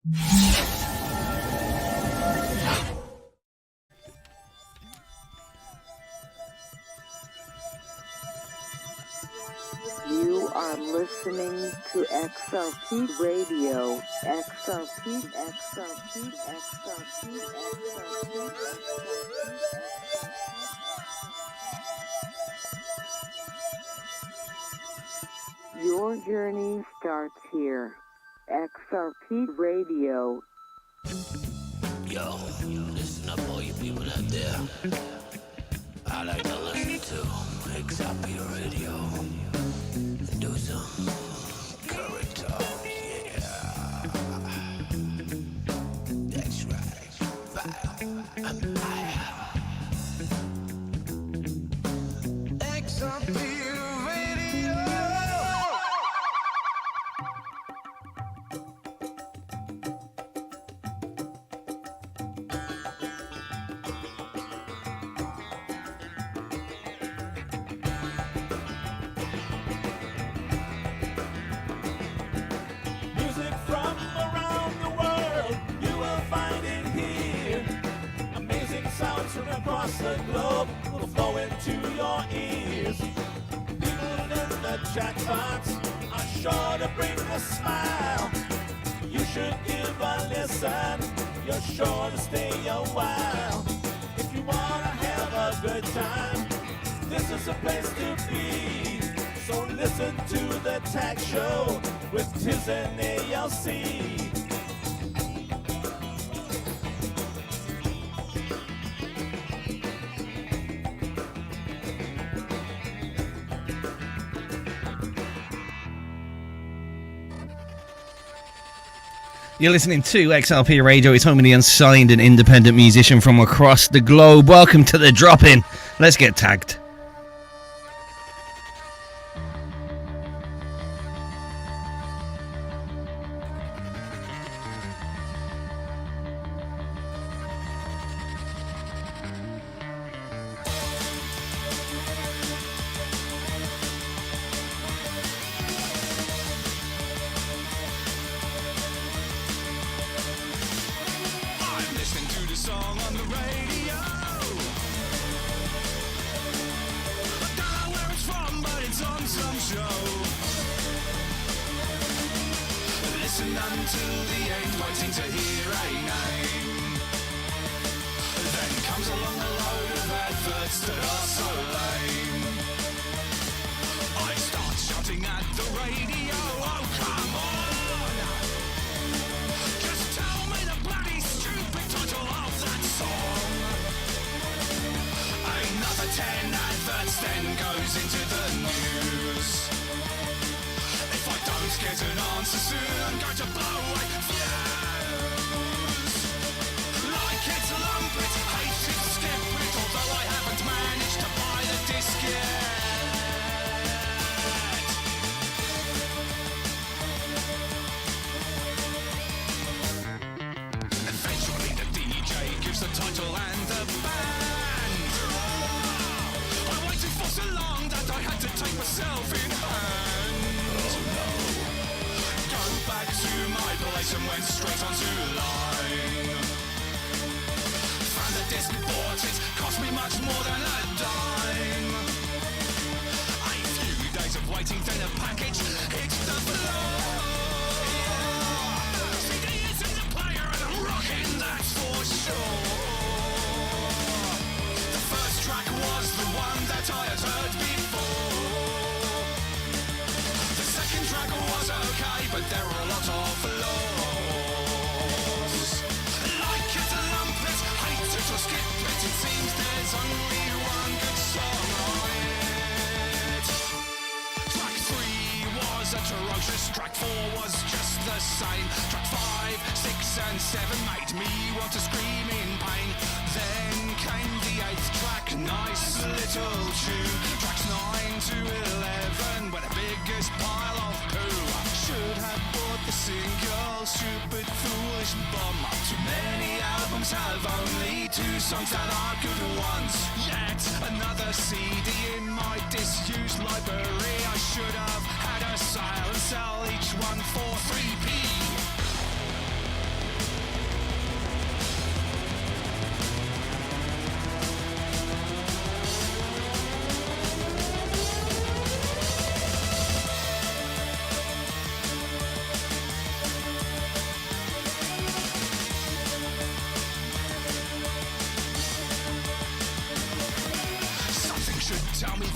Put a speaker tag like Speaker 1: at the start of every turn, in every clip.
Speaker 1: You are listening to XLP Radio. XLP. Your journey starts here. XLP Radio.
Speaker 2: Yo, listen up, all you people out there. I like to listen to XLP Radio. Do some current talk, yeah. That's right. XLP Radio.
Speaker 3: Music from around the world, you will find it here. Amazing sounds from across the globe will flow into your ears. People in the chat box are sure to bring a smile. You should give a listen, you're sure to stay a while. If you wanna have a good time, this is a place to be. So listen to the Tag Show with Tiz and ALC.
Speaker 4: You're listening to XLP Radio. It's home of the unsigned and independent musician from across the globe. Welcome to the drop-in. Let's get tagged.
Speaker 3: I'm listening to the song on the radio. I don't know where it's from, but it's on some show. Listen until the end, waiting to hear a name. Then comes along a load of adverts that are so lame. I start shouting at the radio, oh come on! Just tell me the bloody stupid title of that song. Another 10 adverts then goes into the news. If I don't get an answer soon, I'm going to blow away fuse. Like it, lump it, hate it, skip it, although I haven't managed to buy the disc yet. Eventually the DJ gives the title and the band. I waited for so long that I had to take myself in hand. Oh no. Go back to my place and went straight onto line. Found the disc, bought it, cost me much more than a dime. A few days of waiting, then a package hit the floor. CD is in the player and I'm rocking, that's for sure. The first track was the one that I had heard before. The second track was okay, but there were a lot of flaws. Like it, lump it, hate it or skip it, it seems there's only one good song on it. Track 3 was atrocious, track 4 was just the same. Track 5, 6 and 7 made me want to scream in pain. Then came the 8th track, nice little tune. Tracks 9 to 11 were the biggest pile of poo. Should have bought the single, stupid foolish bum. Too many albums have only 2 songs that are good ones. Yet another CD in my disused library. I should have had a sale and sell each one for 3p.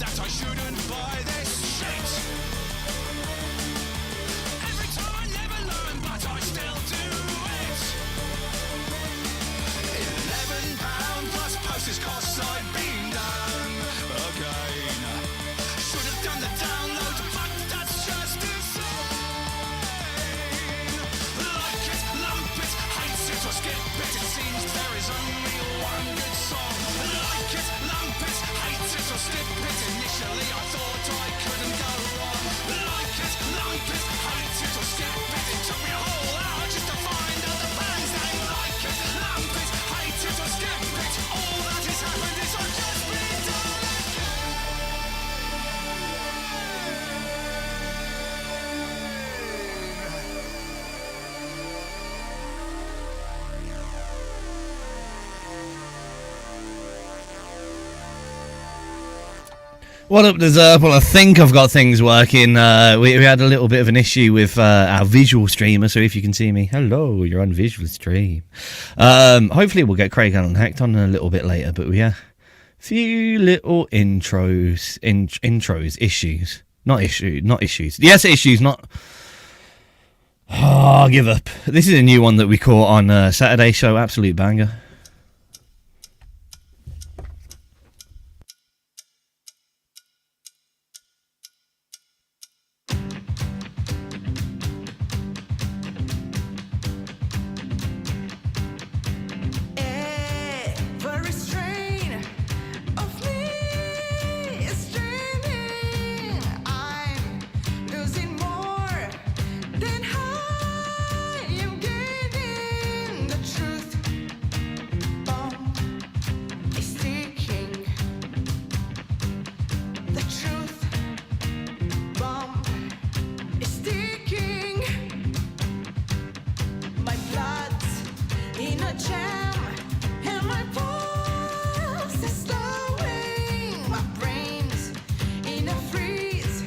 Speaker 3: that I shouldn't buy this shit. Every time I never learn, but I still do it. £11 plus postage costs, I've been done again. Should have done the download, but that's just insane. Like it, lump it, hate it or skip it, it seems there is only one good song. Like it, lump it, hate it or skip it, initially I thought I couldn't go wrong. Like it, lump it, hate it or skip it, it took me a whole hour just to find out the band's name. Like it, lump it, hate it or skip it, all that has happened is I've just been done
Speaker 4: What up, Dessert? Well, I think I've got things working. We had a little bit of an issue with our visual streamer, so if you can see me, hello, you're on visual stream. Hopefully we'll get Craig unhacked on a little bit later, but we have a few little issues. Not issues. Yes, issues, not... Oh, I'll give up. This is a new one that we caught on Saturday, so absolute banger.
Speaker 5: Every strain of me is draining. I'm losing more than I am gaining. The truth bomb is sticking. The truth bomb is sticking. My blood's in a jam. And my pulse is slowing. My brain's in a freeze.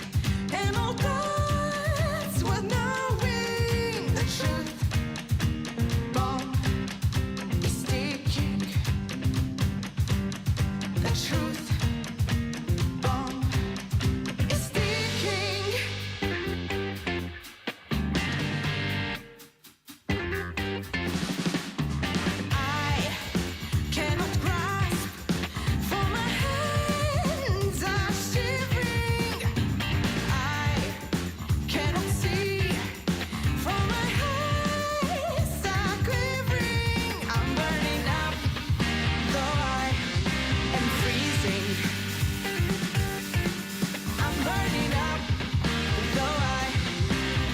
Speaker 5: And all that's worth knowing. The truth bomb is sticking. The truth bomb is sticking. I cannot grasp, for my hands are shivering. I cannot see, for my eyes are quivering. I'm burning up, though I am freezing. I'm burning up, though I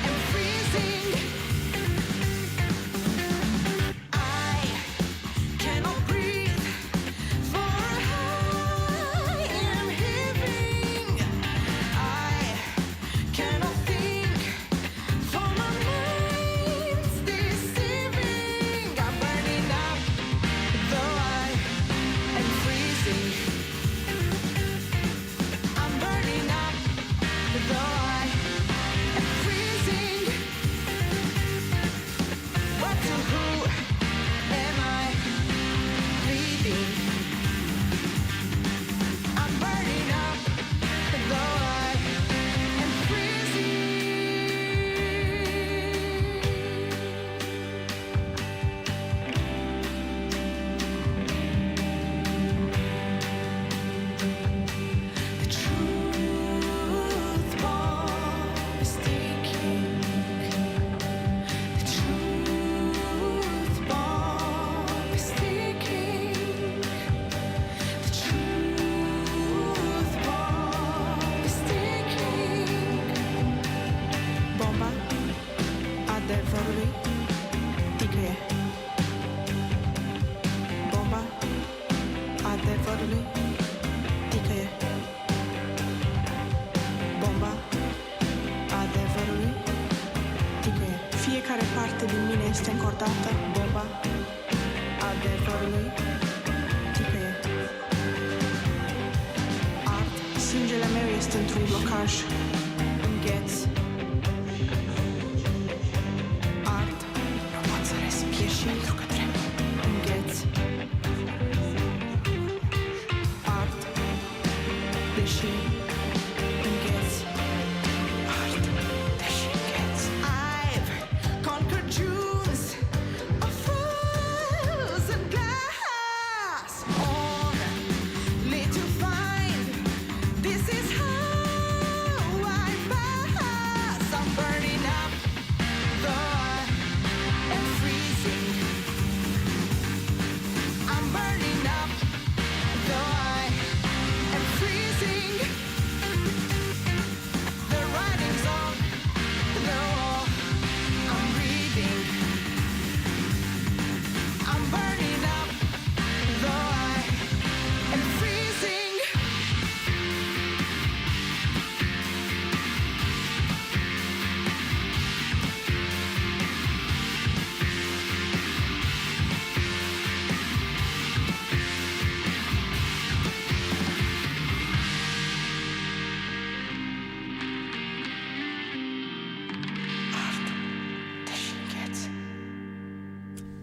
Speaker 5: am freezing. I cannot breathe, for I am heaving. I cannot think, for my mind's deceiving. I'm burning up, though I am freezing. I'm burning up, though I am freezing. What to who am I leading? I'm burning up, though I am freezing. The truth bomb is sticking. The truth bomb is sticking. The truth bomb is sticking. Bomba adevărului ticăie. Bomba adevărului ticăie. Bomba adevărului ticăie. Fiecare parte din mine este încordată. Bomba adevărului ticăie. Art, sângele meu este într-un blocaj. Îngheț. Art, nu pot să respir și pentru că trebuie. Îngheț. Art, deși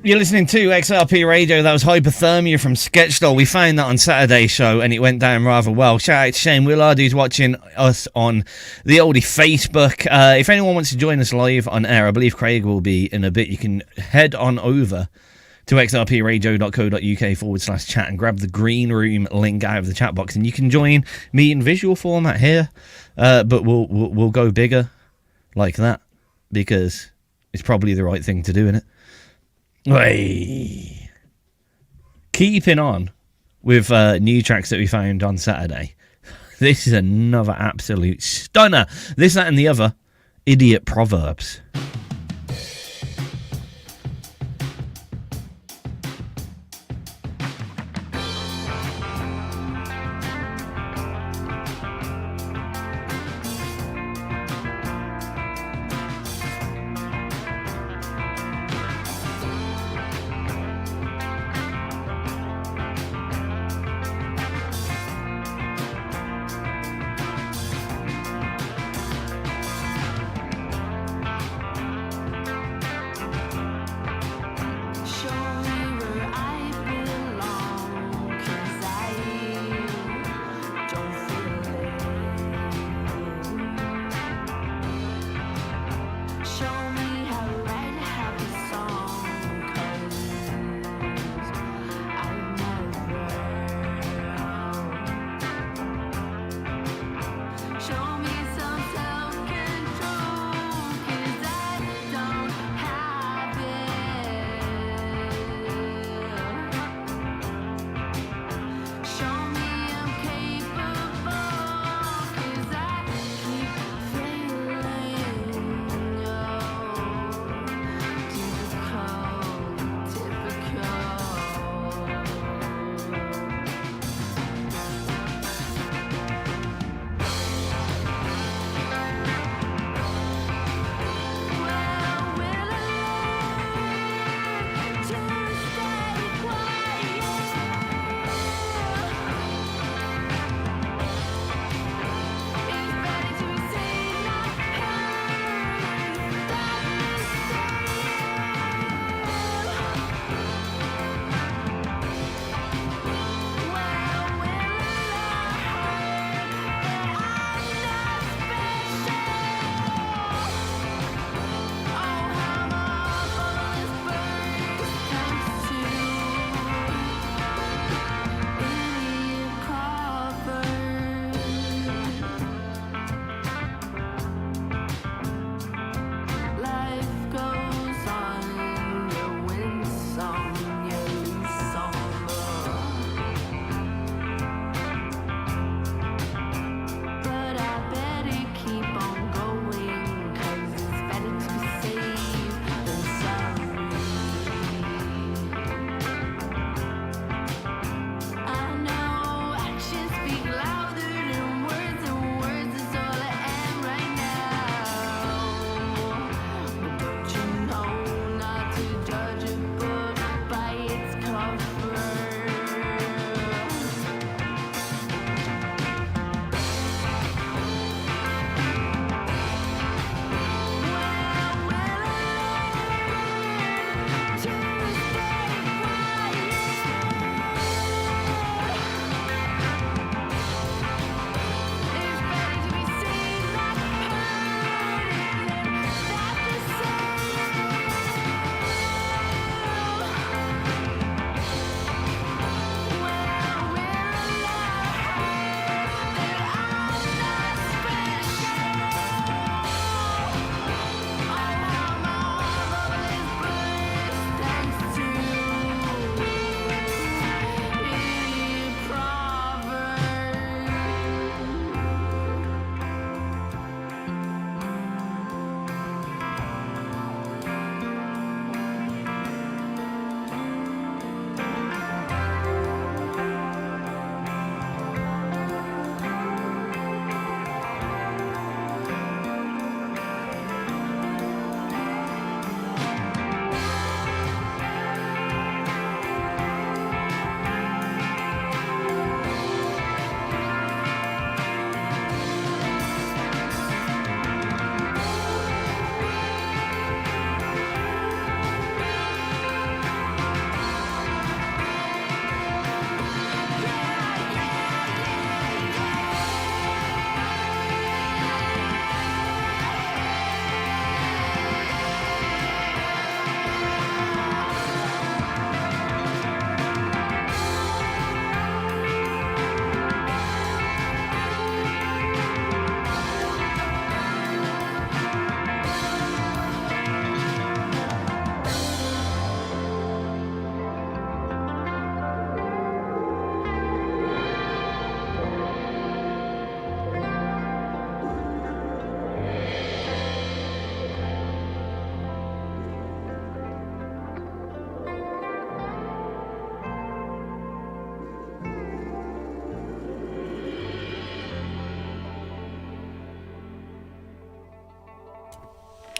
Speaker 4: You're listening to XRP Radio. That was Hypothermia from Sketchdoll. We found that on Saturday's show and it went down rather well. Shout out to Shane Willard who's watching us on the oldie Facebook. If anyone wants to join us live on air, I believe Craig will be in a bit. You can head on over to xrpradio.co.uk/chat and grab the green room link out of the chat box and you can join me in visual format here. But we'll go bigger like that because it's probably the right thing to do, innit? Way. Keeping on with new tracks that we found on Saturday. This is another absolute stunner. This, that, and the other. Idiot Proverbs.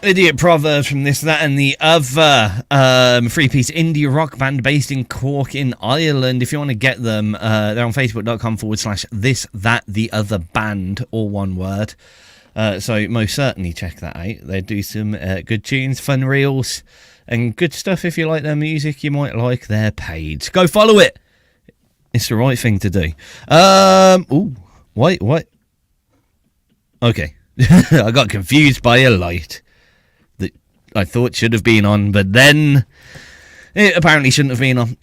Speaker 4: Idiot Proverbs from This, That and the Other. Three-piece indie rock band based in Cork in Ireland. If you want to get them, they're on facebook.com/This, That, the Other Band, all one word. So most certainly check that out. They do some good tunes, fun reels, and good stuff. If you like their music, you might like their page. Go follow it. It's the right thing to do. Wait, what? Okay. I got confused by a light that I thought should have been on, but then it apparently shouldn't have been on.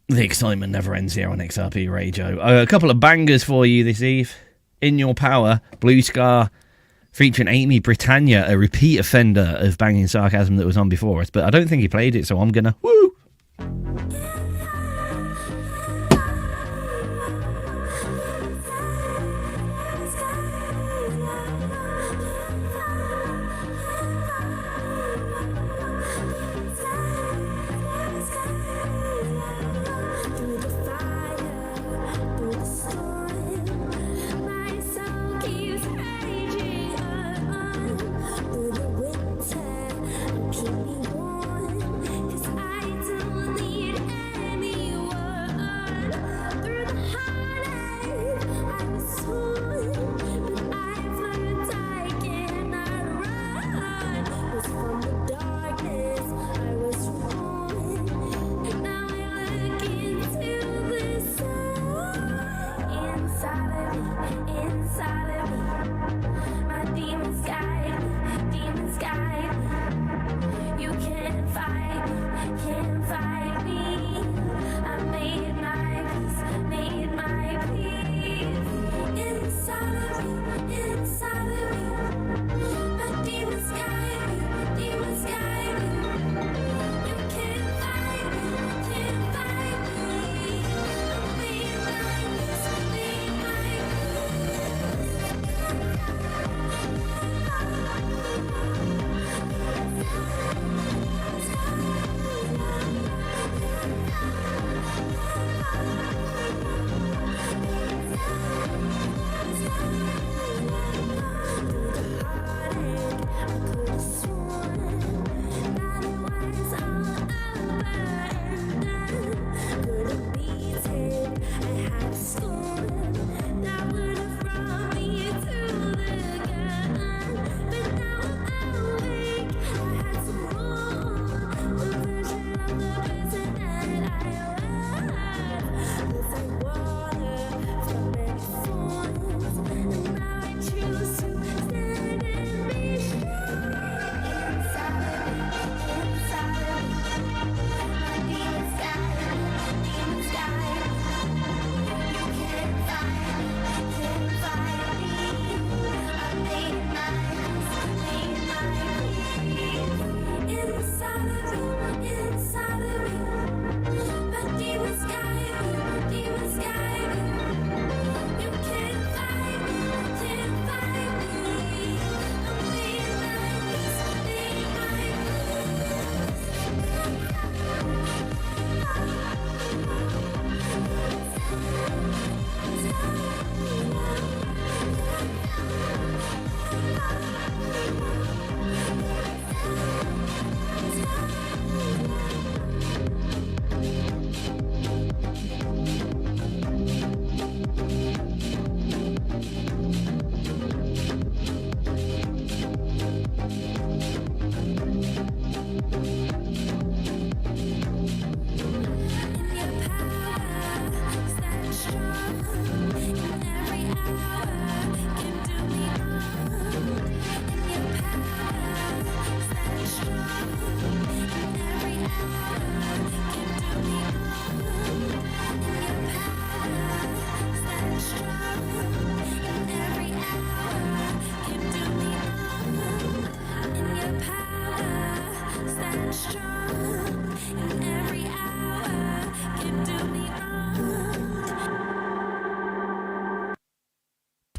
Speaker 4: The excitement never ends here on XRP Radio. A couple of bangers for you this eve. In Your Power, Blue Scar, featuring Amy Britannia, a repeat offender of Banging Sarcasm that was on before us, but I don't think he played it, so I'm gonna woo!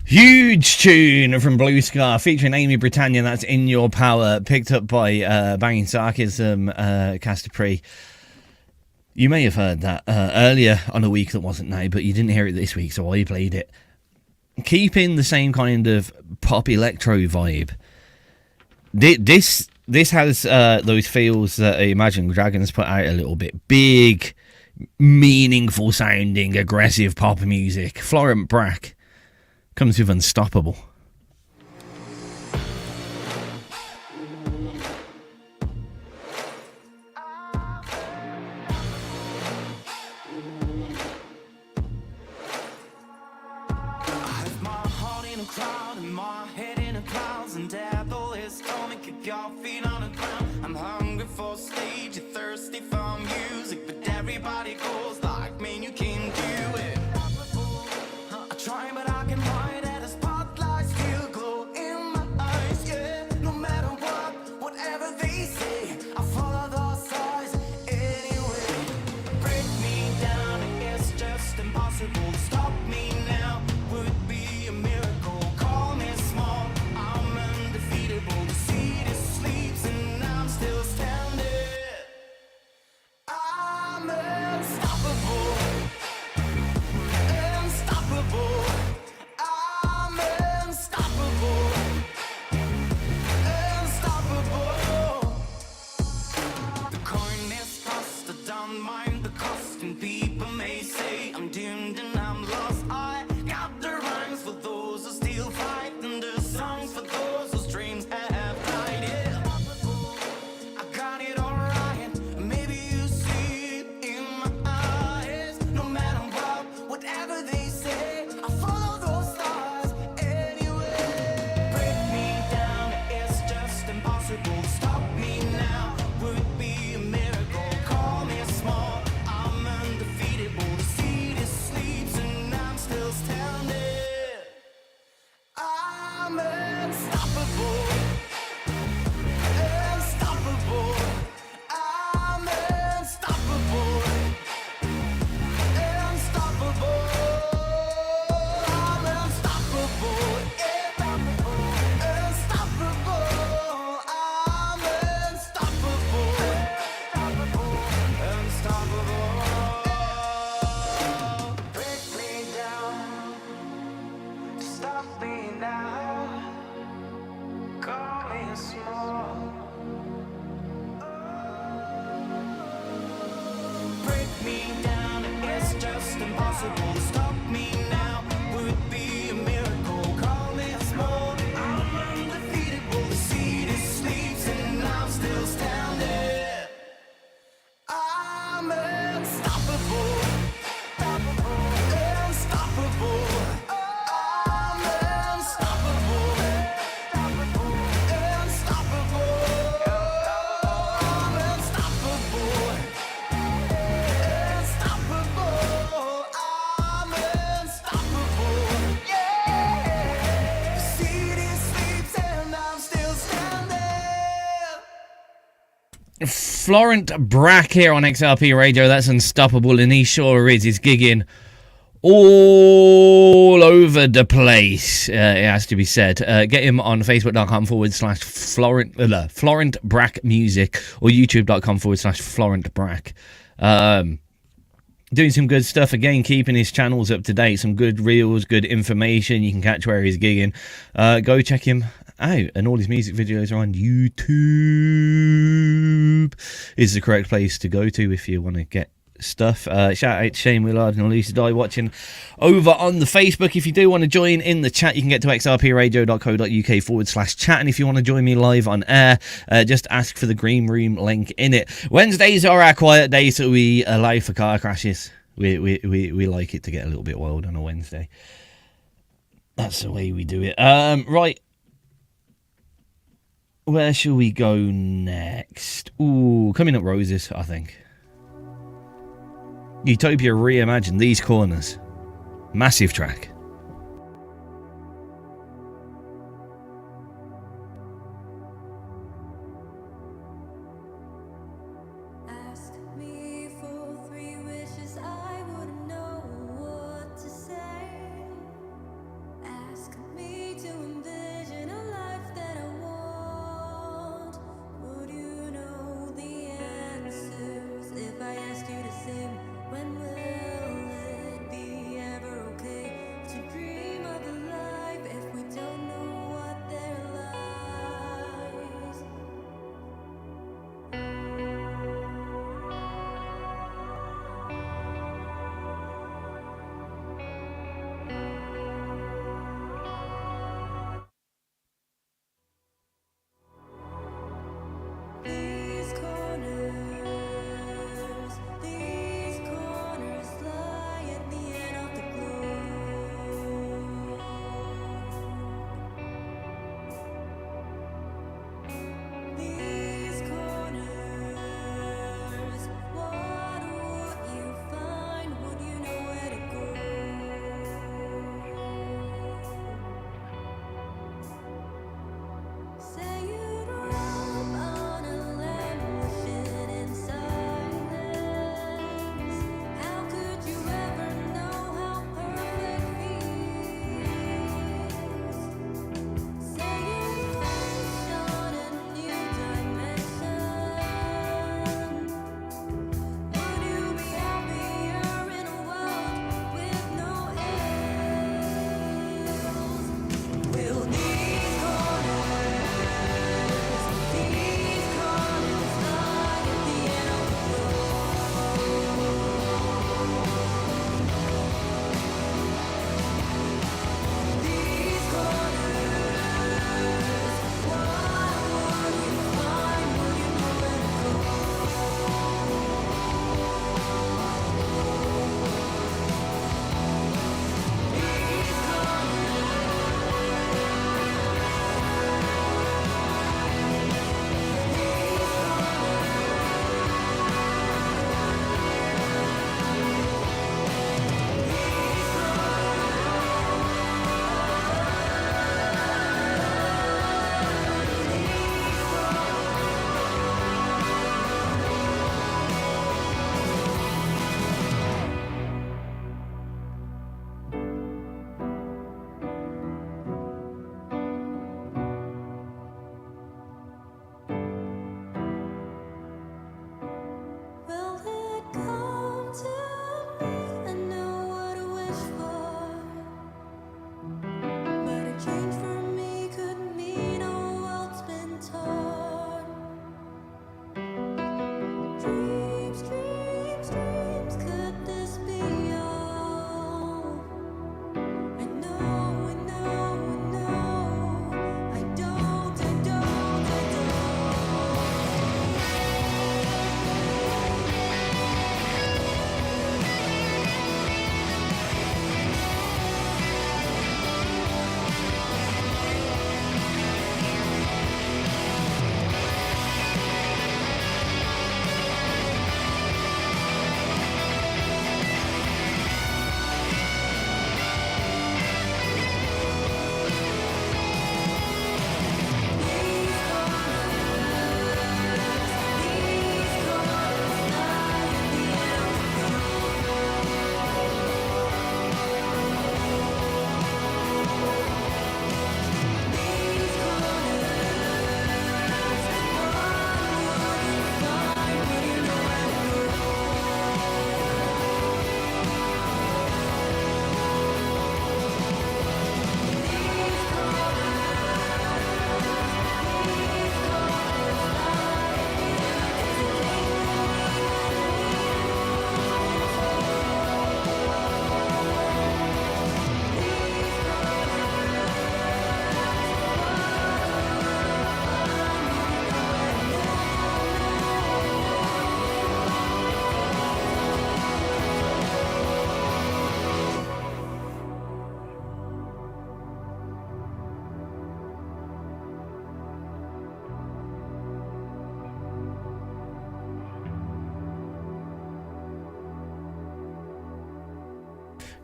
Speaker 4: Huge tune from Blue Scar featuring Amy Britannia. That's In Your Power, picked up by Banging Sarcasm, Caster. You may have heard that earlier on a week that wasn't now, but you didn't hear it this week, so I played it. Keeping the same kind of pop electro vibe. This has those feels that Imagine Dragons put out a little bit. Big, meaningful sounding, aggressive pop music. Florent Brack comes with Unstoppable.
Speaker 3: Crowd and my head in the clouds, and devil is gonna kick your feet on the ground. I'm hungry for stage, you're thirsty for music, but everybody goes like, man, you can't do it. I try, but I can hide at a spotlight, still glow in my eyes, yeah. No matter what, whatever they say, I follow those stars anyway. Break me down, it's just impossible to stop me now. Would be a miracle. People may say I'm doomed and I'm lost. I got the rhymes for those who still fight, and the songs for those whose dreams have died. Yeah. I got it alright. Maybe you see it in my eyes. No matter what, whatever they say, I follow those stars anyway. Break me down, it's just impossible to stop me now. Would be a miracle. Call me small. Undefeatable, the city sleeps and I'm still standing. I'm unstoppable, unstoppable. I'm unstoppable, unstoppable. I'm unstoppable, unstoppable. I'm unstoppable, unstoppable. Stop me now, call me small. Break me down, it's just impossible to stop me now. Would be a miracle, call me small. I'm undefeatable, the city sleeps and I'm still standing. I'm unstoppable, unstoppable.
Speaker 4: Florent Brack here on XRP Radio. That's Unstoppable, and he sure is. He's gigging all over the place, it has to be said. Get him on facebook.com/Florent Brack Music or youtube.com/Florent Brack. Doing some good stuff again, keeping his channels up to date. Some good reels, good information. You can catch where he's gigging. Go check him out, and all his music videos are on YouTube. Is the correct place to go to if you want to get stuff. Shout out to Shane Willard and Lucy Di watching over on the Facebook. If you do want to join in the chat, you can get to xrpradio.co.uk/chat, and if you want to join me live on air, just ask for the green room link in it. Wednesdays are our quiet days, so we allow for car crashes. We like it to get a little bit wild on a Wednesday. That's the way we do it. Right, where shall we go next? Ooh, Coming Up Roses, I think. Utopia reimagined These Corners. Massive track.
Speaker 6: Ask me for 3 wishes, I wouldn't know what to say. Ask me to envision a life that I want. Would you know the answers if I asked you to sing? When will it be ever okay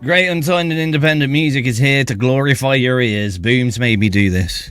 Speaker 4: Great unsigned and independent music is here to glorify your ears. Booms made me do this.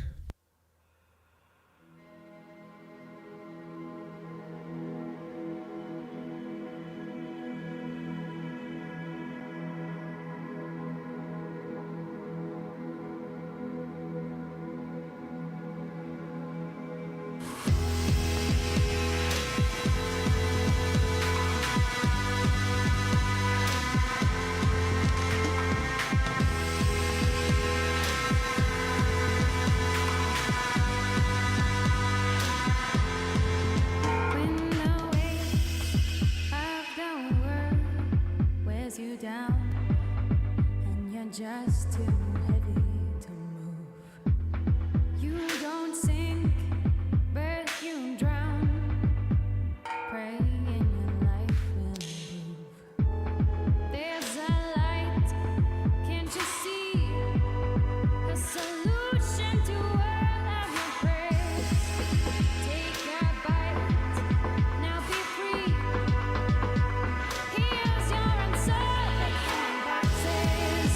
Speaker 6: When the weight of the world wears you down and you're just too heavy to move, you don't sink, but you drown, praying your life will improve. There's a light, can't you see? A solution to all of your prayers. Take a bite, now be free. Here's your unsolved boxes,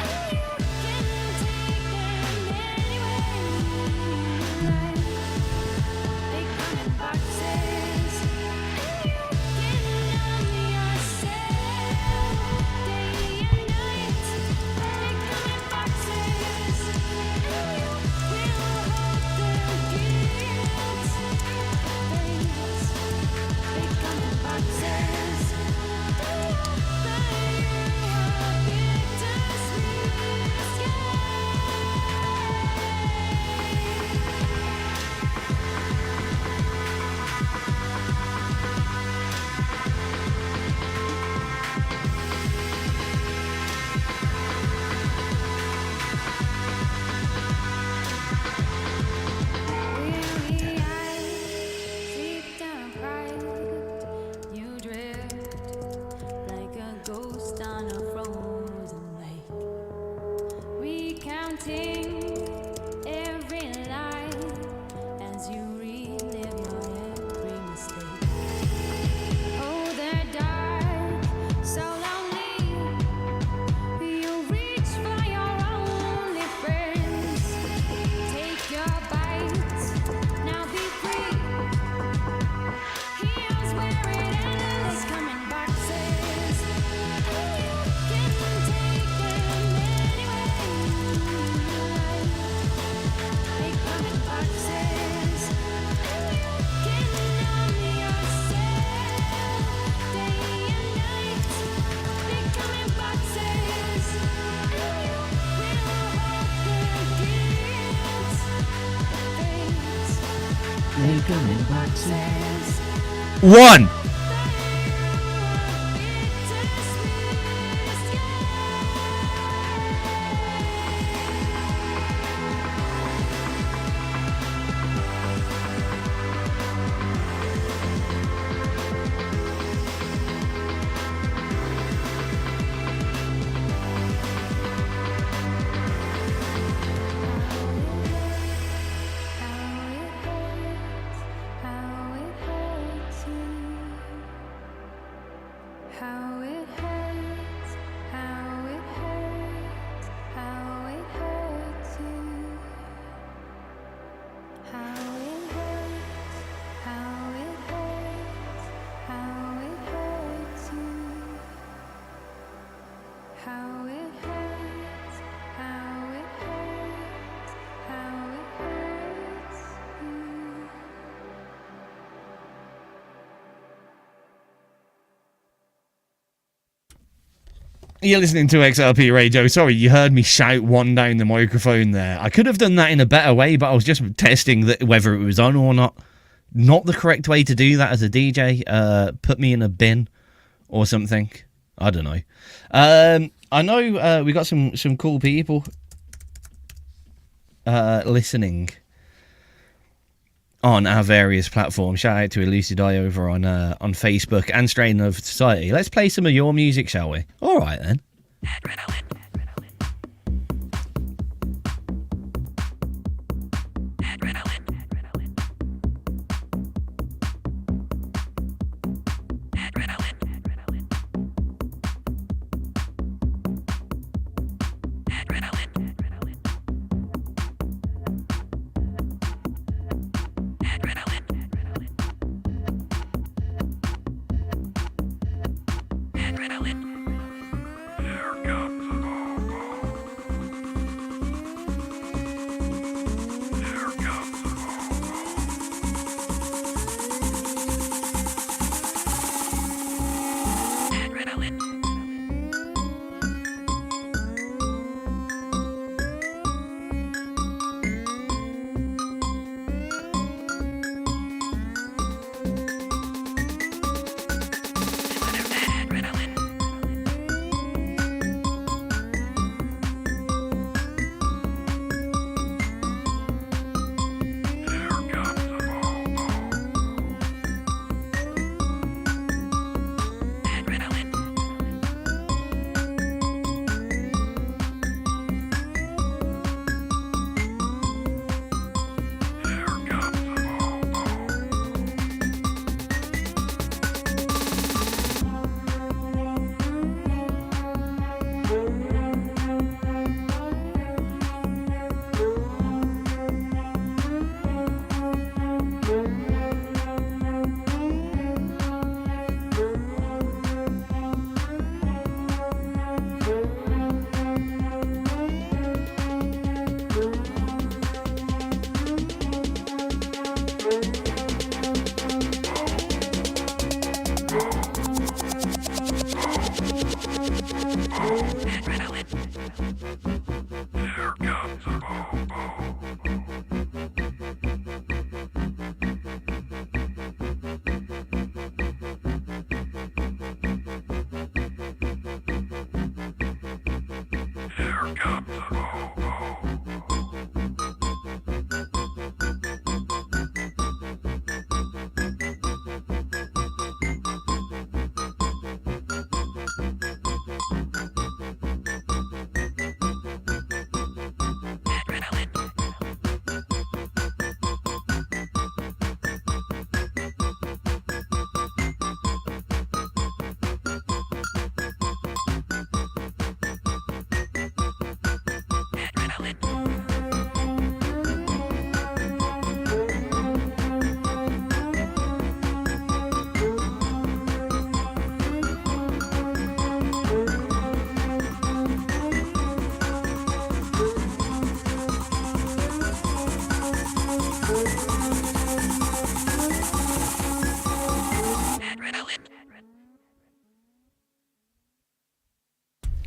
Speaker 6: and you can take them anywhere you like. They come in boxes, and you can numb yourself day and night. They come in boxes, and you will hold the guilt. They come in boxes, and you a bittersweet weary eyes, sleep deprived, you drift like a ghost on a frozen lake, recounting every lie as you relive your every mistake. Oh, they're dark, so lonely. You reach for your only friends. Take your bite, now be free. Here's where it ends. Come in boxes, and you can take them anywhere you like. They come in boxes, and you can numb yourself day and night. They come in boxes, and you will hold the guilt. They come in boxes.
Speaker 4: One.
Speaker 6: How it hurts, how it hurts, how it hurts you. How it hurts, how it hurts, how it hurts you. How it hurts, how it hurts, how it hurts you.
Speaker 4: You're listening to XRP Radio. Sorry, you heard me shout one down the microphone there. I could have done that in a better way, but I was just testing whether it was on or not. Not the correct way to do that as a DJ. Put me in a bin or something. I don't know. I know we got some cool people listening on our various platforms. Shout out to Elucid Eye over on Facebook and Strain of Society. Let's play some of your music, shall we? All right then.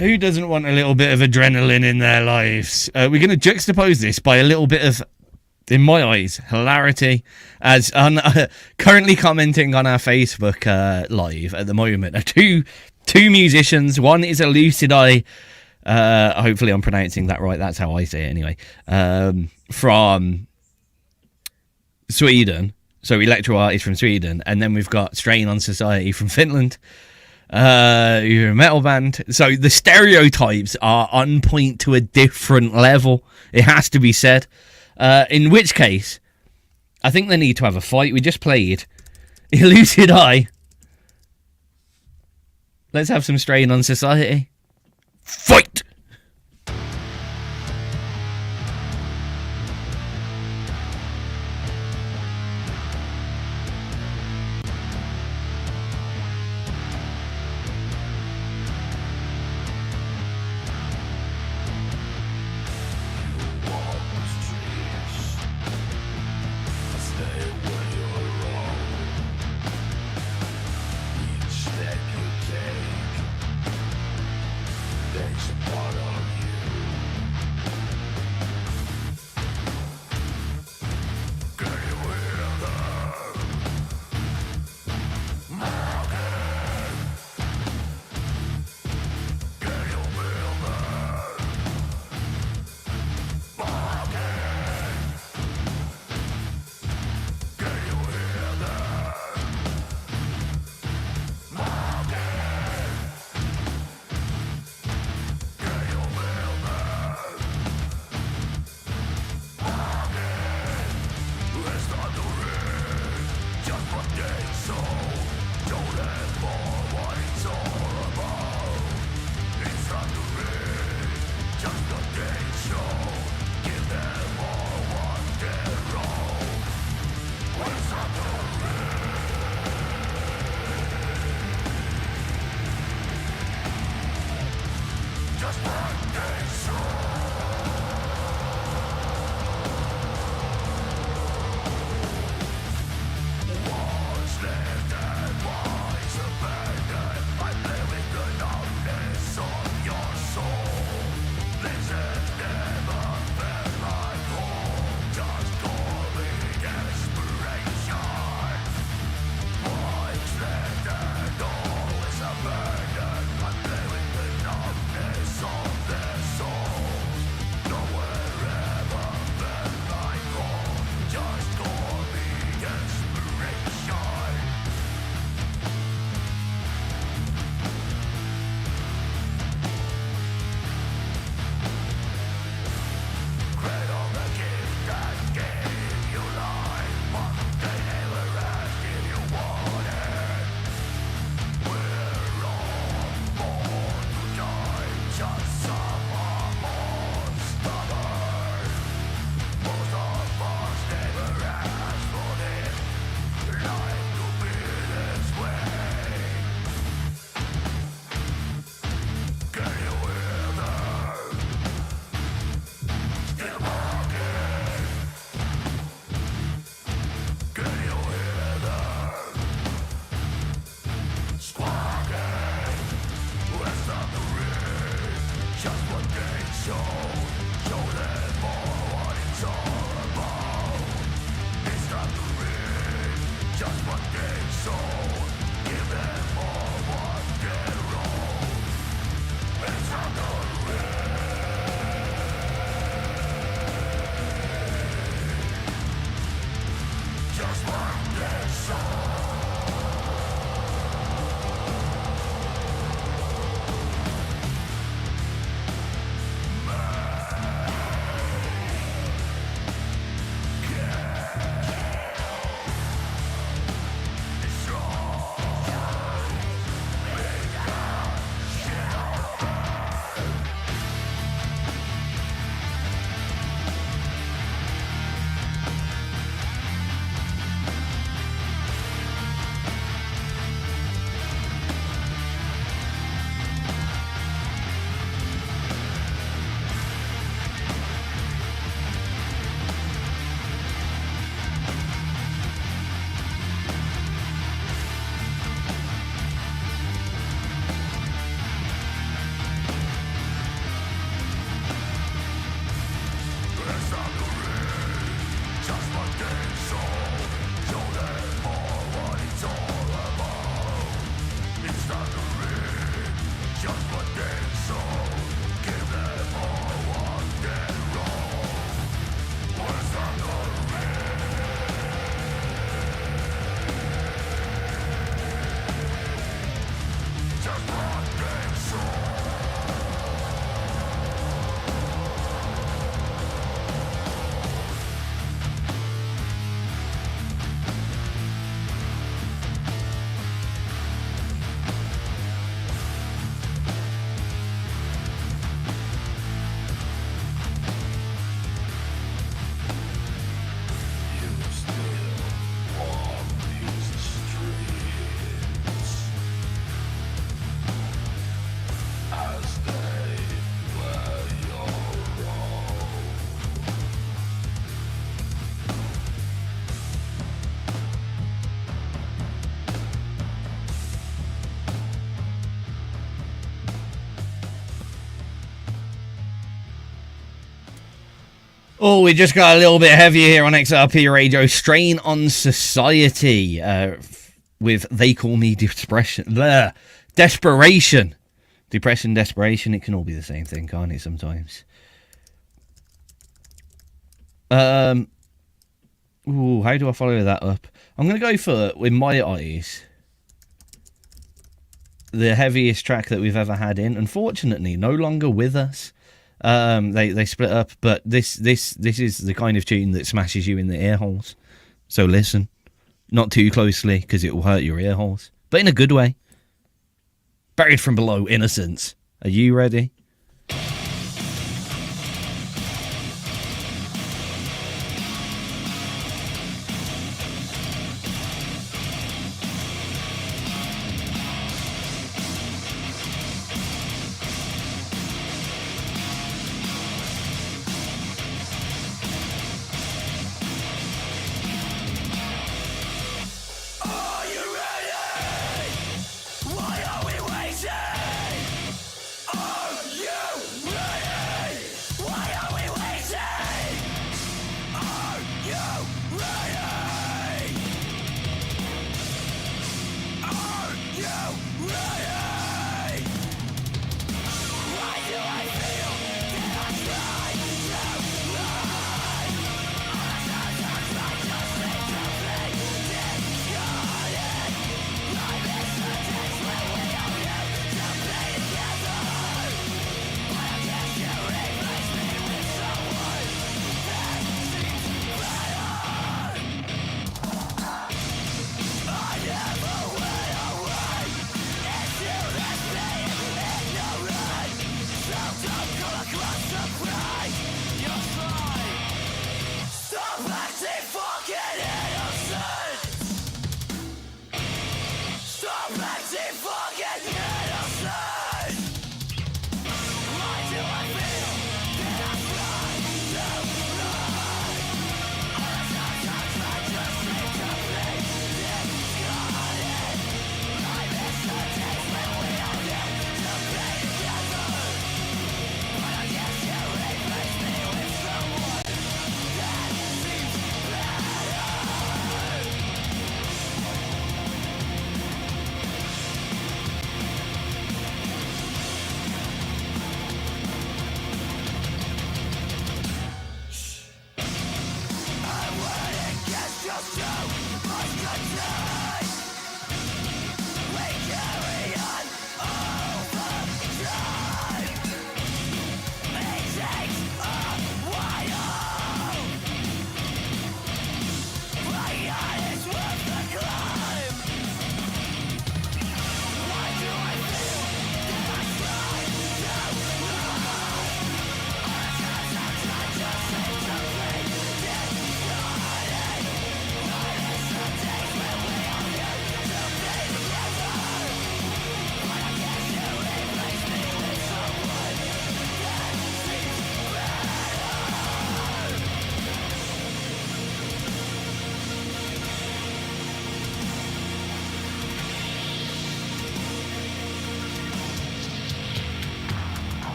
Speaker 4: Who doesn't want a little bit of adrenaline in their lives? We're going to juxtapose this by a little bit of, in my eyes, hilarity. As currently commenting on our Facebook live at the moment are two musicians. One is a Lucid Eye. Hopefully I'm pronouncing that right. That's how I say it anyway. From Sweden. So electro artist from Sweden. And then we've got Strain on Society from Finland. You're a metal band. So the stereotypes are on point to a different level. It has to be said. In which case, I think they need to have a fight. We just played Lucid Eye. Let's have some Strain on Society. Fight! Oh, we just got a little bit heavier here on XRP Radio. Strain on Society with They Call Me Depression. Desperation. Depression, desperation. It can all be the same thing, can't it, sometimes? Ooh, how do I follow that up? I'm going to go for, with my eyes, the heaviest track that we've ever had in. Unfortunately, no longer with us. They split up, but this is the kind of tune that smashes you in the ear holes. So listen, not too closely because it will hurt your ear holes, but in a good way. Buried from Below, Innocence. Are you ready?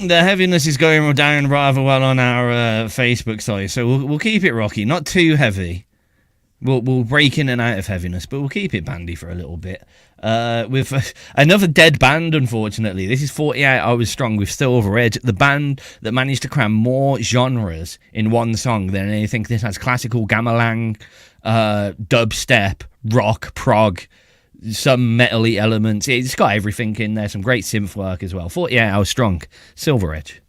Speaker 4: The heaviness is going down rather well on our Facebook side, so we'll keep it rocky, not too heavy. We'll break in and out of heaviness, but we'll keep it bandy for a little bit. With another dead band, unfortunately. This is 48 Hours Strong with Silver Edge, the band that managed to cram more genres in one song than anything. This has classical gamelan, dubstep, rock, prog, some metal-y elements. It's got everything in there, some great synth work as well. 48 Hours Strong, Silver Edge.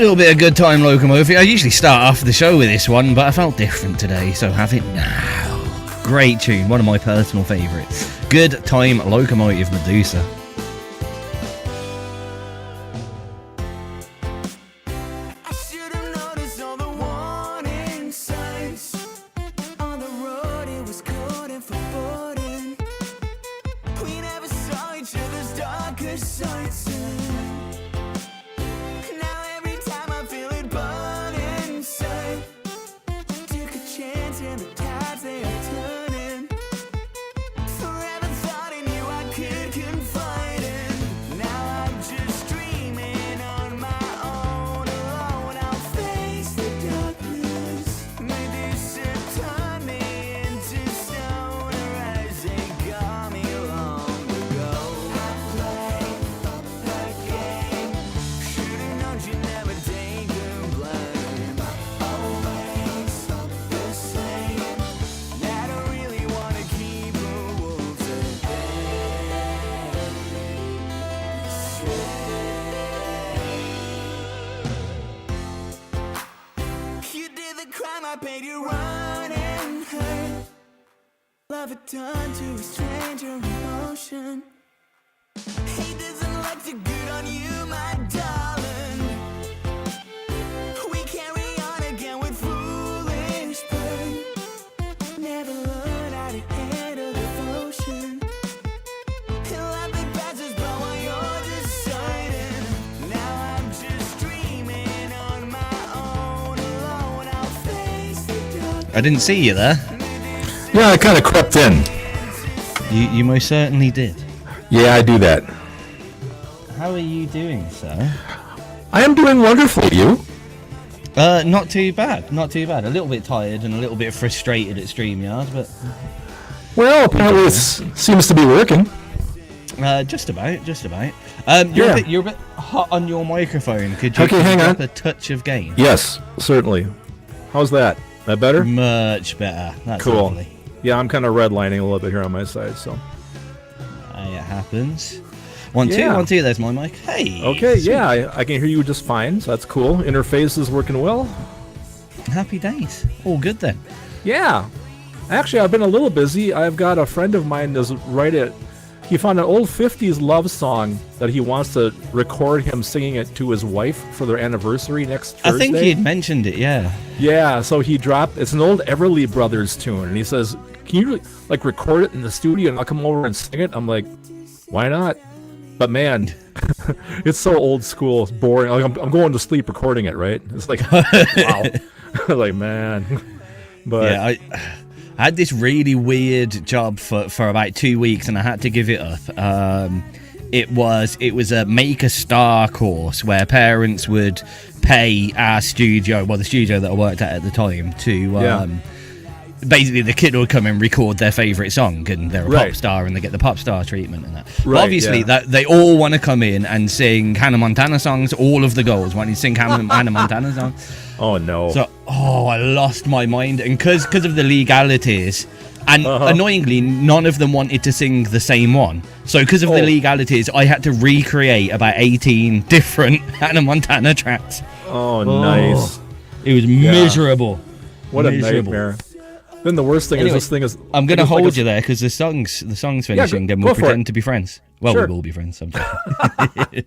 Speaker 4: little bit of good time locomotive. I usually start off the show with this one, but I felt different today, so have it now. Great tune, one of my personal favourites. Good time locomotive, Medusa.
Speaker 3: I should have noticed all the warning signs. On the road it was cold and foreboding. We never saw each other's darker sides. Now every time I feel it burn inside. Took a chance and the tides they are turning. Forever thought I knew I could confide in. Now I'm just dreaming on my own alone. I'll face the darkness. Made this a turn me into stone. As they got me long ago. I played that game. Should've known you'd never take the blame. Always the same. I don't really wanna keep a wolf at bay. You did the crime, I paid you run and hurt. Love had turned to a stranger emotion. He doesn't look too good on you, my darling. We carry on again with foolish pain. Never learned how to handle devotion. Love that passes by while you're deciding. Now I'm just dreaming on my own alone. I'll face the dark.
Speaker 4: I didn't see you there.
Speaker 7: Yeah, I kind of crept in.
Speaker 4: You most certainly did.
Speaker 7: Yeah, I do that.
Speaker 4: How are you doing, sir?
Speaker 7: I am doing wonderfully. You?
Speaker 4: Not too bad, not too bad. A little bit tired and a little bit frustrated at StreamYard, but
Speaker 7: Well, apparently it seems to be working.
Speaker 4: just about.
Speaker 7: Yeah.
Speaker 4: You're a bit hot on your microphone. Could you
Speaker 7: Okay, hang
Speaker 4: drop
Speaker 7: on.
Speaker 4: a touch of gain?
Speaker 7: Yes, certainly. How's that? That better?
Speaker 4: Much better. That's
Speaker 7: Cool.
Speaker 4: lovely.
Speaker 7: Yeah, I'm kind of redlining a little bit here on my side, so.
Speaker 4: It happens. 1 2
Speaker 7: Yeah.
Speaker 4: 1 2. There's my mic. Hey.
Speaker 7: Okay,
Speaker 4: sweet.
Speaker 7: yeah, I can hear you just fine, so that's cool. Interface is working well.
Speaker 4: Happy days. All good then.
Speaker 7: Yeah. Actually, I've been a little busy. I've got a friend of mine that's he found an old 50s love song that he wants to record him singing it to his wife for their anniversary next Thursday.
Speaker 4: I think he'd mentioned it. Yeah.
Speaker 7: Yeah, so it's an old Everly Brothers tune, and he says, can you like record it in the studio and I'll come over and sing it? I'm like, why not? But man, it's so old school, it's boring. Like, I'm going to sleep recording it, right? It's like, wow. Like, man. But
Speaker 4: Yeah. I had this really weird job for about 2 weeks, and I had to give it up. It was a Make a Star course where parents would pay our studio, well, the studio that I worked at the time, to basically the kid would come and record their favourite song, and they're a
Speaker 7: Right.
Speaker 4: pop star and they get the pop star treatment and that. But
Speaker 7: Right,
Speaker 4: obviously,
Speaker 7: yeah.
Speaker 4: that they all want to come in and sing Hannah Montana songs. All of the girls want to sing Hannah Montana songs.
Speaker 7: oh no.
Speaker 4: So, I lost my mind, and because of the legalities, and annoyingly, none of them wanted to sing the same one. So, because of the legalities, I had to recreate about 18 different Hannah Montana tracks.
Speaker 7: oh, nice.
Speaker 4: It was miserable.
Speaker 7: What a
Speaker 4: Miserable.
Speaker 7: nightmare. Then the worst thing
Speaker 4: Anyway,
Speaker 7: is this thing is.
Speaker 4: I'm gonna
Speaker 7: it's like
Speaker 4: hold
Speaker 7: a-
Speaker 4: you there because the song's finishing. Then
Speaker 7: go
Speaker 4: we'll
Speaker 7: for
Speaker 4: pretend
Speaker 7: it.
Speaker 4: to be friends. Well,
Speaker 7: Sure.
Speaker 4: we will be friends. I'm joking.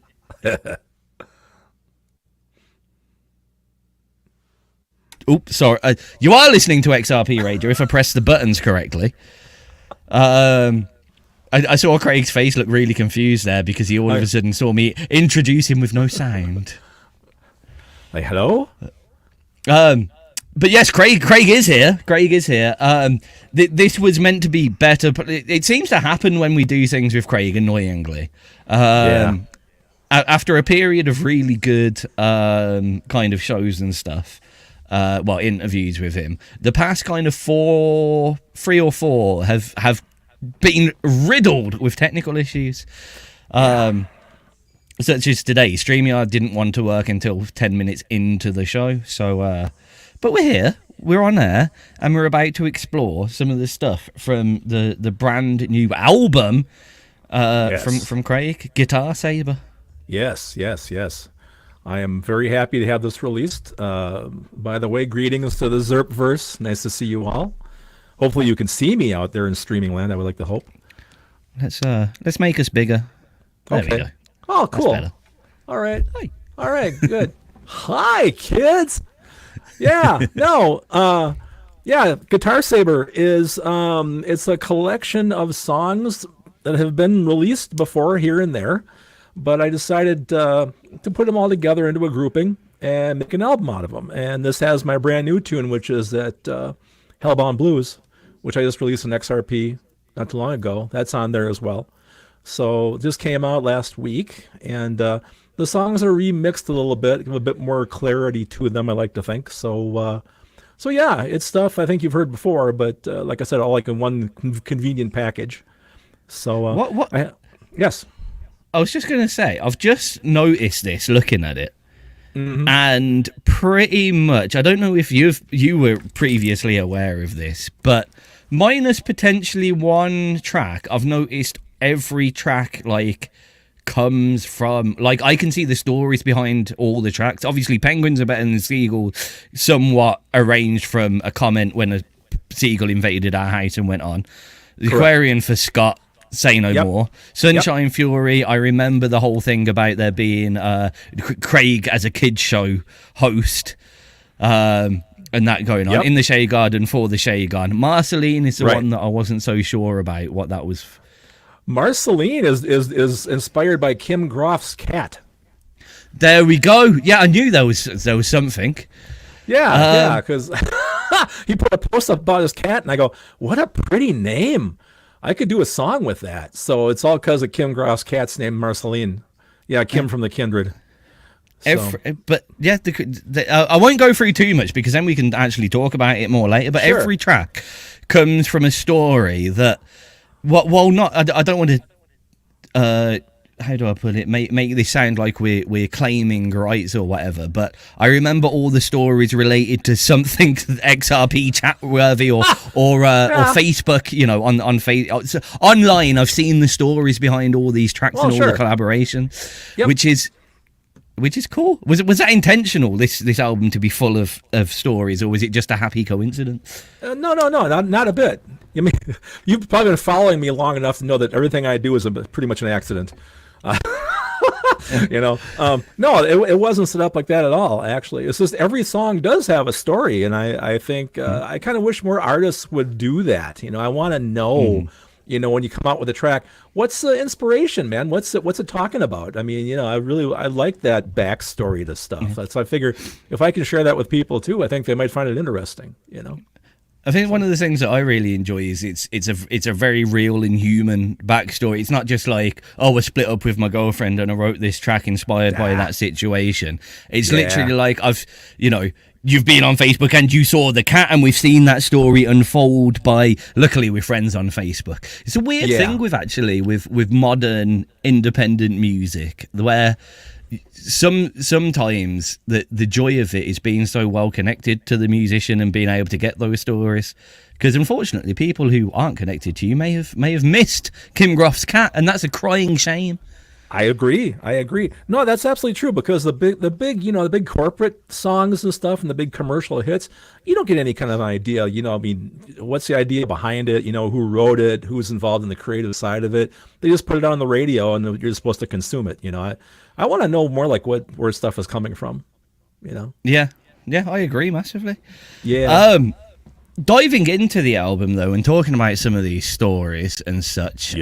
Speaker 4: Oops, sorry. You are listening to XRP Radio. If I press the buttons correctly, I saw Craig's face look really confused there because he all of a sudden saw me introduce him with no sound.
Speaker 7: Like, hello?
Speaker 4: But yes, Craig is here. This was meant to be better, but it seems to happen when we do things with Craig, annoyingly. After a period of really good kind of shows and stuff, interviews with him, the past kind of 3 or 4 have been riddled with technical issues. Such as today, StreamYard didn't want to work until 10 minutes into the show, so... But we're here, we're on air, and we're about to explore some of the stuff from the brand new album from Craig, Guitar Saber.
Speaker 7: Yes. I am very happy to have this released. By the way, greetings to the Zerpverse. Nice to see you all. Hopefully you can see me out there in streaming land. I would like to hope.
Speaker 4: Let's make us bigger. There we go.
Speaker 7: Oh,
Speaker 4: That's
Speaker 7: cool.
Speaker 4: better.
Speaker 7: All right.
Speaker 4: Hi.
Speaker 7: All right, good. Hi, kids. Yeah, no, yeah, Guitar Saber is it's a collection of songs that have been released before here and there, but I decided to put them all together into a grouping and make an album out of them. And this has my brand new tune, which is that Hellbound Blues, which I just released on XRP not too long ago. That's on there as well. So it just came out last week, and the songs are remixed a little bit, give a bit more clarity to them, I like to think. So yeah, it's stuff I think you've heard before, but like I said, all like in one convenient package. So yes,
Speaker 4: I was just gonna say, I've just noticed this looking at it, and pretty much, I don't know if you were previously aware of this, but minus potentially one track, I've noticed every track like comes from, like, I can see the stories behind all the tracks. Obviously Penguins Are Better Than Seagulls, somewhat arranged from a comment when a seagull invaded our house and went on. The Aquarian for Scott, Say No More. Sunshine Fury, I remember the whole thing about there being Craig as a kids show host, and that going on in the Shea Garden for the Shea Garden. Marceline is the one that I wasn't so sure about what that was.
Speaker 7: Marceline is inspired by Kim Groff's cat.
Speaker 4: There we go. Yeah, I knew there was something.
Speaker 7: Yeah, because he put a post up about his cat, and I go, "What a pretty name! I could do a song with that." So it's all because of Kim Groff's cat's name, Marceline. Yeah, Kim from the Kindred.
Speaker 4: But yeah, I won't go through too much because then we can actually talk about it more later. But every track comes from a story that. Well, not. I don't want to. How do I put it? Make this sound like we're claiming rights or whatever. But I remember all the stories related to something XRP chat worthy or Facebook. You know, on online. I've seen the stories behind all these tracks and all the collaboration, which is cool. Was that intentional? This album to be full of stories, or was it just a happy coincidence?
Speaker 7: No, not a bit. I mean, you've probably been following me long enough to know that everything I do is pretty much an accident. No, it wasn't set up like that at all. Actually, it's just every song does have a story, and I think I kind of wish more artists would do that. You know, I want to know. You know, when you come out with a track, what's the inspiration, man? What's it talking about? I mean, you know, I like that backstory to stuff. So I figure if I can share that with people too, I think they might find it interesting. You know.
Speaker 4: I think one of the things that I really enjoy is it's a very real and human backstory. It's not just like, oh, I split up with my girlfriend and I wrote this track inspired by that situation. It's literally like you've been on Facebook and you saw the cat, and we've seen that story unfold by, luckily we're friends on Facebook. It's a weird thing with modern independent music where sometimes the joy of it is being so well connected to the musician and being able to get those stories, because unfortunately people who aren't connected to you may have missed Kim Groff's cat, and that's a crying shame.
Speaker 7: I agree. No, that's absolutely true, because the big corporate songs and stuff and the big commercial hits, you don't get any kind of idea, I mean, what's the idea behind it, who wrote it, who's involved in the creative side of it. They just put it on the radio and you're supposed to consume it, I want to know more like where stuff is coming from,
Speaker 4: Yeah, I agree massively.
Speaker 7: Yeah.
Speaker 4: Diving into the album though and talking about some of these stories and such,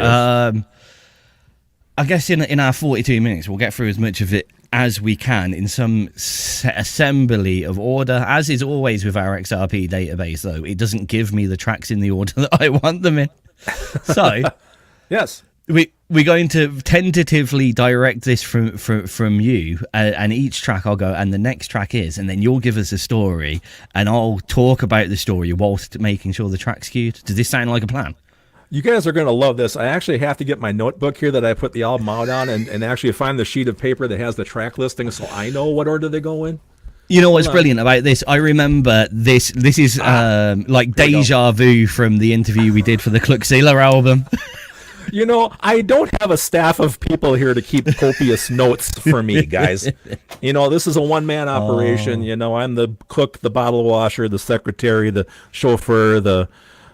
Speaker 4: I guess in our 42 minutes, we'll get through as much of it as we can in some assembly of order. As is always with our XRP database, though, it doesn't give me the tracks in the order that I want them in. So,
Speaker 7: yes,
Speaker 4: we're going to tentatively direct this from you, and each track I'll go, and the next track is, and then you'll give us a story, and I'll talk about the story whilst making sure the track's queued. Does this sound like a plan?
Speaker 7: You guys are going to love this. I actually have to get my notebook here that I put the album out on and actually find the sheet of paper that has the track listing so I know what order they go in.
Speaker 4: You know what's brilliant about this? I remember this is like deja vu from the interview we did for the Kluxila album.
Speaker 7: You know, I don't have a staff of people here to keep copious notes for me, guys. You know, this is a one-man operation. You know, I'm the cook, the bottle washer, the secretary, the chauffeur, the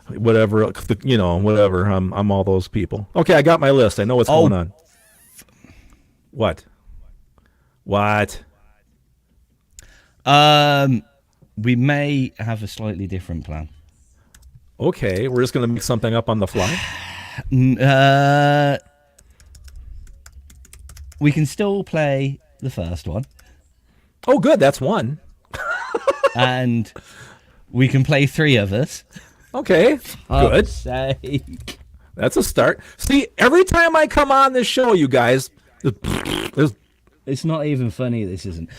Speaker 7: whatever, whatever. I'm all those people. Okay, I got my list. I know what's going on. What?
Speaker 4: We may have a slightly different plan.
Speaker 7: Okay, we're just going to make something up on the fly.
Speaker 4: We can still play the first one.
Speaker 7: Oh, good. That's one.
Speaker 4: And we can play 3 others.
Speaker 7: Okay, good.
Speaker 4: Sake.
Speaker 7: That's a start. See, every time I come on this show, you guys,
Speaker 4: It's not even funny. This isn't.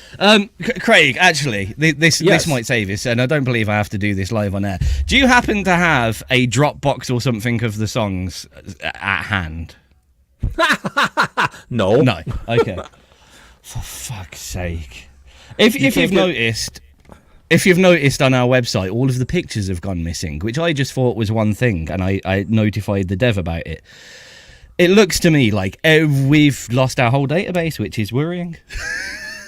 Speaker 4: Craig, actually, this might save us, and I don't believe I have to do this live on air. Do you happen to have a Dropbox or something of the songs at hand?
Speaker 7: No.
Speaker 4: No. Okay. For fuck's sake! If you've noticed on our website, all of the pictures have gone missing, which I just thought was one thing, and I notified the dev about it. It looks to me like we've lost our whole database, which is worrying.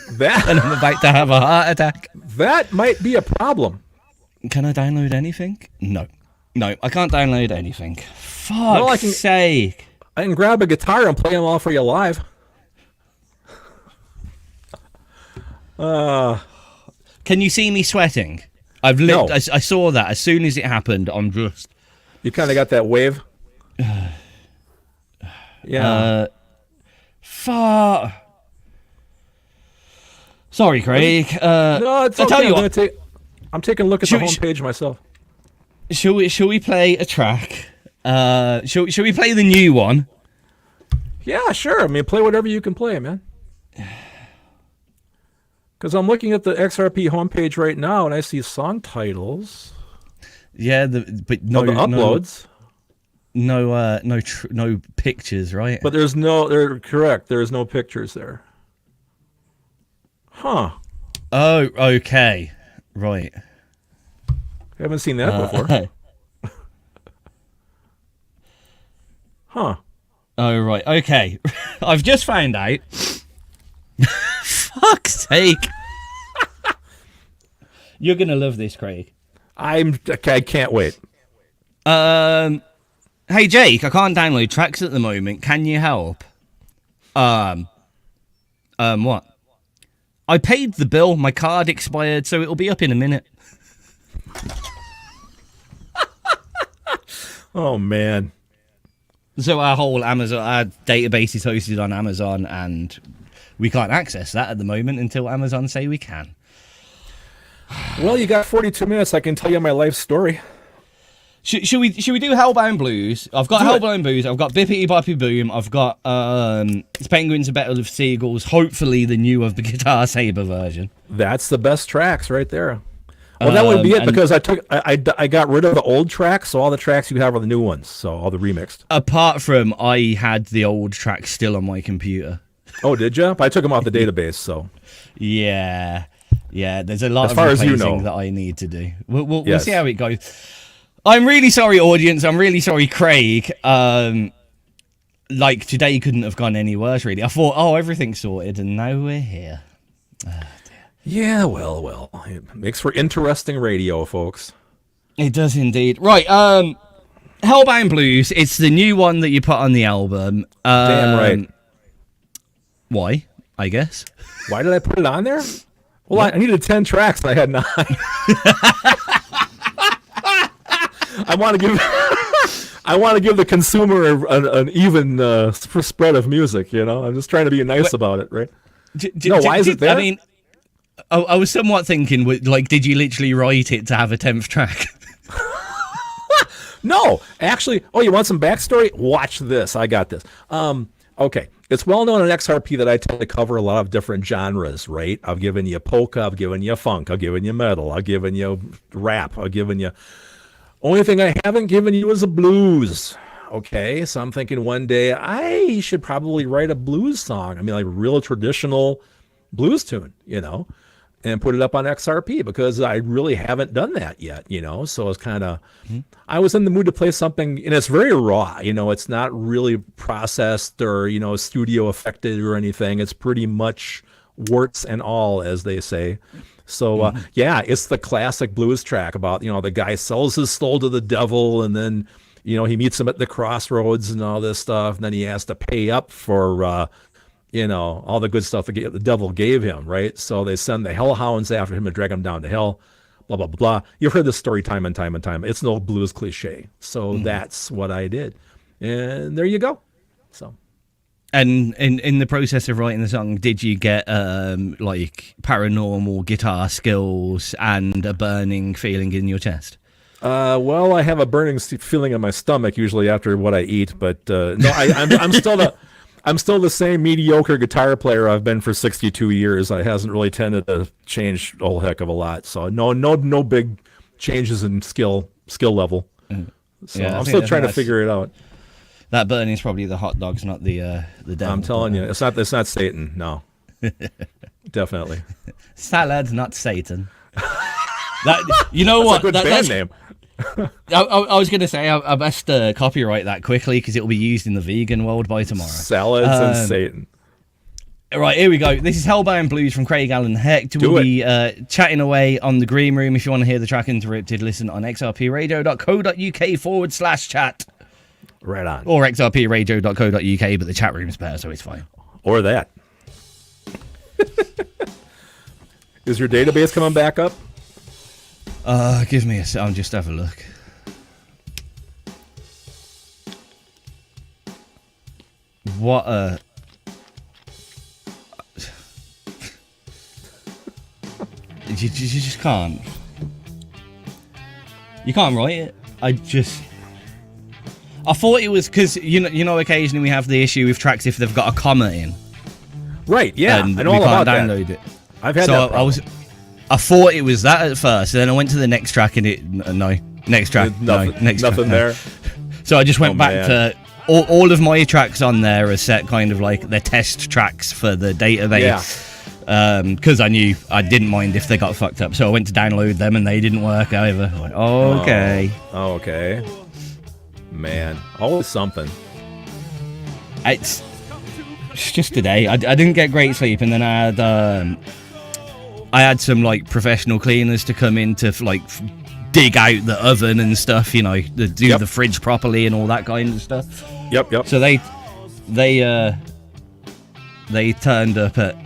Speaker 4: And I'm about to have a heart attack.
Speaker 7: That might be a problem.
Speaker 4: Can I download anything? No, I can't download anything. Fuck's sake.
Speaker 7: I can grab a guitar and play them all for you live.
Speaker 4: Can you see me sweating?
Speaker 7: No.
Speaker 4: I saw that as soon as it happened. I'm just...
Speaker 7: You kind of got that wave. Yeah.
Speaker 4: Sorry, Craig.
Speaker 7: No, it's okay.
Speaker 4: I'll tell you what.
Speaker 7: I'm taking a look at the homepage myself.
Speaker 4: Shall we play a track? Shall we play the new one?
Speaker 7: Yeah, sure. I mean, play whatever you can play, man. Because I'm looking at the XRP homepage right now, and I see song titles.
Speaker 4: Yeah, but no
Speaker 7: the uploads.
Speaker 4: No pictures, right?
Speaker 7: But they're correct. There's no pictures there. Huh.
Speaker 4: Oh, okay. Right.
Speaker 7: I haven't seen that before. Huh.
Speaker 4: Oh, right. Okay. I've just found out. Fuck's sake. You're going to love this, Craig.
Speaker 7: I can't wait.
Speaker 4: Hey, Jake, I can't download tracks at the moment. Can you help? What? I paid the bill. My card expired, so it'll be up in a minute.
Speaker 7: Oh, man.
Speaker 4: So our whole our database is hosted on Amazon, and we can't access that at the moment until Amazon say we can.
Speaker 7: Well, you got 42 minutes. I can tell you my life story.
Speaker 4: Should we do Hellbound Blues? I've got Hellbound Blues. I've got Bippity Boppy Boom. I've got Penguins and Battle of Seagulls. Hopefully the new of the Guitar Saber version.
Speaker 7: That's the best tracks right there. Well, that would be it because I got rid of the old tracks, so all the tracks you have are the new ones, so all the remixed.
Speaker 4: Apart from I had the old tracks still on my computer.
Speaker 7: Oh, did you? I took them off the database, so.
Speaker 4: Yeah. There's a lot
Speaker 7: as far
Speaker 4: of
Speaker 7: as you
Speaker 4: replacing
Speaker 7: know.
Speaker 4: that I need to do. We'll see how it goes. I'm really sorry, audience. I'm really sorry, Craig. Like, today couldn't have gone any worse, really. I thought, everything's sorted, and now we're here.
Speaker 7: Yeah, well. It makes for interesting radio, folks.
Speaker 4: It does indeed. Right, Hellbound Blues. It's the new one that you put on the album.
Speaker 7: Damn right.
Speaker 4: Why, I guess?
Speaker 7: Why did I put it on there? Well, I needed 10 tracks, and I had 9. I want to give the consumer an even spread of music. You know, I'm just trying to be nice about it, right? Why is it there?
Speaker 4: I mean, I was somewhat thinking, like, did you literally write it to have a 10th track?
Speaker 7: No, actually. Oh, you want some backstory? Watch this. I got this. Okay. It's well known on XRP that I tend to cover a lot of different genres, right? I've given you polka, I've given you funk, I've given you metal, I've given you rap, I've given you... Only thing I haven't given you is a blues. Okay, so I'm thinking one day I should probably write a blues song. I mean, like a real traditional blues tune, you know? and put it up on XRP because I really haven't done that yet, So it's kind of, I was in the mood to play something, and it's very raw, It's not really processed or studio affected or anything. It's pretty much warts and all, as they say. So yeah, it's the classic blues track about the guy sells his soul to the devil, and then he meets him at the crossroads and all this stuff, and then he has to pay up for all the good stuff the devil gave him, right? So they send the hellhounds after him and drag him down to hell, blah, blah, blah, blah. You've heard this story time and time and time. It's an old blues cliche. So that's what I did. And there you go. So.
Speaker 4: And in the process of writing the song, did you get like paranormal guitar skills and a burning feeling in your chest?
Speaker 7: Well, I have a burning feeling in my stomach usually after what I eat, but no, I'm still the same mediocre guitar player I've been for 62 years. I hasn't really tended to change a whole heck of a lot. So no big changes in skill level. So yeah, I'm still trying to figure it out.
Speaker 4: That burning is probably the hot dogs, not the devil.
Speaker 7: I'm telling you, it's not Satan. No, definitely.
Speaker 4: Salad, not Satan. You know what?
Speaker 7: That's a good band name.
Speaker 4: I was going to say I best copyright that quickly because it will be used in the vegan world by tomorrow.
Speaker 7: Salads and Satan.
Speaker 4: Right, here we go. This is Hellbound Blues from Craig Allen Hecht. We'll be chatting away on the Green Room. If you want to hear the track interrupted, listen on xrpradio.co.uk/chat.
Speaker 7: Right on.
Speaker 4: Or xrpradio.co.uk, but the chat room's better, so it's fine.
Speaker 7: Or that. Is your database coming back up?
Speaker 4: Give me a sec. I'll just have a look. What a... you just can't. You can't write it. I thought it was because, occasionally we have the issue with tracks if they've got a comma in.
Speaker 7: Right, yeah.
Speaker 4: And
Speaker 7: I know all about that.
Speaker 4: download it.
Speaker 7: I've had that problem.
Speaker 4: I thought it was that at first, and then I went to the next track and next track.
Speaker 7: Nothing there.
Speaker 4: So I just went back to all of my tracks on there are set kind of like the test tracks for the database. Because I knew I didn't mind if they got fucked up, so I went to download them and they didn't work either. I went, okay.
Speaker 7: Oh, okay. Man, always something.
Speaker 4: It's just today. I didn't get great sleep, and then I had some like professional cleaners to come in to like dig out the oven and stuff, do the fridge properly and all that kind of stuff.
Speaker 7: Yep.
Speaker 4: So they turned up at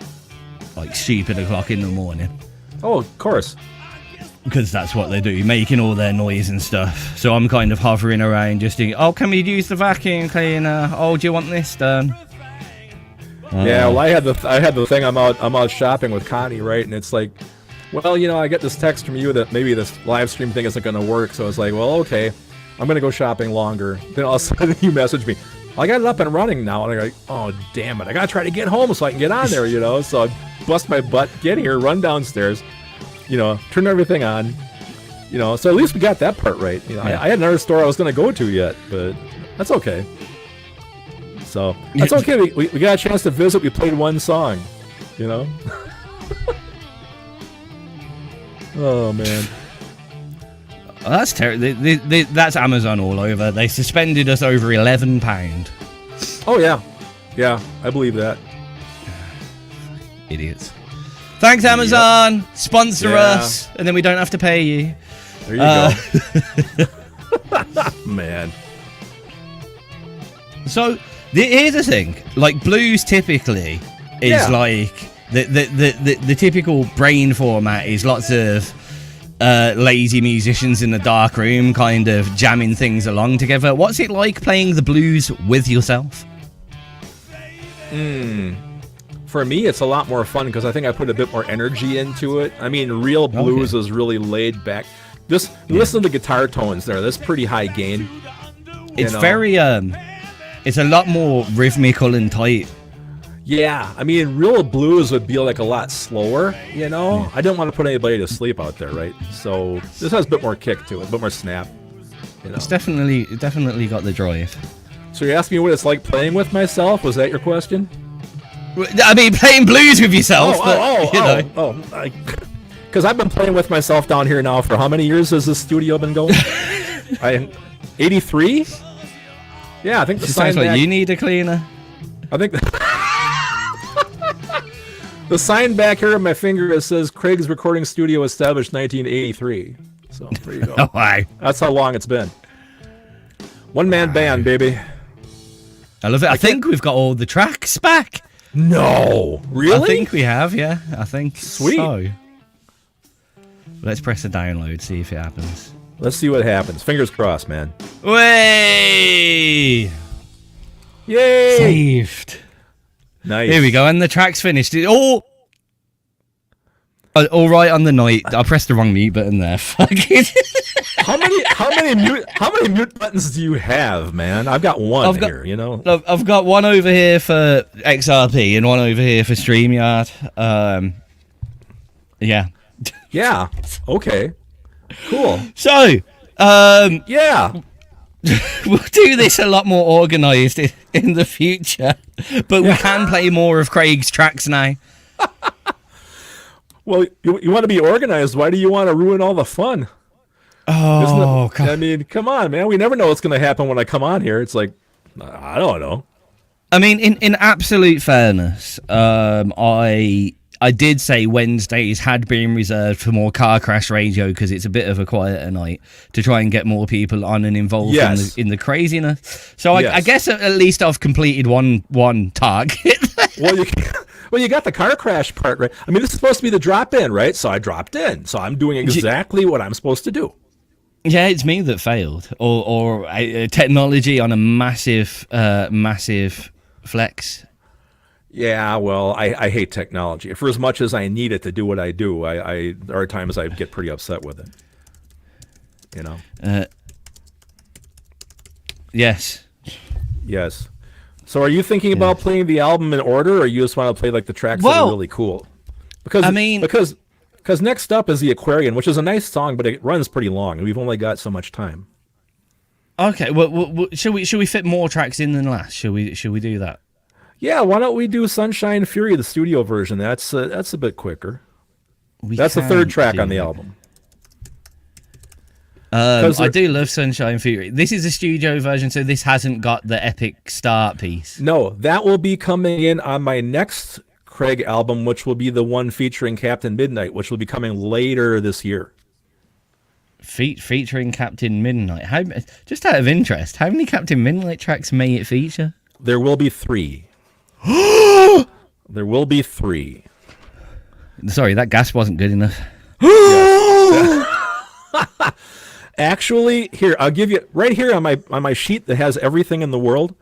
Speaker 4: like stupid o'clock in the morning.
Speaker 7: Oh, of course.
Speaker 4: Because that's what they do, making all their noise and stuff. So I'm kind of hovering around just thinking, can we use the vacuum cleaner? Oh, do you want this done?
Speaker 7: Yeah, well, I had the thing. I'm out shopping with Connie, right? And it's like, well, I get this text from you that maybe this live stream thing isn't going to work. So it's like, well, okay, I'm going to go shopping longer. Then all of a sudden you message me, I got it up and running now. And I'm like, oh, damn it. I got to try to get home so I can get on there, So I bust my butt, get here, run downstairs, turn everything on, So at least we got that part right. I had another store I was going to go to yet, but that's okay. So that's okay. We got a chance to visit. We played one song, Oh man,
Speaker 4: that's terrible. That's Amazon all over. They suspended us over £11.
Speaker 7: Oh yeah, I believe that.
Speaker 4: Idiots. Thanks, Amazon. Yep. Sponsor us, and then we don't have to pay you.
Speaker 7: There you go. Man.
Speaker 4: So here's the thing. Like blues typically is like the typical brain format is lots of lazy musicians in the dark room kind of jamming things along together. What's it like playing the blues with yourself?
Speaker 7: For me, it's a lot more fun because I think I put a bit more energy into it. I mean, real blues is really laid back. Just listen to the guitar tones there. That's pretty high gain.
Speaker 4: It's very it's a lot more rhythmical and tight.
Speaker 7: Yeah, I mean, real blues would be like a lot slower, I didn't want to put anybody to sleep out there, right? So this has a bit more kick to it, a bit more snap.
Speaker 4: It's definitely got the drive.
Speaker 7: So you're asking me what it's like playing with myself? Was that your question?
Speaker 4: I mean, playing blues with yourself.
Speaker 7: Because I've been playing with myself down here now for how many years has this studio been going? 83? Yeah, I think the sign
Speaker 4: sounds like
Speaker 7: back,
Speaker 4: you need a cleaner.
Speaker 7: I think the sign back here on my finger, it says Craig's recording studio established 1983. So there you go.
Speaker 4: Oh, wow.
Speaker 7: That's how long it's been. One-man band, baby.
Speaker 4: I love it. I think we've got all the tracks back.
Speaker 7: No, really?
Speaker 4: I think we have, yeah. I think
Speaker 7: Sweet.
Speaker 4: so. Let's press a download, see if it happens.
Speaker 7: Let's see what happens. Fingers crossed, man.
Speaker 4: Way!
Speaker 7: Yay!
Speaker 4: Saved.
Speaker 7: Nice.
Speaker 4: Here we go, and the track's finished. All right on the night. I pressed the wrong mute button there. Fuck it.
Speaker 7: How many mute buttons do you have, man? I've got one here, you know.
Speaker 4: I've got one over here for XRP and one over here for StreamYard. Yeah.
Speaker 7: Yeah. Okay. Cool.
Speaker 4: So,
Speaker 7: Yeah.
Speaker 4: we'll do this a lot more organised in the future, but we can play more of Craig's tracks now.
Speaker 7: Well, you want to be organized. Why do you want to ruin all the fun?
Speaker 4: Oh,
Speaker 7: God. I mean, come on, man. We never know what's going to happen when I come on here. It's like, I don't know.
Speaker 4: I mean, in absolute fairness, I did say Wednesdays had been reserved for more car crash radio because it's a bit of a quieter night to try and get more people on and involved in the craziness. So I guess at least I've completed one target.
Speaker 7: Well, you got the car crash part right. I mean, this is supposed to be the drop in, right? So I dropped in. So I'm doing exactly what I'm supposed to do.
Speaker 4: Yeah, it's me that failed, or technology on a massive flex.
Speaker 7: Yeah, well, I hate technology. For as much as I need it to do what I do, there are times I get pretty upset with it. You know.
Speaker 4: Yes.
Speaker 7: Yes. So, are you thinking about playing the album in order, or you just want to play like the tracks that are really cool? Because because next up is the Aquarian, which is a nice song, but it runs pretty long, and we've only got so much time.
Speaker 4: Okay. Well, should we fit more tracks in than last? Should we do that?
Speaker 7: Yeah. Why don't we do Sunshine Fury, the studio version? That's a bit quicker. That's the third track on the album.
Speaker 4: I do love Sunshine Fury. This is a studio version, so this hasn't got the epic start piece.
Speaker 7: No, that will be coming in on my next Craig album, which will be the one featuring Captain Midnight, which will be coming later this year.
Speaker 4: Featuring Captain Midnight. Just out of interest, how many Captain Midnight tracks may it feature?
Speaker 7: There will be 3. There will be 3.
Speaker 4: Sorry, that gas wasn't good enough.
Speaker 7: Actually, here, I'll give you right here on my sheet that has everything in the world.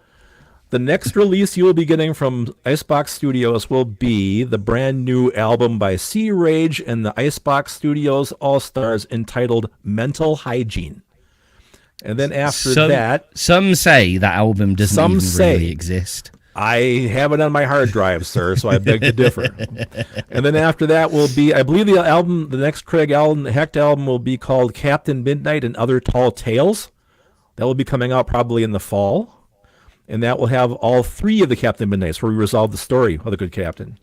Speaker 7: The next release you will be getting from Icebox Studios will be the brand new album by Sea Rage and the Icebox Studios All-Stars entitled Mental Hygiene. And then after that...
Speaker 4: Some say that album doesn't really exist.
Speaker 7: I have it on my hard drive, sir, so I beg to differ. And then after that will be, I believe the next Craig album, the Hecht album, will be called Captain Midnight and Other Tall Tales. That will be coming out probably in the fall. And that will have all 3 of the Captain Midnights where we resolve the story of the Good Captain,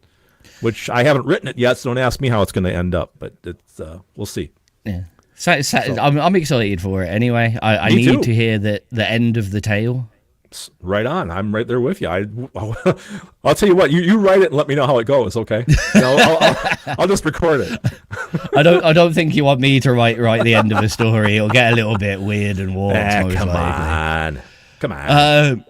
Speaker 7: which I haven't written it yet, so don't ask me how it's going to end up, but it's we'll see.
Speaker 4: Yeah. So I'm excited for it anyway. I need to hear the end of the tale.
Speaker 7: Right on. I'm right there with you. I'll tell you what. You write it and let me know how it goes. Okay. I'll just record it.
Speaker 4: I don't think you want me to write the end of a story. It'll get a little bit weird and warped.
Speaker 7: Come on.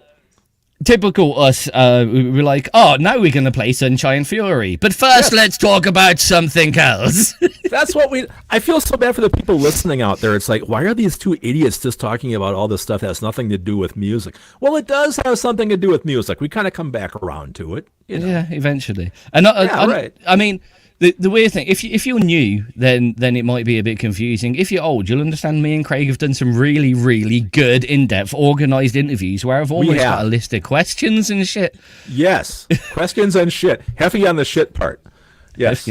Speaker 4: Typical us. We're like, oh, now we're gonna play Sunshine Fury, but first let's talk about something else.
Speaker 7: That's what I feel so bad for the people listening out there. It's like, why are these 2 idiots just talking about all this stuff that has nothing to do with music? Well, it does have something to do with music. We kind of come back around to it. You know?
Speaker 4: Yeah, eventually. And right. I mean, the weird thing, if you're new, then it might be a bit confusing. If you're old, you'll understand me and Craig have done some really, really good, in-depth, organised interviews where I've almost got a list of questions and shit.
Speaker 7: Yes, questions and shit. Heavy on the shit part. Yes.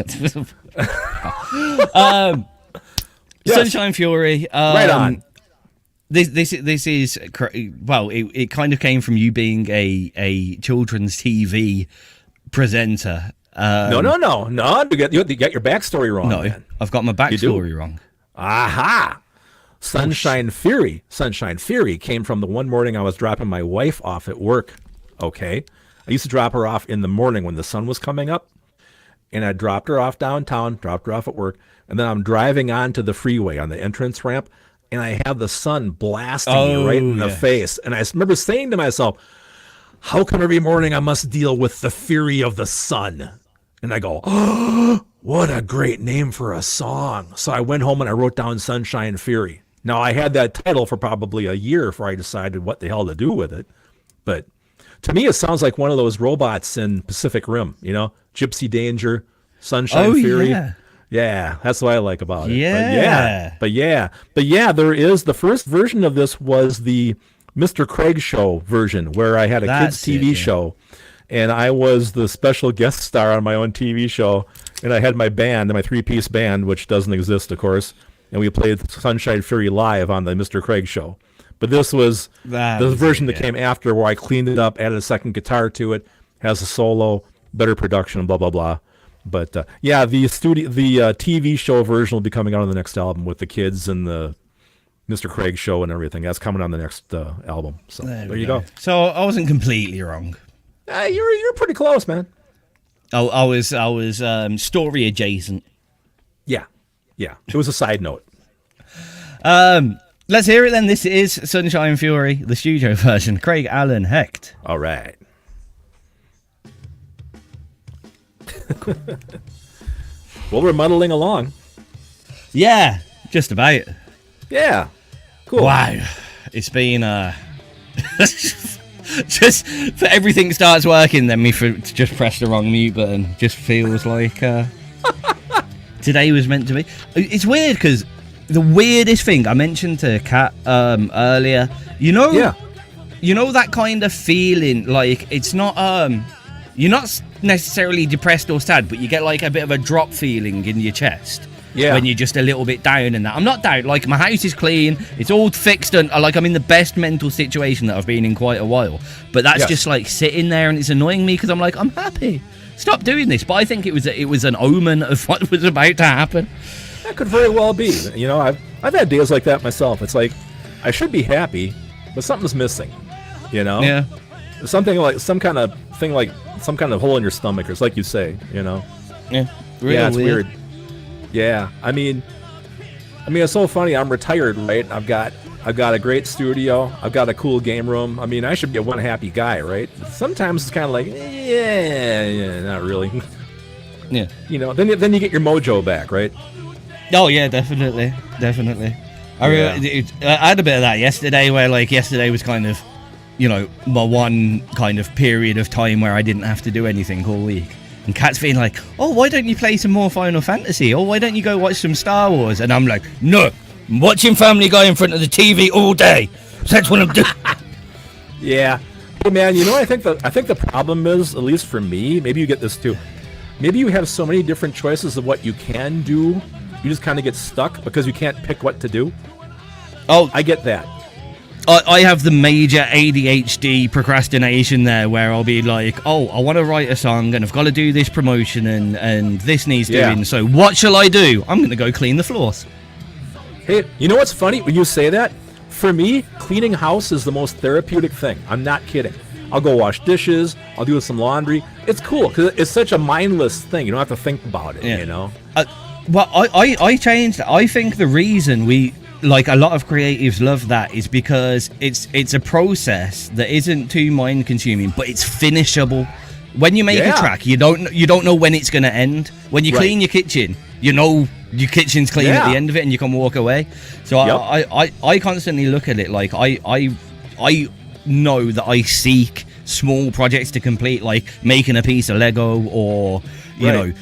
Speaker 4: Sunshine Fury.
Speaker 7: Right on.
Speaker 4: This is well, it kind of came from you being a children's TV presenter.
Speaker 7: No. You got your backstory wrong.
Speaker 4: No,
Speaker 7: man.
Speaker 4: I've got my backstory wrong.
Speaker 7: Aha! Sunshine Fury. Sunshine Fury came from the one morning I was dropping my wife off at work. Okay. I used to drop her off in the morning when the sun was coming up. And I dropped her off downtown, dropped her off at work. And then I'm driving onto the freeway on the entrance ramp. And I have the sun blasting me right in the face. And I remember saying to myself, how come every morning I must deal with the fury of the sun? And I go, oh, what a great name for a song. So I went home and I wrote down Sunshine Fury. Now, I had that title for probably a year before I decided what the hell to do with it. But to me, it sounds like one of those robots in Pacific Rim, you know? Gypsy Danger, Sunshine Fury. Yeah, that's what I like about it.
Speaker 4: Yeah.
Speaker 7: But yeah, there is, the first version of this was the Mr. Craig Show version, where I had a kids' TV show. And I was the special guest star on my own TV show. And I had my band, my three-piece band, which doesn't exist, of course. And we played Sunshine Fury live on the Mr. Craig Show. But this was the version that came after, where I cleaned it up, added a second guitar to it, has a solo, better production, blah, blah, blah. But the TV show version will be coming out on the next album with the kids and the Mr. Craig Show and everything. That's coming on the next album. So there you go.
Speaker 4: So I wasn't completely wrong.
Speaker 7: You're pretty close, man.
Speaker 4: I was story adjacent.
Speaker 7: Yeah. It was a side note.
Speaker 4: Let's hear it then. This is Sunshine Fury, the studio version. Craig Allen Hecht.
Speaker 7: All right. Well, we're muddling along.
Speaker 4: Yeah, just about.
Speaker 7: Yeah. Cool.
Speaker 4: Wow. It's been just for everything starts working, then me for just press the wrong mute button. Just feels like today was meant to be. It's weird because the weirdest thing I mentioned to Kat earlier, you know that kind of feeling, like it's not you're not necessarily depressed or sad, but you get like a bit of a drop feeling in your chest. Yeah. When you're just a little bit down and that. I'm not down. Like, my house is clean. It's all fixed and, like, I'm in the best mental situation that I've been in quite a while. But that's just, like, sitting there and it's annoying me because I'm like, I'm happy. Stop doing this. But I think it was an omen of what was about to happen.
Speaker 7: That could very well be. You know, I've had days like that myself. It's like, I should be happy, but something's missing. You know? Yeah. Something like, some kind of thing like, some kind of hole in your stomach, or it's like you say, you know?
Speaker 4: Yeah.
Speaker 7: It's weird. Yeah, I mean, it's so funny. I'm retired, right? I've got a great studio. I've got a cool game room. I mean, I should be one happy guy, right? Sometimes it's kind of like, yeah, not really.
Speaker 4: Yeah.
Speaker 7: You know, then you get your mojo back, right?
Speaker 4: Oh yeah, definitely. I had a bit of that yesterday, where like yesterday was kind of, you know, my one kind of period of time where I didn't have to do anything all week. And Kat's being like, oh, why don't you play some more Final Fantasy? Or why don't you go watch some Star Wars? And I'm like, no, I'm watching Family Guy in front of the TV all day. That's what I'm doing.
Speaker 7: Yeah. Hey, man, you know, I think the problem is, at least for me, maybe you get this too, maybe you have so many different choices of what you can do, you just kind of get stuck because you can't pick what to do. Oh, I get that.
Speaker 4: I have the major ADHD procrastination there, where I'll be like, oh, I want to write a song and I've got to do this promotion and this needs doing. So what shall I do? I'm going to go clean the floors.
Speaker 7: Hey, you know what's funny when you say that? For me, cleaning house is the most therapeutic thing. I'm not kidding. I'll go wash dishes. I'll do some laundry. It's cool because it's such a mindless thing. You don't have to think about it, you know?
Speaker 4: Well, I changed. I think the reason like a lot of creatives love that is because it's a process that isn't too mind consuming, but it's finishable. When you make a track, you don't know when it's going to end. When you clean your kitchen, you know your kitchen's clean at the end of it and you can walk away. So I constantly look at it like I know that I seek small projects to complete, like making a piece of Lego or you know,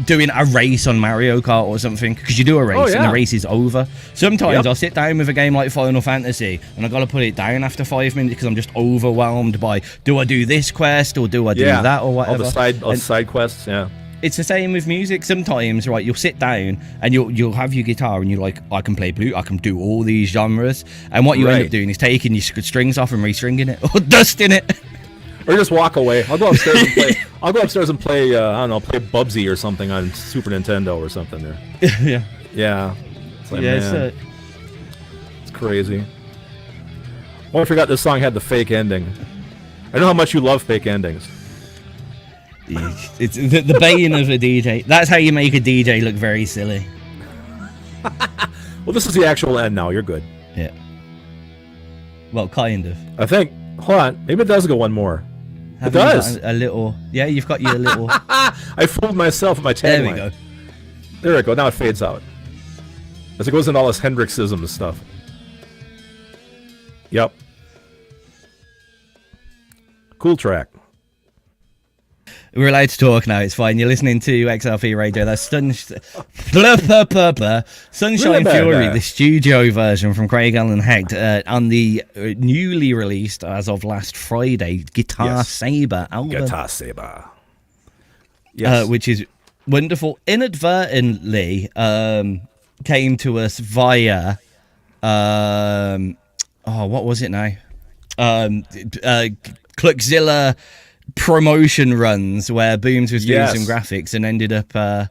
Speaker 4: doing a race on Mario Kart or something, because you do a race and the race is over. Sometimes I'll sit down with a game like Final Fantasy and I've got to put it down after 5 minutes because I'm just overwhelmed by, do I do this quest or do I do that or whatever?
Speaker 7: All the side quests,
Speaker 4: It's the same with music. Sometimes, right, you'll sit down and you'll have your guitar and you're like, I can play blue, I can do all these genres. And what you end up doing is taking your strings off and restringing it or dusting it.
Speaker 7: Or just walk away. I'll go upstairs and play. I'll go upstairs and play. I don't know, play Bubsy or something on Super Nintendo or something there.
Speaker 4: Yeah.
Speaker 7: Yeah. It's like,
Speaker 4: Yeah,
Speaker 7: man, it's crazy. Oh, I forgot this song had the fake ending. I know how much you love fake endings.
Speaker 4: It's the bane of a DJ. That's how you make a DJ look very silly.
Speaker 7: Well, this is the actual end now. You're good.
Speaker 4: Yeah. Well, kind of.
Speaker 7: I think. Hold on. Maybe it does go one more.
Speaker 4: Haven't you
Speaker 7: does.
Speaker 4: got a little. Yeah, you've got your little.
Speaker 7: I fooled myself with my tagline.
Speaker 4: There we go.
Speaker 7: There we go. Now it fades out. As it goes into all this Hendrixism stuff. Yep. Cool track.
Speaker 4: We're allowed to talk now. It's fine. You're listening to XRP Radio. That's Sunshine Fury, the studio version from Craig Allen Hecht on the newly released, as of last Friday, Guitar Saber album.
Speaker 7: Guitar Saber. Yes.
Speaker 4: Which is wonderful. Inadvertently came to us via, what was it now? Cluckzilla promotion runs where Booms was doing some graphics and ended up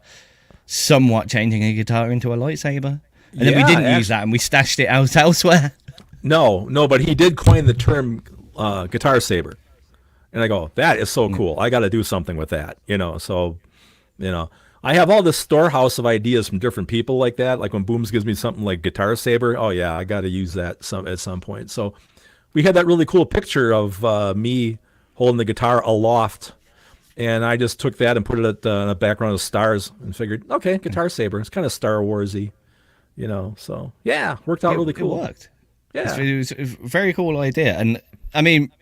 Speaker 4: somewhat changing a guitar into a lightsaber. And then we didn't use that and we stashed it out elsewhere.
Speaker 7: No, but he did coin the term guitar saber. And I go, that is so cool. I got to do something with that, So, I have all this storehouse of ideas from different people like that. Like when Booms gives me something like guitar saber, oh yeah, I got to use that at some point. So we had that really cool picture of me holding the guitar aloft, and I just took that and put it in a background of stars and figured, okay, guitar saber. It's kind of Star Warsy, So yeah, worked out really cool.
Speaker 4: It worked.
Speaker 7: Yeah,
Speaker 4: it was a very cool idea, and I mean,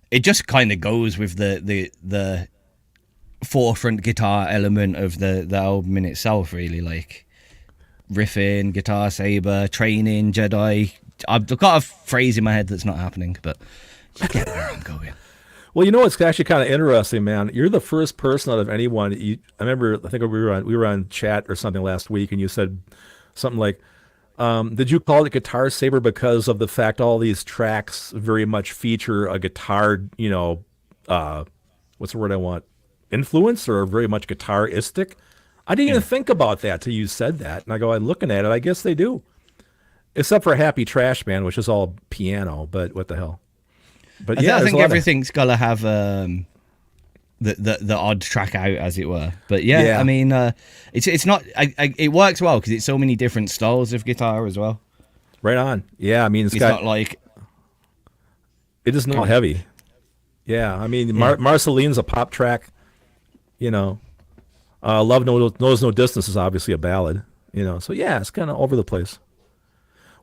Speaker 4: it just kind of goes with the forefront guitar element of the album in itself, really, like riffing, guitar saber, training, Jedi. I've got a phrase in my head that's not happening, but you get where I'm going.
Speaker 7: Well, it's actually kind of interesting, man. You're the first person out of anyone. I remember, I think we were on chat or something last week, and you said something like, did you call it Guitar Saber because of the fact all these tracks very much feature a guitar, what's the word I want? Influence, or very much guitaristic? I didn't even think about that till you said that. And I go, I'm looking at it, I guess they do. Except for Happy Trash Man, which is all piano, but what the hell? But
Speaker 4: I think everything's got to have the odd track out, as it were. But yeah. I mean, it's not. It works well because it's so many different styles of guitar as well.
Speaker 7: Right on. Yeah, I mean, it's got,
Speaker 4: not like
Speaker 7: it is not heavy. Yeah, I mean, Marceline's a pop track. Love Knows No Distance is obviously a ballad. So yeah, it's kind of over the place.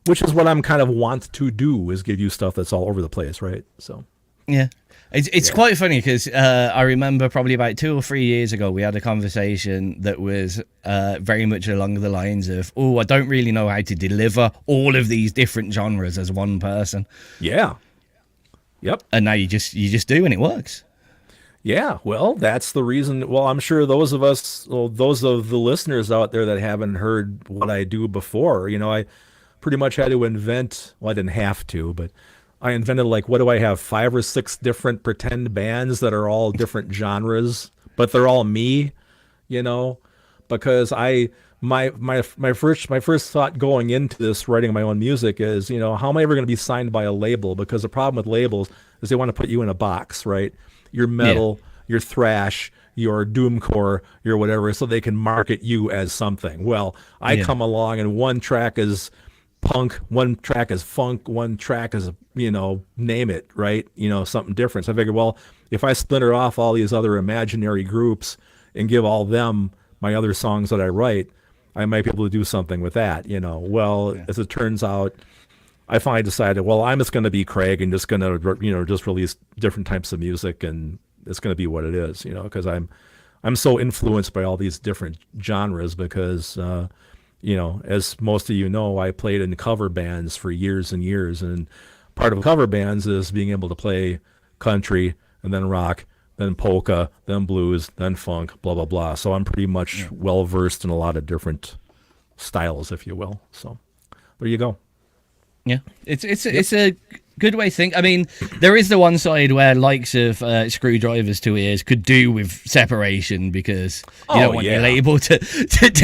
Speaker 7: Which is what I'm kind of want to do, is give you stuff that's all over the place, right? So,
Speaker 4: yeah, it's quite funny because I remember probably about 2 or 3 years ago we had a conversation that was very much along the lines of, I don't really know how to deliver all of these different genres as one person.
Speaker 7: Yeah. Yep.
Speaker 4: And now you just do, and it works.
Speaker 7: Yeah, well, that's the reason. Well, I'm sure those of the listeners out there that haven't heard what I do before, I pretty much had to invent, well, I didn't have to, but I invented, like, what do I have, 5 or 6 different pretend bands that are all different genres, but they're all me, because my first thought going into this, writing my own music, is, how am I ever going to be signed by a label? Because the problem with labels is they want to put you in a box, right? Your metal, your thrash, your doomcore, your whatever, so they can market you as something. Well, I come along and one track is punk, one track is funk, one track is, name it, right? Something different. So I figured, well, if I splinter off all these other imaginary groups and give all them my other songs that I write, I might be able to do something with that, Well, as it turns out, I finally decided, well, I'm just going to be Craig and just going to, just release different types of music, and it's going to be what it is, because I'm so influenced by all these different genres because, as most of you know, I played in cover bands for years and years, and part of cover bands is being able to play country and then rock, then polka, then blues, then funk, blah, blah, blah. So I'm pretty much well-versed in a lot of different styles, if you will. So there you go.
Speaker 4: Yeah, it's a Good way to think. I mean, there is the one side where likes of Screwdrivers to Ears could do with separation, because you don't want your label to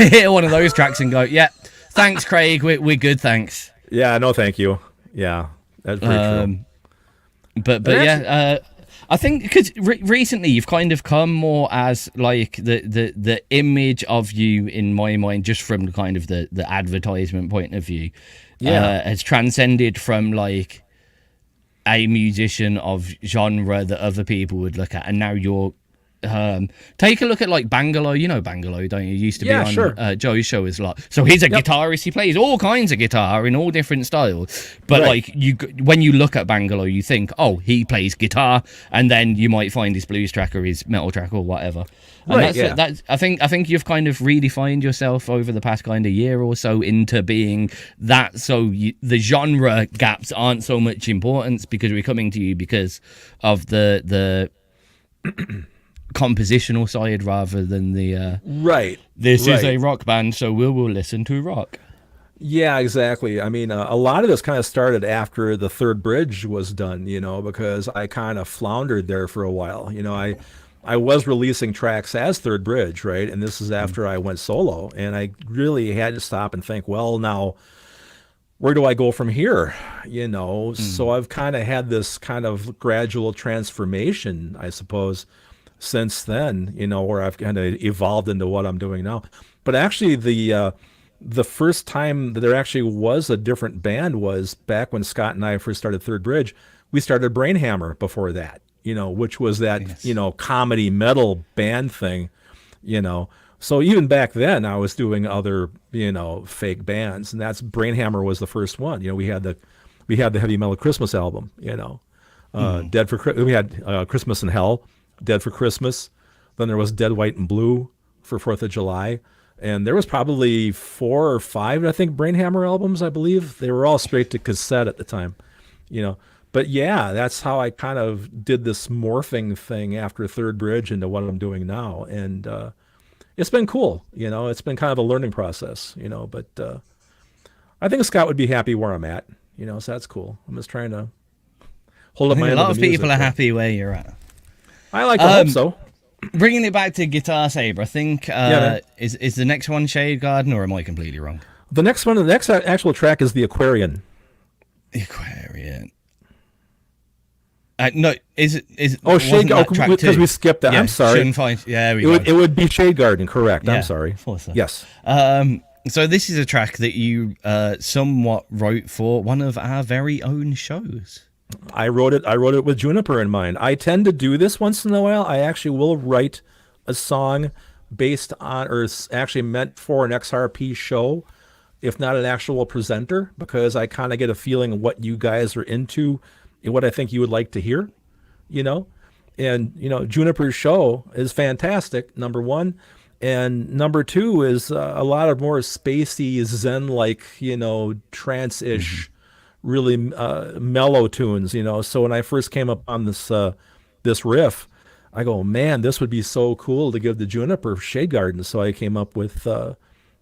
Speaker 4: hear one of those tracks and go, yeah, thanks, Craig, we're good, thanks.
Speaker 7: Yeah, no, thank you. Yeah, that's pretty true.
Speaker 4: But I think because recently you've kind of come more as like the image of you in my mind, just from kind of the advertisement point of view, has transcended from like a musician of genre that other people would look at, and now you're take a look at like Bangalow. You know Bangalow, don't you? Used to be on Joe's show as a lot. So he's a guitarist. He plays all kinds of guitar in all different styles. But like when you look at Bangalow, you think, oh, he plays guitar, and then you might find his blues track or his metal track or whatever. And that's I think you've kind of redefined yourself over the past kind of year or so into being that. So the genre gaps aren't so much importance, because we're coming to you because of the compositional side rather than the This is a rock band, so we will listen to rock.
Speaker 7: Yeah, exactly. I mean, a lot of this kind of started after the Third Bridge was done, because I kind of floundered there for a while. I was releasing tracks as Third Bridge, right? And this is after I went solo, and I really had to stop and think, well, now, where do I go from here? So I've kind of had this kind of gradual transformation, I suppose, since then, where I've kind of evolved into what I'm doing now. But actually, the first time that there actually was a different band was back when Scott and I first started Third Bridge. We started Brainhammer before that, which was that, comedy metal band thing, So even back then, I was doing other, fake bands, and that's Brainhammer was the first one. We had the Heavy Metal Christmas album, Dead for we had Christmas in Hell, Dead for Christmas. Then there was Dead, White, and Blue for 4th of July. And there was probably 4 or 5, I think, Brainhammer albums, I believe. They were all straight to cassette at the time, But yeah, that's how I kind of did this morphing thing after Third Bridge into what I'm doing now. And it's been cool, It's been kind of a learning process, But I think Scott would be happy where I'm at, So that's cool. I'm just trying to hold up my end of the music.
Speaker 4: A lot of people are happy where you're at.
Speaker 7: I like to hope so.
Speaker 4: Bringing it back to Guitar Saber, I think is the next one Shade Garden, or am I completely wrong?
Speaker 7: The next actual track is the Aquarian.
Speaker 4: The Aquarian. No, is it?
Speaker 7: Oh, Shade Garden, because we skipped that.
Speaker 4: Yeah,
Speaker 7: I'm sorry. It would be Shade Garden, correct? I'm sorry.
Speaker 4: So.
Speaker 7: Yes.
Speaker 4: So this is a track that you somewhat wrote for one of our very own shows.
Speaker 7: I wrote it with Juniper in mind. I tend to do this once in a while. I actually will write a song based on, or actually meant for an XRP show, if not an actual presenter, because I kind of get a feeling of what you guys are into and what I think you would like to hear, And, Juniper's show is fantastic, number one. And number two is a lot of more spacey, zen-like, trance-ish, really mellow tunes, So when I first came up on this riff, I go, man, this would be so cool to give the Juniper Shade Garden. So I came up with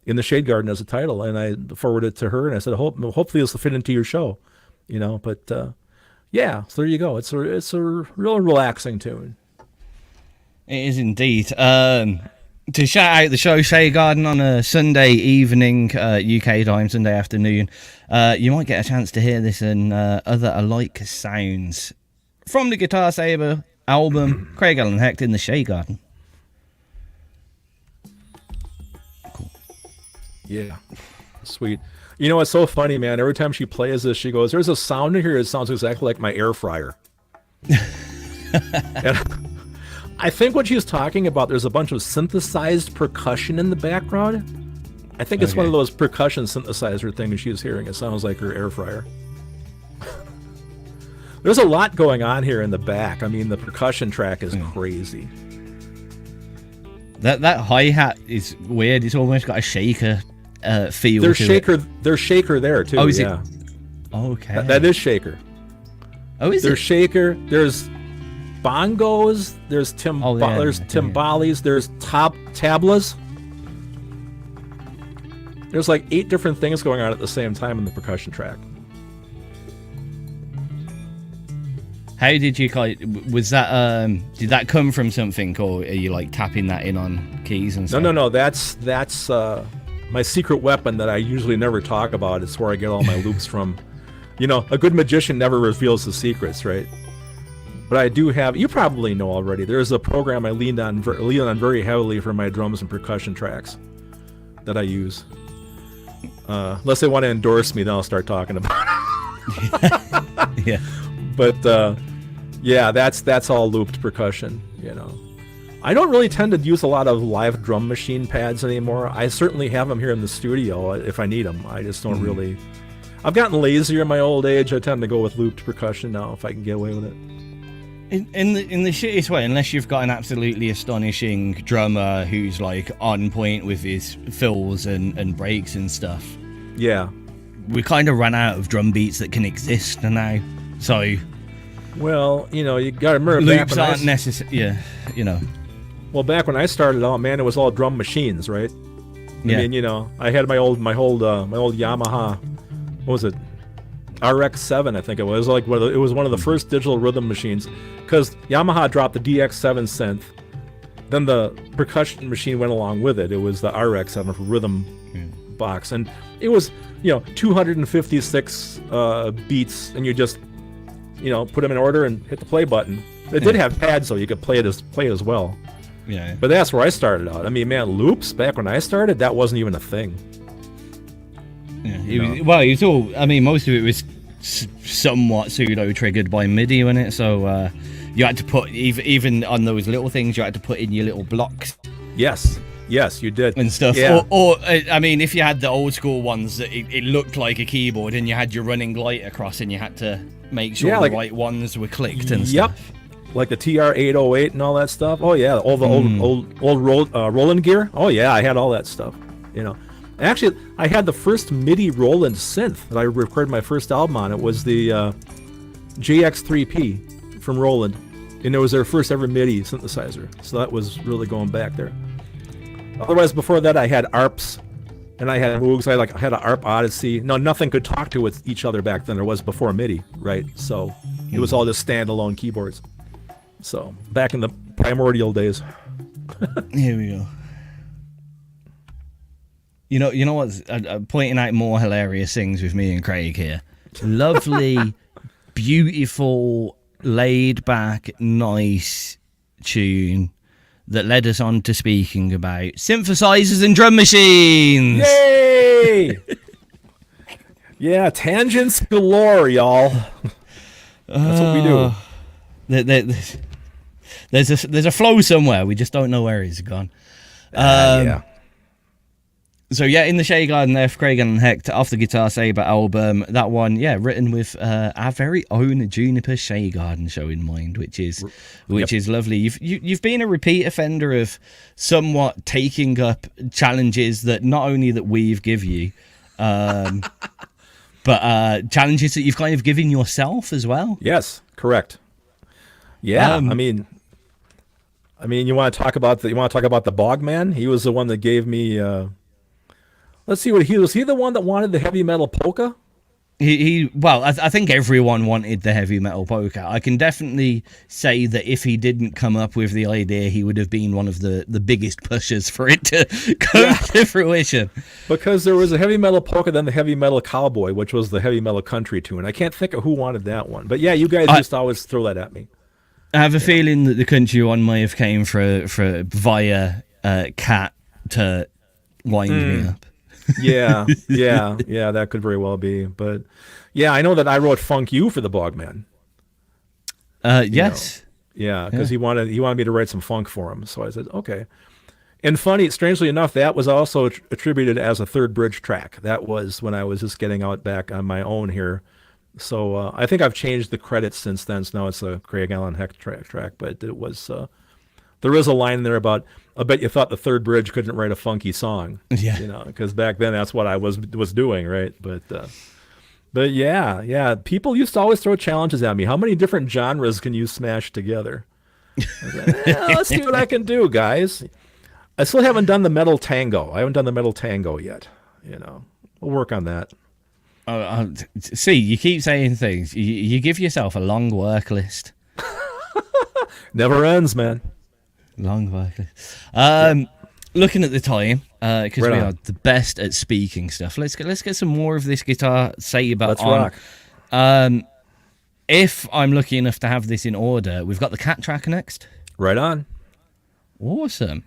Speaker 7: In the Shade Garden as a title, and I forwarded it to her, and I said, hopefully this will fit into your show, But yeah, so there you go. It's a real relaxing tune.
Speaker 4: It is indeed. To shout out the show Shade Garden on a Sunday evening, UK time, Sunday afternoon, you might get a chance to hear this and other alike sounds from the Guitar Saber album, Craig Allen Hecht in the Shade Garden. Cool.
Speaker 7: Yeah, sweet. It's so funny, man. Every time she plays this, she goes, there's a sound in here that sounds exactly like my air fryer. And I think what she was talking about, there's a bunch of synthesized percussion in the background. I think it's one of those percussion synthesizer things she's hearing. It sounds like her air fryer. There's a lot going on here in the back. I mean, the percussion track is crazy.
Speaker 4: That hi-hat is weird. It's almost got a shaker feel.
Speaker 7: There's shaker there too.
Speaker 4: Oh, is it? Okay.
Speaker 7: That is shaker.
Speaker 4: Oh, is
Speaker 7: there's
Speaker 4: it?
Speaker 7: shaker. There's bongos. There's timbales. There's tablas. There's like 8 different things going on at the same time in the percussion track.
Speaker 4: How did you was that did that come from something, or are you like tapping that in on keys and stuff?
Speaker 7: No. That's my secret weapon that I usually never talk about. It's where I get all my loops from. You know, a good magician never reveals the secrets, right? But I do have. You probably know already. There's a program I lean on very heavily for my drums and percussion tracks that I use. Unless they want to endorse me, then I'll start talking about it.
Speaker 4: Yeah.
Speaker 7: But yeah, that's all looped percussion, you know. I don't really tend to use a lot of live drum machine pads anymore. I certainly have them here in the studio if I need them. I just don't really. I've gotten lazier in my old age. I tend to go with looped percussion now if I can get away with it.
Speaker 4: In the shittiest way, unless you've got an absolutely astonishing drummer who's like on point with his fills and breaks and stuff.
Speaker 7: Yeah.
Speaker 4: We kind of ran out of drum beats that can exist now. So,
Speaker 7: well, you know, you got to remember
Speaker 4: loops aren't necessary. Yeah, you know.
Speaker 7: Well, back when I started out, man, it was all drum machines, right?
Speaker 4: Yeah.
Speaker 7: I mean, you know, I had my old Yamaha. What was it? RX-7, I think it was. Like it was one of the first digital rhythm machines, because Yamaha dropped the DX7 synth. Then the percussion machine went along with it. It was the RX-7 for rhythm box, and it was, you know, 256 beats, and you just, you know, put them in order and hit the play button. It did have pads, so you could play it as well.
Speaker 4: Yeah.
Speaker 7: But that's where I started out. I mean, man, loops back when I started, that wasn't even a thing.
Speaker 4: Yeah. It was all. I mean, most of it was somewhat pseudo triggered by MIDI, wasn't it? So you had to put even on those little things, you had to put in your little blocks.
Speaker 7: Yes, you did.
Speaker 4: And stuff.
Speaker 7: Yeah.
Speaker 4: Or I mean, if you had the old school ones, that it looked like a keyboard, and you had your running light across, and you had to make sure the right ones were clicked and stuff.
Speaker 7: Like the TR-808 and all that stuff. Oh yeah, all the old Roland gear. Oh yeah, I had all that stuff. You know, actually, I had the first MIDI Roland synth that I recorded my first album on. It was the JX3P from Roland, and it was their first ever MIDI synthesizer. So that was really going back there. Otherwise, before that, I had ARPs, and I had Moogs. I had an ARP Odyssey. No, nothing could talk to with each other back then. There was before MIDI, right? So it was all just standalone keyboards. So back in the primordial days.
Speaker 4: Here we go. You know what's pointing out more hilarious things with me and Craig here. Lovely, beautiful, laid back, nice tune that led us on to speaking about synthesizers and drum machines.
Speaker 7: Yay! Yeah, tangents galore, y'all. That's what we do.
Speaker 4: There's a flow somewhere. We just don't know where it's gone.
Speaker 7: Yeah.
Speaker 4: So yeah, in the Shea Garden there, for Craig and Hecht off the Guitar Saber album. That one, yeah, written with our very own Juniper Shea Garden show in mind, which is lovely. You've been a repeat offender of somewhat taking up challenges that not only that we've give you, but challenges that you've kind of given yourself as well.
Speaker 7: Yes, correct. Yeah, I mean, you want to talk about the Bogman? He was the one that gave me. Let's see what he was. He the one that wanted the heavy metal polka?
Speaker 4: Well, I think everyone wanted the heavy metal polka. I can definitely say that if he didn't come up with the idea, he would have been one of the biggest pushers for it to come to fruition.
Speaker 7: Because there was a heavy metal polka, then the heavy metal cowboy, which was the heavy metal country tune. I can't think of who wanted that one. But yeah, you guys just always throw that at me.
Speaker 4: I have a feeling that the country one may have came via Cat to wind me up.
Speaker 7: Yeah, that could very well be. But yeah, I know that I wrote "Funk You" for the Bogman.
Speaker 4: Yes.
Speaker 7: Yeah, because he wanted me to write some funk for him. So I said, okay. And strangely enough, that was also attributed as a Third Bridge track. That was when I was just getting out back on my own here. So I think I've changed the credits since then. So now it's a Craig Allen Hecht track. But it was there is a line there about, I bet you thought the Third Bridge couldn't write a funky song.
Speaker 4: Yeah.
Speaker 7: You know, because back then that's what I was doing, right? But yeah. People used to always throw challenges at me. How many different genres can you smash together? I was like, let's see what I can do, guys. I still haven't done the metal tango. I haven't done the metal tango yet. You know, we'll work on that.
Speaker 4: See, you keep saying things. You give yourself a long work list.
Speaker 7: Never ends, man.
Speaker 4: Long work list. Looking at the time, because
Speaker 7: Right
Speaker 4: we
Speaker 7: on.
Speaker 4: are the best at speaking stuff. Let's get some more of this guitar Saber
Speaker 7: Let's
Speaker 4: on.
Speaker 7: rock.
Speaker 4: If I'm lucky enough to have this in order, we've got the cat track next.
Speaker 7: Right on.
Speaker 4: Awesome.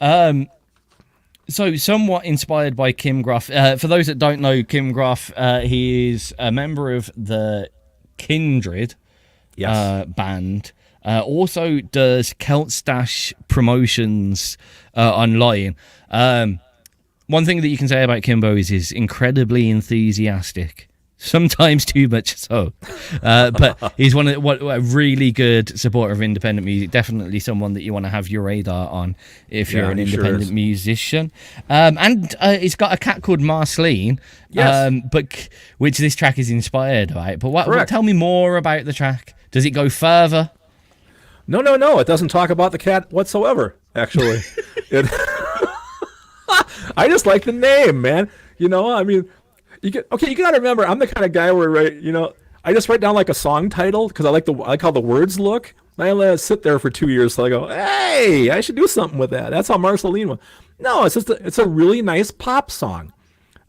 Speaker 4: So somewhat inspired by Kim Groff. For those that don't know Kim Groff, he is a member of the Kindred
Speaker 7: Yes.
Speaker 4: band. Also does Celt Stash promotions online. One thing that you can say about Kimbo is he's incredibly enthusiastic. Sometimes too much so. But he's a really good supporter of independent music. Definitely someone that you want to have your radar on if you're an
Speaker 7: he sure
Speaker 4: independent
Speaker 7: is.
Speaker 4: musician. And he's got a cat called Marceline,
Speaker 7: Yes.
Speaker 4: which this track is inspired by. But
Speaker 7: Correct.
Speaker 4: tell me more about the track. Does it go further?
Speaker 7: No. It doesn't talk about the cat whatsoever, actually. I just like the name, man. You know, I mean, you gotta remember, I'm the kind of guy where, I just write down like a song title because I like how the words look. I let it sit there for 2 years till I go, hey, I should do something with that. That's how Marceline was. No, it's a really nice pop song.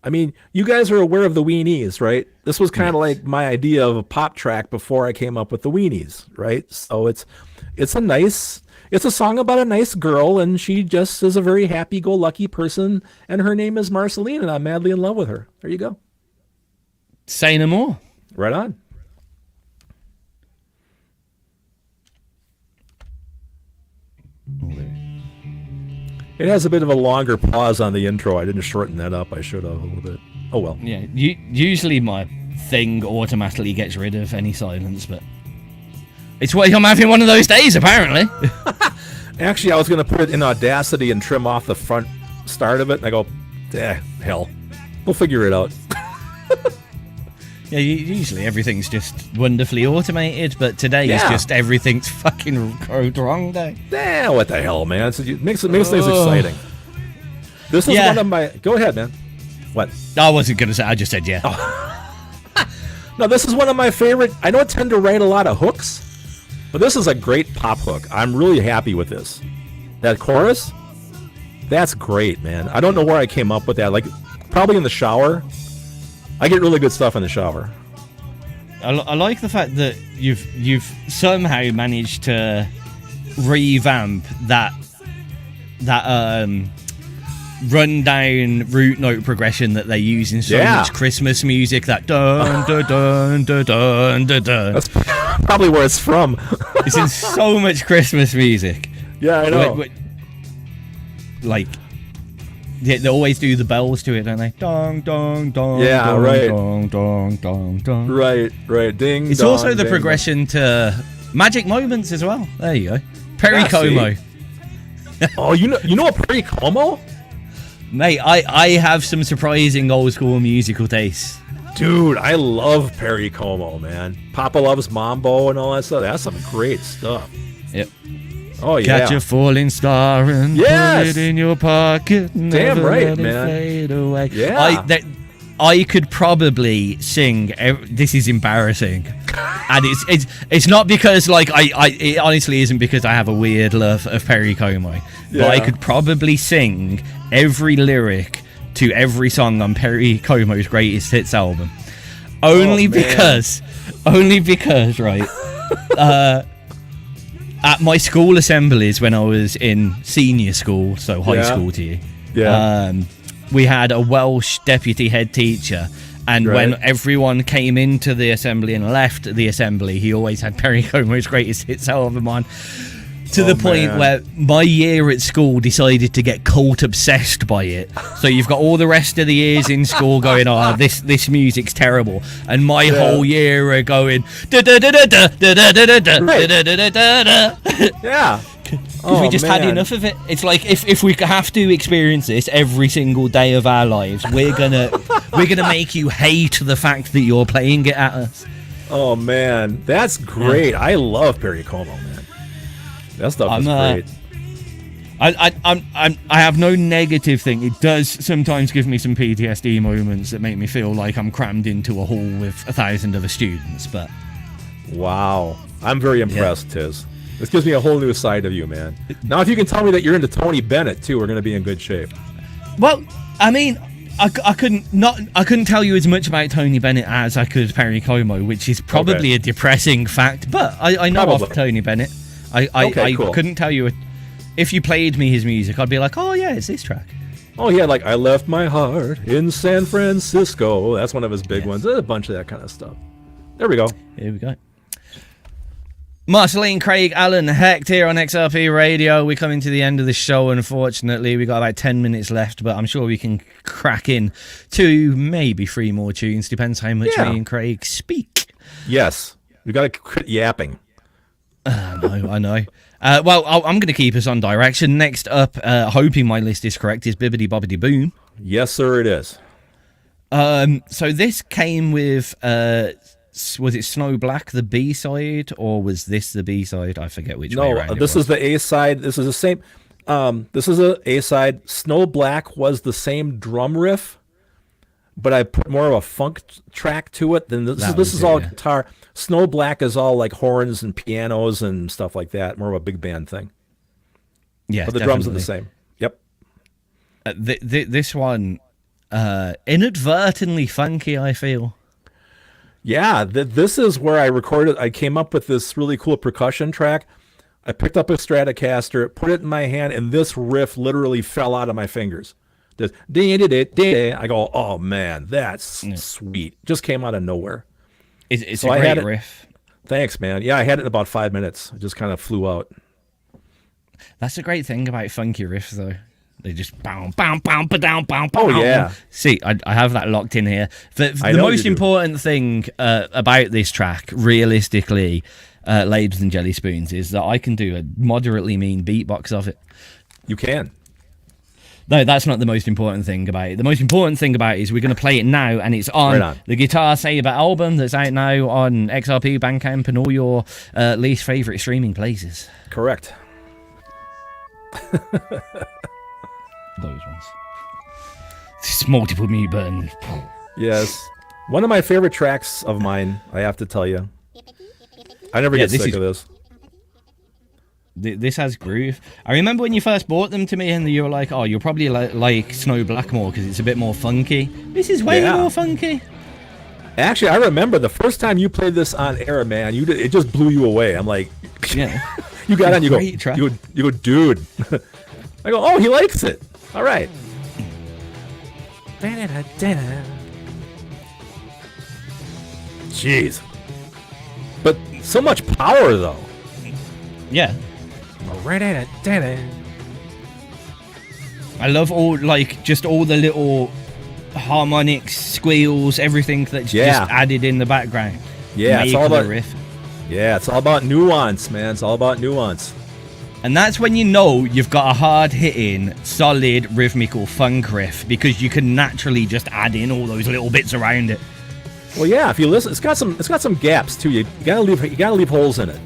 Speaker 7: I mean, you guys are aware of the Weenies, right? This was kind of like my idea of a pop track before I came up with the Weenies, right? So it's a song about a nice girl, and she just is a very happy-go-lucky person, and her name is Marceline, and I'm madly in love with her. There you go.
Speaker 4: Say no more.
Speaker 7: Right on. It has a bit of a longer pause on the intro. I didn't shorten that up. I should have a little bit. Oh, well.
Speaker 4: Yeah, usually my thing automatically gets rid of any silence, but it's what I'm having one of those days, apparently.
Speaker 7: Actually, I was going to put it in Audacity and trim off the front start of it, and I go, hell. We'll figure it out.
Speaker 4: Yeah, usually everything's just wonderfully automated, but today is just everything's fucking wrong day.
Speaker 7: What the hell, man? It makes things exciting. This is one of my... Go ahead, man. What?
Speaker 4: I wasn't going to say, I just said yeah.
Speaker 7: No, this is one of my favorite... I don't tend to write a lot of hooks, but this is a great pop hook. I'm really happy with this. That chorus, that's great, man. I don't know where I came up with that. Like, probably in the shower. I get really good stuff in the shower.
Speaker 4: I like the fact that you've somehow managed to revamp that rundown root note progression that they use in so much Christmas music. That dun dun dun dun dun dun dun.
Speaker 7: That's probably where it's from.
Speaker 4: It's in so much Christmas music.
Speaker 7: Yeah, I know.
Speaker 4: Like, they always do the bells to it, don't they? Dong, dong, dong.
Speaker 7: Yeah,
Speaker 4: dong,
Speaker 7: right.
Speaker 4: Dong, dong, dong, dong.
Speaker 7: Right. Ding.
Speaker 4: It's
Speaker 7: dong,
Speaker 4: also the
Speaker 7: ding,
Speaker 4: progression to Magic Moments as well. There you go. Perry Como.
Speaker 7: Oh, you know a Perry Como?
Speaker 4: Mate, I have some surprising old school musical tastes.
Speaker 7: Dude, I love Perry Como, man. Papa Loves Mambo and all that stuff. That's some great stuff.
Speaker 4: Yep.
Speaker 7: Oh, yeah.
Speaker 4: Catch a falling star and put it in your pocket.
Speaker 7: Damn right,
Speaker 4: let it
Speaker 7: man.
Speaker 4: fade away.
Speaker 7: Yeah.
Speaker 4: I could probably sing. This is embarrassing, and it's not because it honestly isn't because I have a weird love of Perry Como, but I could probably sing every lyric to every song on Perry Como's greatest hits album, only because right. At my school assemblies when I was in senior school, so high school to you, we had a Welsh deputy head teacher, and when everyone came into the assembly and left the assembly, he always had Perry Como's greatest hits album on, to the point where my year at school decided to get cult obsessed by it. So you've got all the rest of the years in school going, this music's terrible, and my whole year are going da da da da da da da da da da da da da.
Speaker 7: Yeah.
Speaker 4: Because we just had enough of it. It's like if we have to experience this every single day of our lives, we're gonna make you hate the fact that you're playing it at us.
Speaker 7: Oh man, that's great. I love Perry Como, man. That stuff is great.
Speaker 4: I have no negative thing. It does sometimes give me some PTSD moments that make me feel like I'm crammed into a hall with 1,000 other students. But
Speaker 7: wow, I'm very impressed, Tiz. This gives me a whole new side of you, man. Now, if you can tell me that you're into Tony Bennett too, we're gonna be in good shape.
Speaker 4: well, I mean, I couldn't tell you as much about Tony Bennett as I could Perry Como, which is probably a depressing fact. But I know of Tony Bennett. I
Speaker 7: cool.
Speaker 4: couldn't tell you. If you played me his music, I'd be like, oh yeah, it's this track.
Speaker 7: Oh yeah, like I left my heart in San Francisco. That's one of his big ones. There's a bunch of that kind of stuff. There we go.
Speaker 4: Here we go. Marceline, Craig, Alan, Hecht here on XRP Radio. We're coming to the end of the show, unfortunately. We've got about 10 minutes left, but I'm sure we can crack in 2, maybe 3 more tunes. Depends how much me and Craig speak.
Speaker 7: Yes. We got to quit yapping.
Speaker 4: I know. Well, I'm going to keep us on direction. Next up, hoping my list is correct, is Bibbidi Bobbidi Boom.
Speaker 7: Yes, sir, it is.
Speaker 4: So this came with... was it Snow Black, the B-side, or was this the B-side? I forget which way around.
Speaker 7: No, this is the A-side. This is the same. This is a A-side. Snow Black was the same drum riff, but I put more of a funk track to it than this. This is all guitar. Snow Black is all like horns and pianos and stuff like that. More of a big band thing.
Speaker 4: Yeah,
Speaker 7: but the drums are the same. Yep.
Speaker 4: This one, inadvertently funky, I feel.
Speaker 7: Yeah, this is where I recorded. I came up with this really cool percussion track. I picked up a Stratocaster, put it in my hand, and this riff literally fell out of my fingers. Just I go, oh man, that's sweet. Just came out of nowhere.
Speaker 4: It's a great riff.
Speaker 7: Thanks, man. Yeah, I had it in about 5 minutes. It just kind of flew out.
Speaker 4: That's the great thing about funky riffs, though. They just bow, bow, bow, ba, down, bow, bow.
Speaker 7: Oh, yeah.
Speaker 4: See, I have that locked in here. The most important thing about this track, realistically, Labes and Jelly Spoons, is that I can do a moderately mean beatbox of it.
Speaker 7: You can.
Speaker 4: No, that's not the most important thing about it. The most important thing about it is we're going to play it now, and it's on the Guitar Saber album that's out now on XRP, Bandcamp, and all your least favourite streaming places.
Speaker 7: Correct.
Speaker 4: Those ones. This multiple mute button.
Speaker 7: Yes. One of my favorite tracks of mine, I have to tell you. I never get sick of this.
Speaker 4: This has groove. I remember when you first bought them to me and you were like, oh, you'll probably like Snow Blackmore because it's a bit more funky. This is way more funky.
Speaker 7: Actually, I remember the first time you played this on air, man. It just blew you away. I'm like,
Speaker 4: yeah.
Speaker 7: You got on, you go, dude. I go, oh, he likes it. All right. Jeez. But so much power, though.
Speaker 4: Yeah. I love all the little harmonics, squeals, everything that's just added in the background.
Speaker 7: Yeah, it's all about
Speaker 4: riff.
Speaker 7: Yeah, it's all about nuance, man. It's all about nuance.
Speaker 4: And that's when you know you've got a hard-hitting, solid, rhythmical funk riff because you can naturally just add in all those little bits around it.
Speaker 7: Well, yeah, if you listen, it's got some gaps too. You gotta leave holes in it.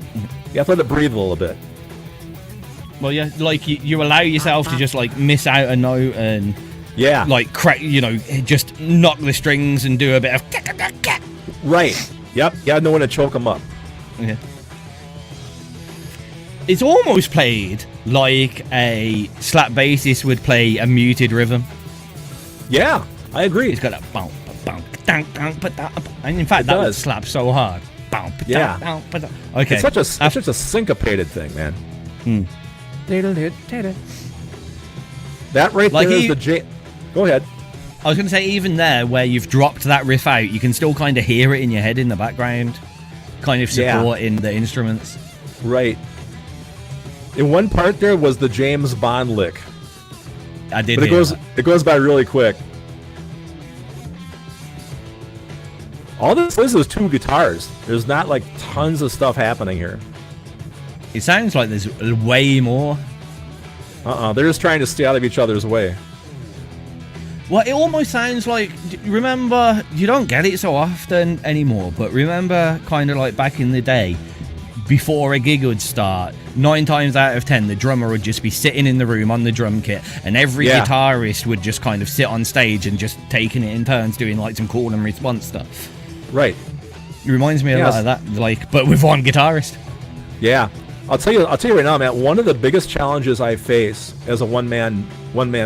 Speaker 7: You have to let it breathe a little bit.
Speaker 4: Well, yeah, like you allow yourself to just like miss out a note and like crack, just knock the strings and do a bit of
Speaker 7: right. Yep, you gotta know when to choke them up.
Speaker 4: Yeah. It's almost played like a slap bassist would play a muted rhythm.
Speaker 7: Yeah, I agree.
Speaker 4: It's got a bump, and in fact, that would slap so hard.
Speaker 7: Yeah.
Speaker 4: Okay.
Speaker 7: It's such a syncopated thing, man. That right there is the J. Go ahead.
Speaker 4: I was going to say, even there, where you've dropped that riff out, you can still kind of hear it in your head in the background, kind of supporting the instruments.
Speaker 7: Right. In one part there was the James Bond lick.
Speaker 4: I did.
Speaker 7: But it goes by really quick. All this is 2 guitars. There's not like tons of stuff happening here.
Speaker 4: It sounds like there's way more.
Speaker 7: They're just trying to stay out of each other's way.
Speaker 4: Well, it almost sounds like, remember, you don't get it so often anymore, but remember kind of like back in the day, before a gig would start, 9 times out of 10, the drummer would just be sitting in the room on the drum kit, and every guitarist would just kind of sit on stage and just taking it in turns doing like some call and response stuff.
Speaker 7: Right.
Speaker 4: It reminds me a lot of that, like, but with one guitarist.
Speaker 7: Yeah. I'll tell you right now, man, one of the biggest challenges I face as a one-man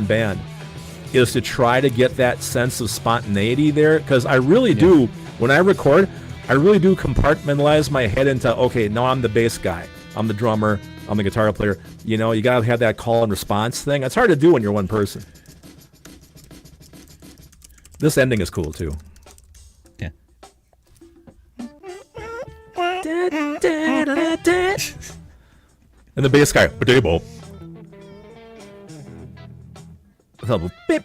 Speaker 7: band is to try to get that sense of spontaneity there, because I really do, when I record, I really do compartmentalize my head into, okay, now I'm the bass guy, I'm the drummer, I'm the guitar player. You know, you gotta have that call and response thing. It's hard to do when you're one person. This ending is cool too.
Speaker 4: Yeah.
Speaker 7: And the bass guy, potato. Beep.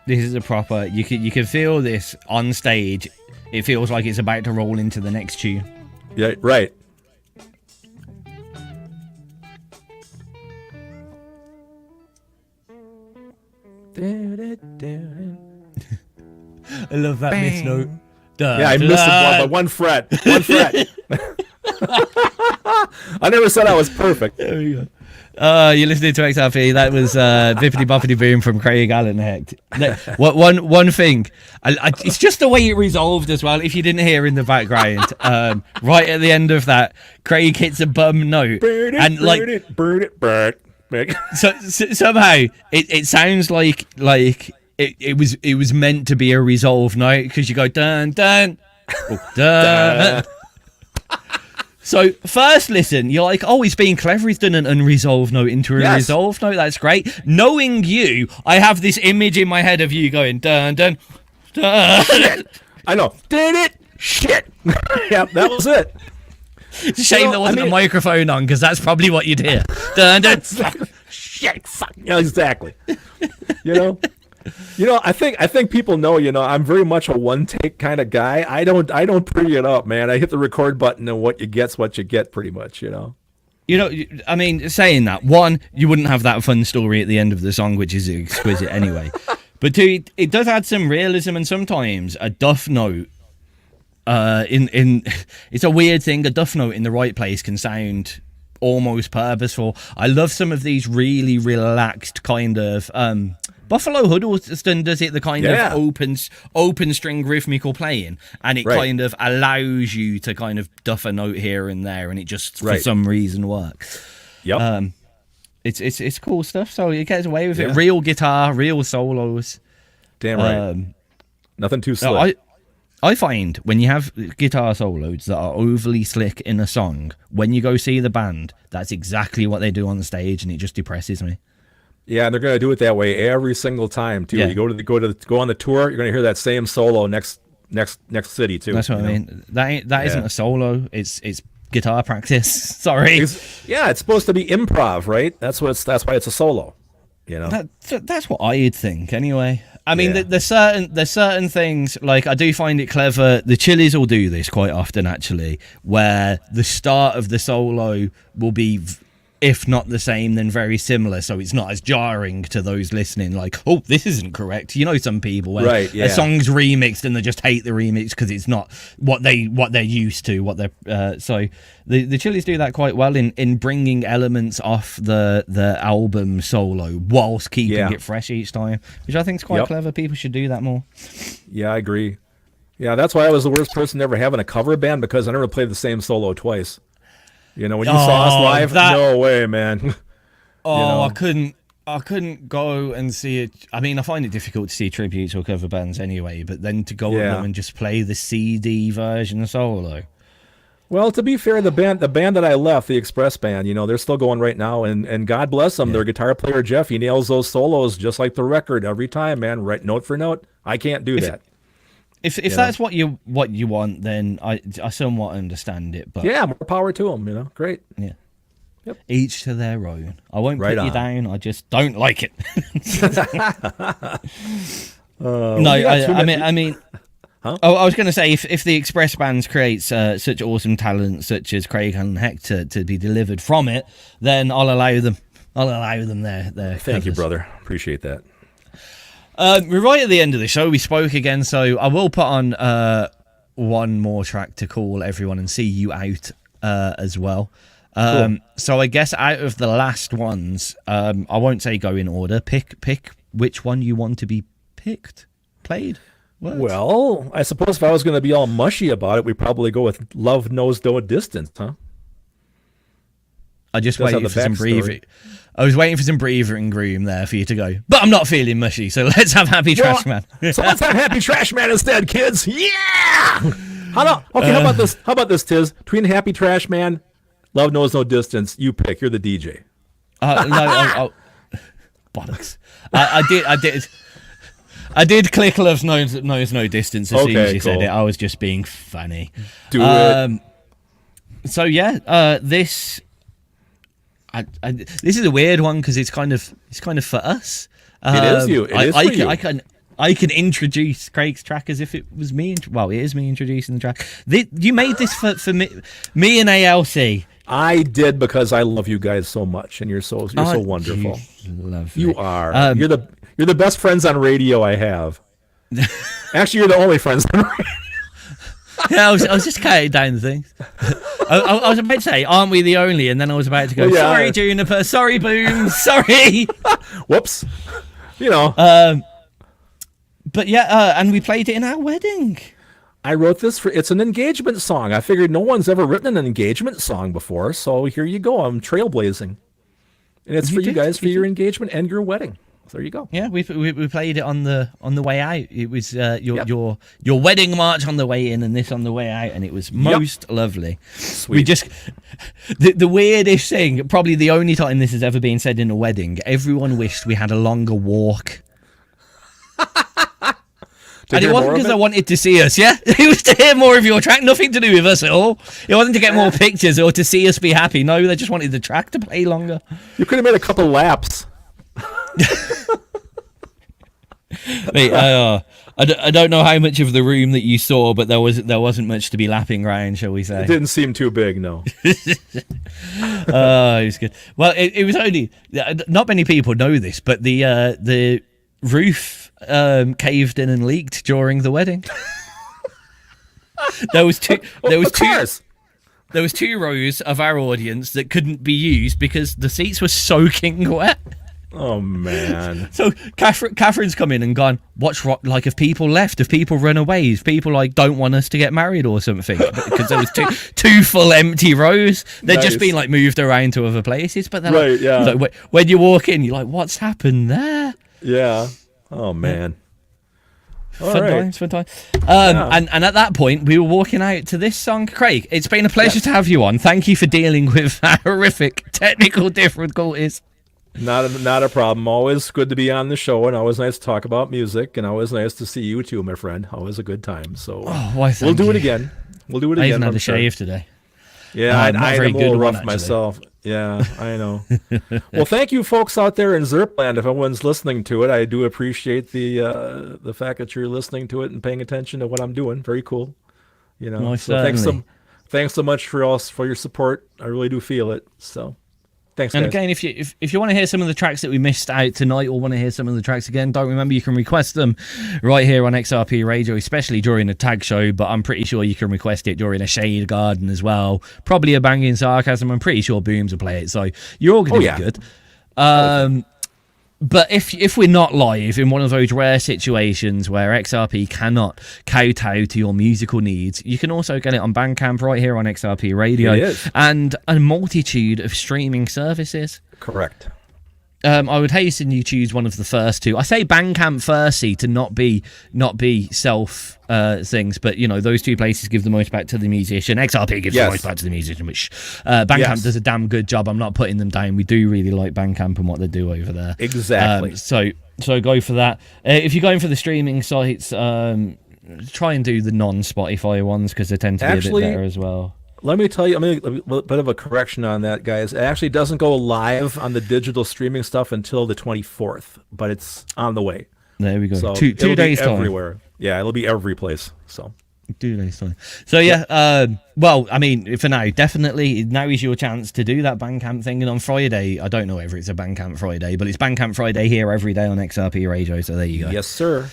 Speaker 4: This is a proper. You can feel this on stage. It feels like it's about to roll into the next tune.
Speaker 7: Yeah, right.
Speaker 4: I love that miss note.
Speaker 7: Yeah, I missed it by one fret. One fret. I never said I was perfect.
Speaker 4: There we go. You're listening to XRP. That was Bippity Boppity Boom from Craig Allen Hecht. One thing, it's just the way it resolved as well. If you didn't hear in the background, right at the end of that, Craig hits a bum note, and like so somehow it sounds like it was meant to be a resolved note, because you go dun dun, oh, dun. So first listen, you're like, oh, he's being clever. He's done an unresolved note into a resolved note. That's great. Knowing you, I have this image in my head of you going dun dun dun.
Speaker 7: Shit. I know. Did it? Shit. Yep, that was it.
Speaker 4: It's a shame there wasn't a microphone on, because that's probably what you'd hear. Dun dun.
Speaker 7: Shit. Fuck. Yeah, exactly. You know, I think people know, I'm very much a one take kind of guy. I don't pretty it up, man. I hit the record button and what you get's what you get, pretty much,
Speaker 4: I mean, saying that, one, you wouldn't have that fun story at the end of the song, which is exquisite anyway. But two, it does add some realism, and sometimes a duff note it's a weird thing. A duff note in the right place can sound almost purposeful. I love some of these really relaxed kind of Buffalo Huddleston does it, the kind of open string rhythmical playing, and it kind of allows you to kind of duff a note here and there, and it just for some reason works.
Speaker 7: Yep.
Speaker 4: It's cool stuff. So it gets away with it. Real guitar, real solos.
Speaker 7: Damn right. Nothing too slick.
Speaker 4: I find when you have guitar solos that are overly slick in a song, when you go see the band, that's exactly what they do on the stage, and it just depresses me.
Speaker 7: Yeah, and they're going to do it that way every single time too. You go on the tour, you're going to hear that same solo next city too.
Speaker 4: That's what I mean. That isn't a solo. It's guitar practice. Sorry.
Speaker 7: It's supposed to be improv, right? That's why it's a solo.
Speaker 4: That's what I'd think anyway. I mean, there's certain things, like, I do find it clever. The Chili's will do this quite often, actually, where the start of the solo will be, if not the same, then very similar, so it's not as jarring to those listening, like, oh, this isn't correct. Some people where a song's remixed and they just hate the remix because it's not what they're used to, so the Chili's do that quite well in bringing elements off the album solo whilst keeping it fresh each time, which I think is quite clever. People should do that more. Yeah,
Speaker 7: I agree. Yeah, that's why I was the worst person ever having a cover band, because I never played the same solo twice. When you saw us live, no way, man.
Speaker 4: I couldn't go and see it. I mean, I find it difficult to see tributes or cover bands anyway, but then to go with them and just play the CD version solo.
Speaker 7: Well, to be fair, the band that I left, the Express Band, they're still going right now, and God bless them. Their guitar player Jeff, he nails those solos just like the record every time, man. Right, note for note. I can't do that.
Speaker 4: If that's what you want, then I somewhat understand it. But
Speaker 7: more power to them. Great.
Speaker 4: Yeah. Yep. Each to their own. I won't put you down. I just don't like it. I mean.
Speaker 7: Huh?
Speaker 4: Oh, I was going to say, if the Express bands create such awesome talent, such as Craig and Hector, to be delivered from it, then I'll allow them. Their
Speaker 7: Thank you, brother. Appreciate that.
Speaker 4: We're right at the end of the show. We spoke again, so I will put on one more track to call everyone and see you out as well.
Speaker 7: Cool.
Speaker 4: So I guess out of the last ones, I won't say go in order. Pick which one you want to be played. Words.
Speaker 7: Well, I suppose if I was going to be all mushy about it, we'd probably go with Love Knows No Distance, huh?
Speaker 4: I just
Speaker 7: Does have
Speaker 4: waited
Speaker 7: the
Speaker 4: for some
Speaker 7: backstory.
Speaker 4: breathing. I was waiting for some breathing room there for you to go, but I'm not feeling mushy, so let's have Happy Trash Man.
Speaker 7: So let's have Happy Trash Man instead, kids. Yeah. How about this? How about this, Tiz? Between Happy Trash Man, Love Knows No Distance, you pick. You're the DJ.
Speaker 4: No, bollocks. I did click Love Knows No Distance as soon as you said
Speaker 7: cool.
Speaker 4: it. I was just being funny.
Speaker 7: Do it.
Speaker 4: So yeah, this is a weird one because it's kind of for us.
Speaker 7: It is you. It is for you.
Speaker 4: I can introduce Craig's track as if it was me. Well, it is me introducing the track. You made this for me and ALC.
Speaker 7: I did because I love you guys so much, and you're so wonderful.
Speaker 4: Lovely.
Speaker 7: You are. You're the best friends on radio I have. Actually, you're the only friends on radio.
Speaker 4: Yeah, I was just counting down the things. I was about to say, aren't we the only? And then I was about to go,
Speaker 7: Well, yeah.
Speaker 4: sorry, Juniper, sorry, Boom, sorry.
Speaker 7: Whoops. You know.
Speaker 4: But yeah, and we played it in our wedding.
Speaker 7: I wrote this it's an engagement song. I figured no one's ever written an engagement song before, so here you go. I'm trailblazing. And it's for you guys for your engagement and your wedding. So there you go.
Speaker 4: Yeah, we played it on the way out. It was your wedding march on the way in and this on the way out, and it was most lovely.
Speaker 7: Sweet.
Speaker 4: We just the weirdest thing, probably the only time this has ever been said in a wedding. Everyone wished we had a longer walk. And it wasn't because I wanted to see us, yeah? It was to hear more of your track, nothing to do with us at all. It wasn't to get more pictures or to see us be happy. No, they just wanted the track to play longer.
Speaker 7: You could have made a couple laps.
Speaker 4: Wait, I don't know how much of the room that you saw, but there wasn't much to be lapping around, shall we say?
Speaker 7: It didn't seem too big, no.
Speaker 4: It was good. Well, it was only... Not many people know this, but the roof caved in and leaked during the wedding. There was two rows of our audience that couldn't be used because the seats were soaking wet.
Speaker 7: Oh man!
Speaker 4: So Catherine's come in and gone, what's wrong? Like, if people left, if people run away, if people like don't want us to get married or something, because there was two full empty rows. They'd just been like moved around to other places. But they're
Speaker 7: right, yeah.
Speaker 4: Like, when you walk in, you're like, what's happened there?
Speaker 7: Yeah. Oh man.
Speaker 4: Fun times. And at that point, we were walking out to this song. Craig, it's been a pleasure to have you on. Thank you for dealing with horrific technical difficulties.
Speaker 7: Not a problem. Always good to be on the show, and always nice to talk about music, and always nice to see you too, my friend. Always a good time. So we'll do it again. We'll do it again.
Speaker 4: I even had a shave today.
Speaker 7: Yeah, I'm
Speaker 4: not
Speaker 7: a
Speaker 4: very
Speaker 7: little
Speaker 4: good
Speaker 7: rough
Speaker 4: one,
Speaker 7: myself. Yeah, I know. Well, thank you, folks out there in Zerpland. If everyone's listening to it, I do appreciate the fact that you're listening to it and paying attention to what I'm doing. Very cool. You know, so thanks so much for your support. I really do feel it. So. Thanks, guys.
Speaker 4: And again, if you want to hear some of the tracks that we missed out tonight or want to hear some of the tracks again, don't remember you can request them right here on XRP Radio, especially during a tag show, but I'm pretty sure you can request it during a Shade Garden as well. Probably a Banging Sarcasm. I'm pretty sure Booms will play it, so you're all going to be good. But if we're not live in one of those rare situations where XRP cannot kowtow to your musical needs, you can also get it on Bandcamp right here on XRP Radio and a multitude of streaming services.
Speaker 7: Correct.
Speaker 4: I would hasten you choose one of the first two. I say Bandcamp firsty to not be self things, but you know those two places give the most back to the musician. XRP gives the most back to the musician, which Bandcamp does a damn good job. I'm not putting them down. We do really like Bandcamp and what they do over there.
Speaker 7: Exactly.
Speaker 4: So go for that. If you're going for the streaming sites, try and do the non-Spotify ones because they tend to be a bit better as well.
Speaker 7: Let me tell you, a bit of a correction on that, guys. It actually doesn't go live on the digital streaming stuff until the 24th, but it's on the way.
Speaker 4: There we go.
Speaker 7: So
Speaker 4: two days time.
Speaker 7: Everywhere. Yeah, it'll be every place. So
Speaker 4: 2 days time. So yeah, well, I mean, for now, definitely now is your chance to do that Bandcamp thing. And on Friday, I don't know whether it's a Bandcamp Friday, but it's Bandcamp Friday here every day on XRP Radio. So there you go.
Speaker 7: Yes, sir.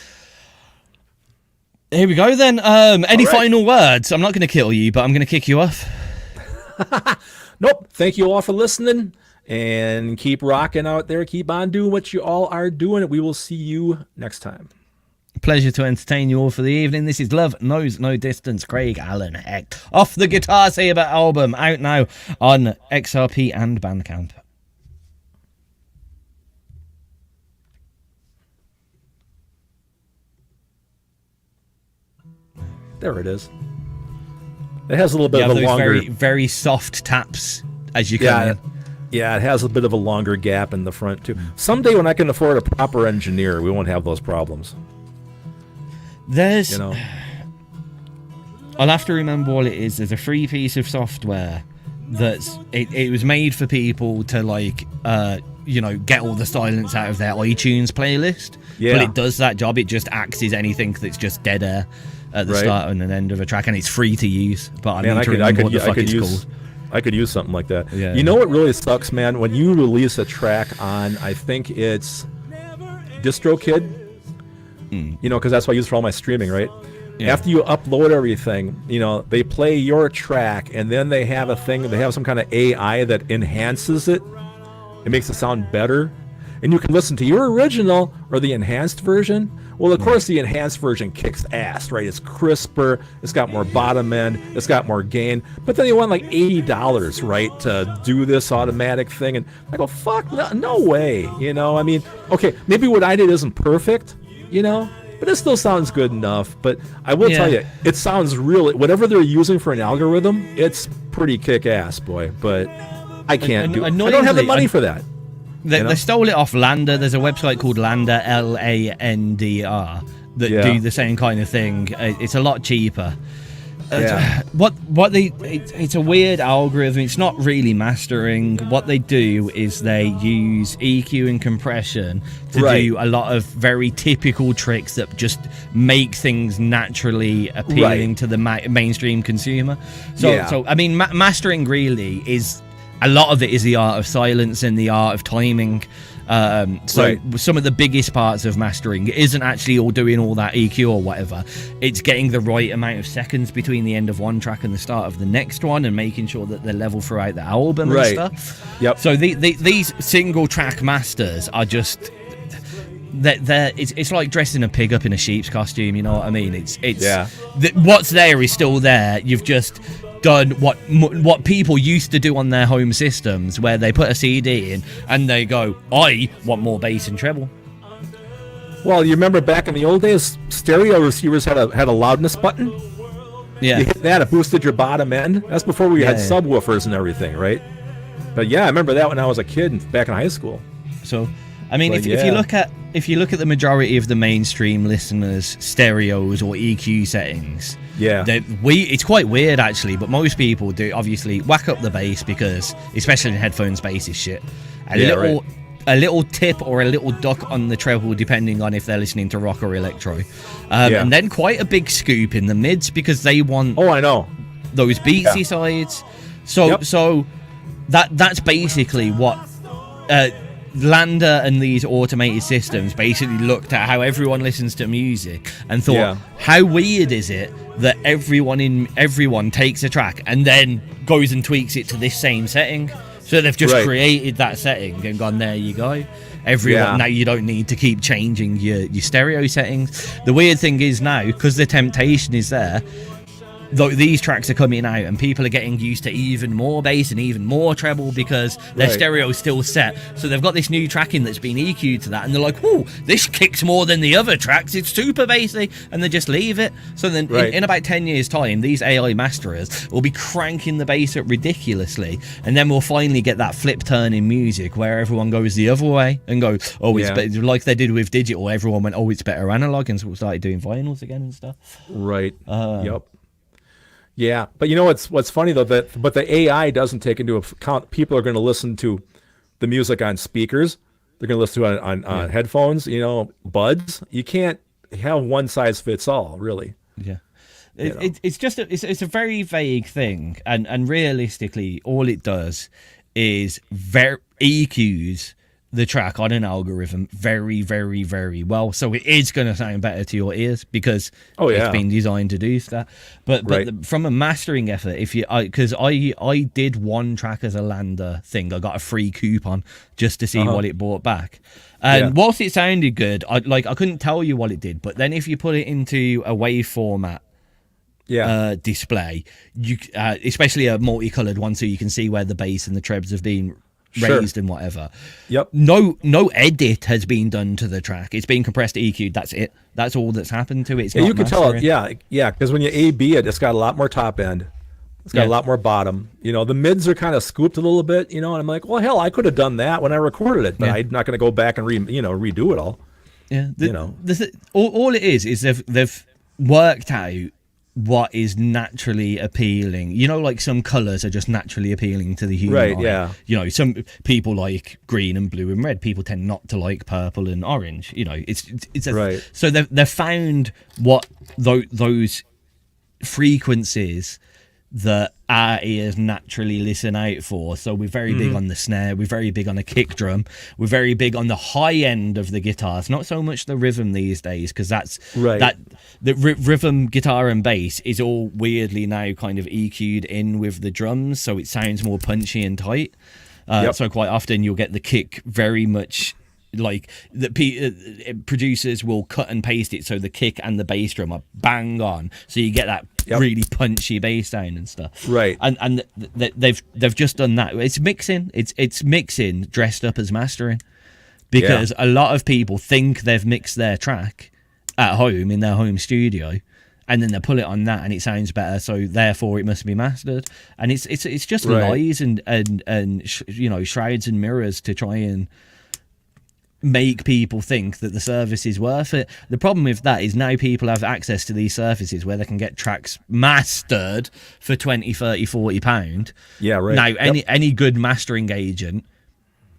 Speaker 4: Here we go then. Any
Speaker 7: All right.
Speaker 4: final words? I'm not going to kill you, but I'm going to kick you off.
Speaker 7: Nope. Thank you all for listening, and keep rocking out there. Keep on doing what you all are doing. We will see you next time.
Speaker 4: Pleasure to entertain you all for the evening. This is Love Knows No Distance. Craig Allen Hecht off the Guitar Saber album, out now on XRP and Bandcamp.
Speaker 7: There it is. It has a little bit
Speaker 4: You
Speaker 7: of
Speaker 4: have
Speaker 7: a
Speaker 4: those
Speaker 7: longer.
Speaker 4: very, very soft taps as you come
Speaker 7: Yeah,
Speaker 4: in.
Speaker 7: yeah, it has a bit of a longer gap in the front too. Someday when I can afford a proper engineer, we won't have those problems.
Speaker 4: There's,
Speaker 7: You know.
Speaker 4: I'll have to remember what it is. There's a free piece of software it was made for people to get all the silence out of their iTunes playlist.
Speaker 7: Yeah.
Speaker 4: But it does that job. It just acts as anything that's just dead air at the
Speaker 7: Right.
Speaker 4: start and an end of a track, and it's free to use. But I
Speaker 7: Man,
Speaker 4: need to remember what the fuck it's called.
Speaker 7: I could use something like that.
Speaker 4: Yeah.
Speaker 7: You know what really sucks, man? When you release a track on, I think it's DistroKid, you know, because that's what I use for all my streaming, right?
Speaker 4: Yeah.
Speaker 7: After you upload everything, you know, they play your track, and then they have some kind of AI that enhances it. It makes it sound better. And you can listen to your original or the enhanced version. Well, of course, the enhanced version kicks ass, right? It's crisper, it's got more bottom end, it's got more gain. But then you want like $80, right, to do this automatic thing. And I go, fuck, no way. You know, I mean, okay, maybe what I did isn't perfect, you know, but it still sounds good enough. But I will tell you, it sounds really, whatever they're using for an algorithm, it's pretty kick ass, boy. But I can't do it. I don't have the money for that.
Speaker 4: They stole it off Lander. There's a website called Lander, Landr, that
Speaker 7: Yeah.
Speaker 4: do the same kind of thing. It's a lot cheaper.
Speaker 7: Yeah.
Speaker 4: It's a weird algorithm. It's not really mastering. What they do is they use EQ and compression to do a lot of very typical tricks that just make things naturally appealing to the mainstream consumer. So I mean, mastering really is, a lot of it is the art of silence and the art of timing. Some of the biggest parts of mastering isn't actually all doing all that EQ or whatever. It's getting the right amount of seconds between the end of one track and the start of the next one, and making sure that they're level throughout the album and stuff.
Speaker 7: Yep.
Speaker 4: So these single track masters are just, it's like dressing a pig up in a sheep's costume. You know what I mean? What's there is still there. You've just done what people used to do on their home systems, where they put a CD in and they go, I want more bass and treble.
Speaker 7: Well, you remember back in the old days, stereo receivers had a loudness button.
Speaker 4: Yeah,
Speaker 7: You hit that, it boosted your bottom end. That's before we had subwoofers and everything, right? But yeah, I remember that when I was a kid back in high school.
Speaker 4: So, I mean,
Speaker 7: But
Speaker 4: if you look at the majority of the mainstream listeners' stereos or EQ settings, it's quite weird actually. But most people do obviously whack up the bass, because especially in headphones, bass is shit. A little tip or a little duck on the treble, depending on if they're listening to rock or electro, and then quite a big scoop in the mids, because they want
Speaker 7: I know
Speaker 4: those beatsy sides. So that's basically what Lander and these automated systems basically looked at how everyone listens to music and thought, how weird is it that everyone takes a track and then goes and tweaks it to this same setting? So they've just created that setting and gone, there you go. Everyone, now you don't need to keep changing your stereo settings. The weird thing is now, because the temptation is there, though these tracks are coming out and people are getting used to even more bass and even more treble, because their stereo's still set. So they've got this new tracking that's been EQ'd to that, and they're like, "Whoa, this kicks more than the other tracks. It's super bassy," and they just leave it. So then, in about 10 years' time, these AI masterers will be cranking the bass up ridiculously, and then we'll finally get that flip turn in music where everyone goes the other way and go, "Oh, it's better," like they did with digital. Everyone went, "Oh, it's better analog," and so we started doing vinyls again and stuff.
Speaker 7: Right. Yep. Yeah, but you know what's funny though, but the AI doesn't take into account people are going to listen to the music on speakers. They're going to listen to it on headphones, you know, buds. You can't have one size fits all, really.
Speaker 4: Yeah. It's just it's a very vague thing, and realistically all it does is EQs the track on an algorithm very, very, very well. So it is going to sound better to your ears because it's been designed to do that. But from a mastering effort, because I did one track as a lander thing, I got a free coupon just to see what it brought back. And whilst it sounded good, I couldn't tell you what it did. But then if you put it into a wave format display, you especially a multicolored one, so you can see where the bass and the trebs have been raised and whatever. No edit has been done to the track. It's been compressed, EQ'd. That's it. That's all that's happened to it. It's not
Speaker 7: you can
Speaker 4: mastering.
Speaker 7: tell. Because when you A/B it, it's got a lot more top end. It's got a lot more bottom. The mids are kind of scooped a little bit. And I'm like, well, hell, I could have done that when I recorded it, but I'm not going to go back and redo it all.
Speaker 4: Yeah. All it is they've worked out what is naturally appealing. Like some colors are just naturally appealing to the human eye. Some people like green and blue and red. People tend not to like purple and orange. So they've found what those frequencies that our ears naturally listen out for. So we're very big on the snare, we're very big on the kick drum, we're very big on the high end of the guitars, not so much the rhythm these days, because that's rhythm, guitar and bass is all weirdly now kind of EQ'd in with the drums, so it sounds more punchy and tight. So quite often you'll get the kick very much like producers will cut and paste it so the kick and the bass drum are bang on, so you get that really punchy bass sound and stuff. And they've just done that. It's mixing dressed up as mastering, because a lot of people think they've mixed their track at home in their home studio, and then they pull it on that and it sounds better, so therefore it must be mastered. And it's just lies and shrouds and mirrors to try and make people think that the service is worth it. The problem with that is now people have access to these services where they can get tracks mastered for 20, 30, 40 pound. Now any good mastering agent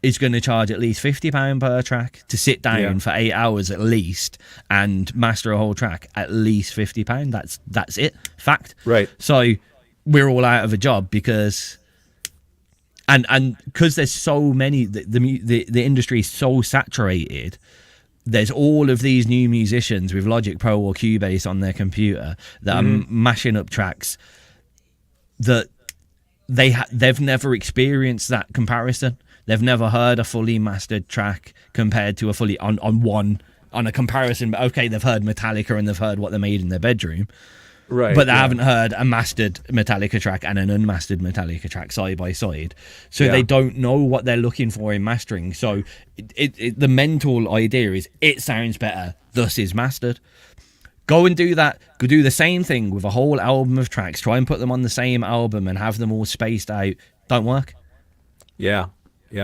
Speaker 4: is going to charge at least £50 per track to sit down for 8 hours at least and master a whole track. At least £50. That's it. Fact. So we're all out of a job because And because there's so many, the industry is so saturated. There's all of these new musicians with Logic Pro or Cubase on their computer that are mashing up tracks that they've never experienced that comparison. They've never heard a fully mastered track compared to a fully on a comparison. But okay, they've heard Metallica and they've heard what they made in their bedroom. But they haven't heard a mastered Metallica track and an unmastered Metallica track side by side. So they don't know what they're looking for in mastering. So the mental idea is it sounds better, thus is mastered. Go and do that. Go do the same thing with a whole album of tracks. Try and put them on the same album and have them all spaced out. Don't work.
Speaker 7: Yeah,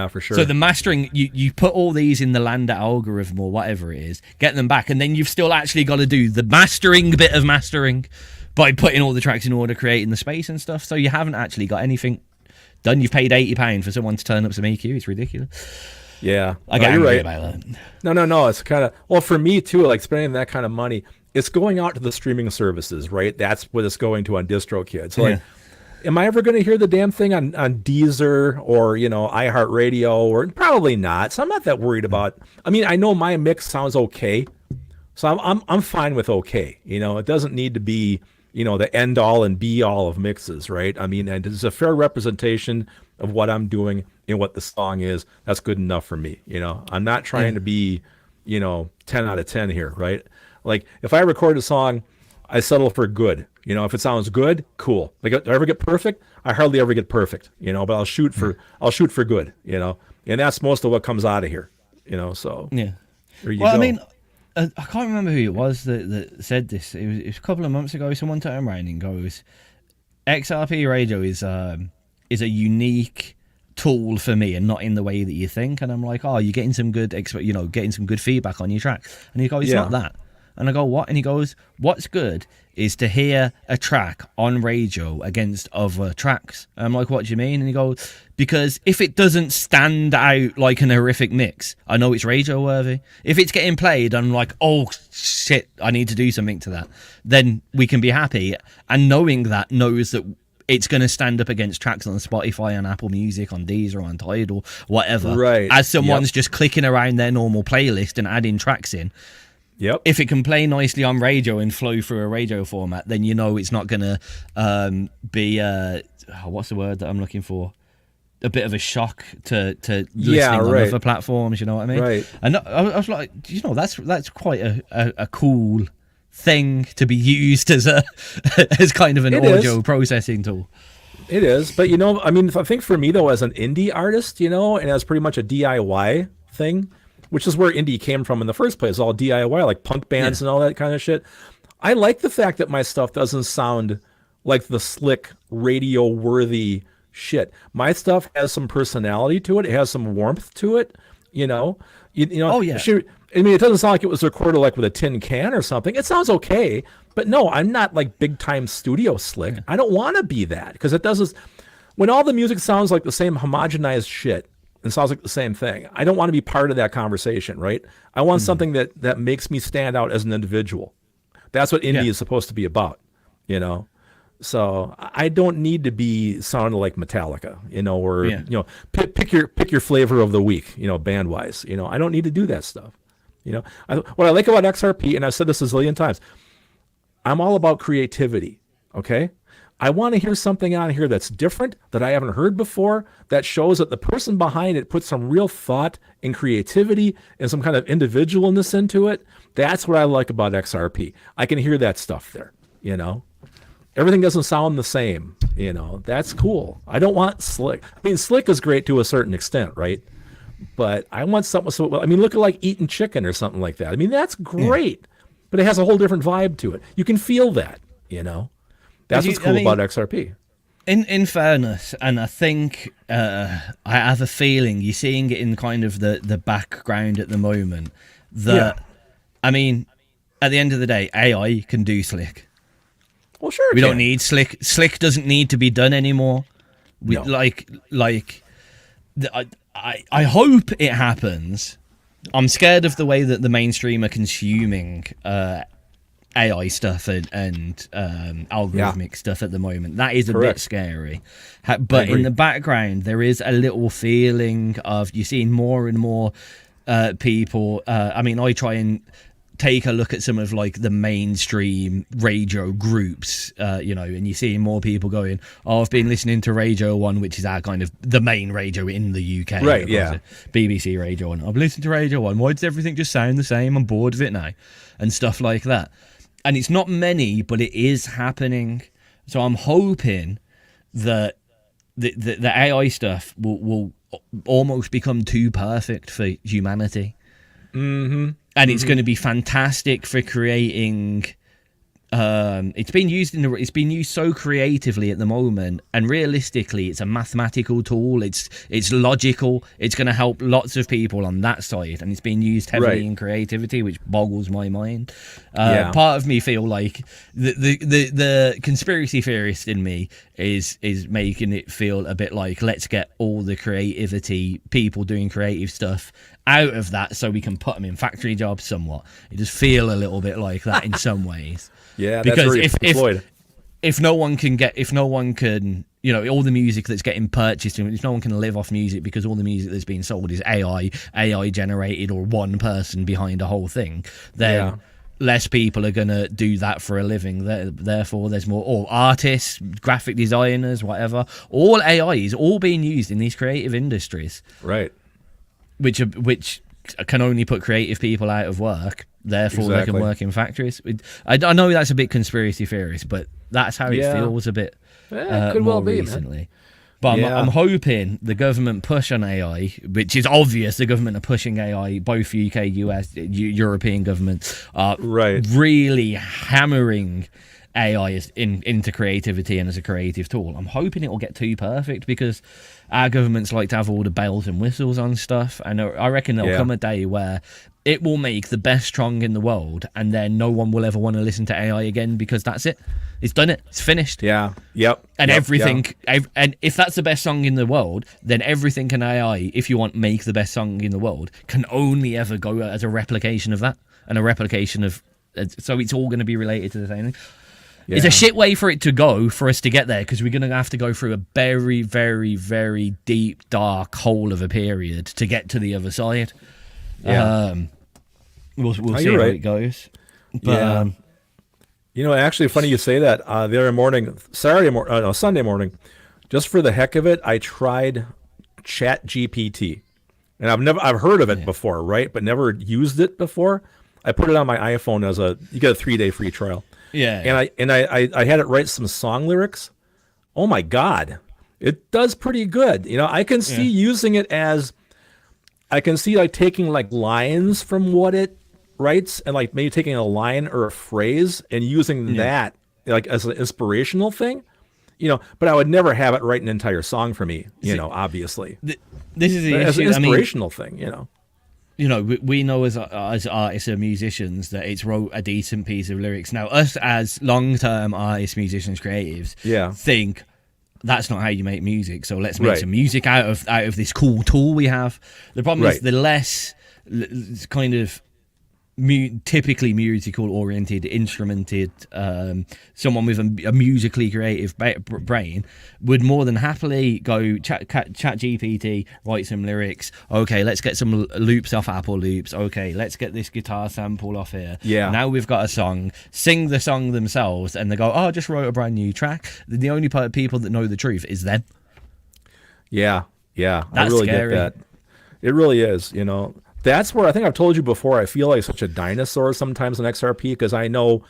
Speaker 7: for sure.
Speaker 4: So the mastering, you put all these in the Lander algorithm or whatever it is, get them back, and then you've still actually got to do the mastering bit of mastering by putting all the tracks in order, creating the space and stuff. So you haven't actually got anything done. You've paid £80 for someone to turn up some EQ. It's ridiculous.
Speaker 7: Yeah.
Speaker 4: I get angry about that.
Speaker 7: No. It's kind of, well, for me too, like spending that kind of money, it's going out to the streaming services, right? That's what it's going to on DistroKid. So like, am I ever going to hear the damn thing on Deezer or, iHeartRadio? Or probably not. So I'm not that worried about. I mean, I know my mix sounds okay, so I'm fine with okay. It doesn't need to be the end all and be all of mixes, right? I mean, and it's a fair representation of what I'm doing and what the song is. That's good enough for me. I'm not trying to be 10 out of 10 here, right? Like if I record a song, I settle for good. If it sounds good, cool. Like, do I ever get perfect? I hardly ever get perfect, but I'll shoot for good, and that's most of what comes out of here, so. Yeah. There you go.
Speaker 4: I mean, I can't remember who it was that said this. It was a couple of months ago. Someone turned around and goes, XRP radio is a unique tool for me and not in the way that you think. And I'm like, oh, you're getting some good, getting some good feedback on your track. And he goes, it's not that. And I go, what? And he goes, what's good is to hear a track on radio against other tracks. And I'm like, what do you mean? And he goes, because if it doesn't stand out like an horrific mix, I know it's radio worthy. If it's getting played, I'm like, oh shit, I need to do something to that. Then we can be happy. And knowing that knows that it's going to stand up against tracks on Spotify, on Apple Music, on Deezer, on Tidal, whatever.
Speaker 7: Right.
Speaker 4: As someone's just clicking around their normal playlist and adding tracks in.
Speaker 7: Yep.
Speaker 4: If it can play nicely on radio and flow through a radio format, then you know it's not going to be what's the word that I'm looking for? A bit of a shock to listening on other platforms. You know what I mean?
Speaker 7: Right.
Speaker 4: And I was like, you know, that's quite a cool thing to be used as as kind of an audio processing tool.
Speaker 7: It is, but you know, I mean, I think for me though, as an indie artist, you know, and as pretty much a DIY thing, which is where indie came from in the first place, all DIY, like punk bands and all that kind of shit. I like the fact that my stuff doesn't sound like the slick radio worthy shit. My stuff has some personality to it. It has some warmth to it. You know, you know.
Speaker 4: Oh yeah.
Speaker 7: I mean, it doesn't sound like it was recorded like with a tin can or something. It sounds okay, but no, I'm not like big time studio slick. I don't want to be that because it doesn't. When all the music sounds like the same homogenized shit and sounds like the same thing, I don't want to be part of that conversation, right? I want something that makes me stand out as an individual. That's what indie is supposed to be about, you know. So I don't need to be sounding like Metallica, you know, or you know, pick your flavor of the week, you know, band wise. You know, I don't need to do that stuff. You know, what I like about XRP, and I've said this a zillion times, I'm all about creativity. Okay, I want to hear something on here that's different, that I haven't heard before, that shows that the person behind it put some real thought and creativity and some kind of individualness into it. That's what I like about XRP. I can hear that stuff there, you know. Everything doesn't sound the same, you know. That's cool. I don't want slick. I mean, slick is great to a certain extent, right? But I want something so, I mean, look at like eating chicken or something like that. I mean, that's great, but it has a whole different vibe to it. You can feel that, you know. That's what's cool about XRP.
Speaker 4: In fairness, and I think I have a feeling you're seeing it in kind of the background at the moment. That I mean, at the end of the day, AI can do slick.
Speaker 7: Well, sure.
Speaker 4: We don't need slick. Slick doesn't need to be done anymore. We I hope it happens. I'm scared of the way that the mainstream are consuming AI stuff and algorithmic stuff at the moment. That is a bit scary. But in the background, there is a little feeling of you're seeing more and more people. I mean, I try and take a look at some of like the mainstream radio groups, you know, and you're seeing more people going, oh, I've been listening to Radio 1, which is our kind of the main radio in the UK.
Speaker 7: Right, yeah.
Speaker 4: BBC Radio 1. I've listened to Radio 1. Why does everything just sound the same? I'm bored of it now. And stuff like that. And it's not many, but it is happening. So I'm hoping that the AI stuff will almost become too perfect for humanity. Mm-hmm. And it's going to be fantastic for creating. It's been used so creatively at the moment, and realistically, it's a mathematical tool. It's logical. It's going to help lots of people on that side, and it's being used heavily in creativity, which boggles my mind. Part of me feel like the conspiracy theorist in me is making it feel a bit like, let's get all the creativity, people doing creative stuff out of that so we can put them in factory jobs somewhat. It does feel a little bit like that in some ways.
Speaker 7: Yeah,
Speaker 4: because
Speaker 7: that's
Speaker 4: if no one can, you know, all the music that's getting purchased, if no one can live off music because all the music that's being sold is AI generated or one person behind a whole thing, then less people are going to do that for a living. Therefore, there's more, or artists, graphic designers, whatever. All AI is all being used in these creative industries.
Speaker 7: Right.
Speaker 4: Which can only put creative people out of work. Therefore, they can work in factories. I know that's a bit conspiracy theorist, but that's how it feels a bit
Speaker 7: could
Speaker 4: more
Speaker 7: well be,
Speaker 4: recently.
Speaker 7: Man.
Speaker 4: But I'm hoping the government push on AI, which is obvious. The government are pushing AI. Both UK, US, European governments are really hammering AI into creativity and as a creative tool. I'm hoping it will get too perfect because our governments like to have all the bells and whistles on stuff, and I reckon there'll come a day where it will make the best song in the world, and then no one will ever want to listen to AI again because that's it. It's done it. It's finished.
Speaker 7: Yeah. Yep.
Speaker 4: And everything. And if that's the best song in the world, then everything can AI, if you want make the best song in the world, can only ever go as a replication of that, and a replication of. So it's all going to be related to the same thing. It's a shit way for it to go for us to get there, because we're going to have to go through a very, very, very deep, dark hole of a period to get to the other side.
Speaker 7: Yeah.
Speaker 4: We'll see
Speaker 7: you're
Speaker 4: how
Speaker 7: right.
Speaker 4: it goes. But,
Speaker 7: yeah. Actually, funny you say that. The other morning, Sunday morning, just for the heck of it, I tried Chat GPT. And I've heard of it before, right? But never used it before. I put it on my iPhone you get a 3-day free trial.
Speaker 4: Yeah.
Speaker 7: And I had it write some song lyrics. Oh my God. It does pretty good. I can see using it as, I can see like taking like lines from what it writes and like maybe taking a line or a phrase and using that like as an inspirational thing. But I would never have it write an entire song for me, obviously.
Speaker 4: This is the
Speaker 7: as
Speaker 4: issue.
Speaker 7: an inspirational thing,
Speaker 4: We know as artists and musicians that it's wrote a decent piece of lyrics. Now, us as long-term artists, musicians, creatives, think that's not how you make music. So let's make some music out of this cool tool we have. The problem is the less kind of typically musical oriented, instrumented, someone with a musically creative brain would more than happily go chat GPT, write some lyrics. Okay, let's get some loops off Apple Loops. Okay, let's get this guitar sample off here. Now we've got a song. Sing the song themselves, and they go, "Oh, I just wrote a brand new track." The only people that know the truth is them.
Speaker 7: Yeah,
Speaker 4: That's
Speaker 7: I really
Speaker 4: scary.
Speaker 7: get that. It really is. That's where I think I've told you before, I feel like such a dinosaur sometimes in XRP, because I know,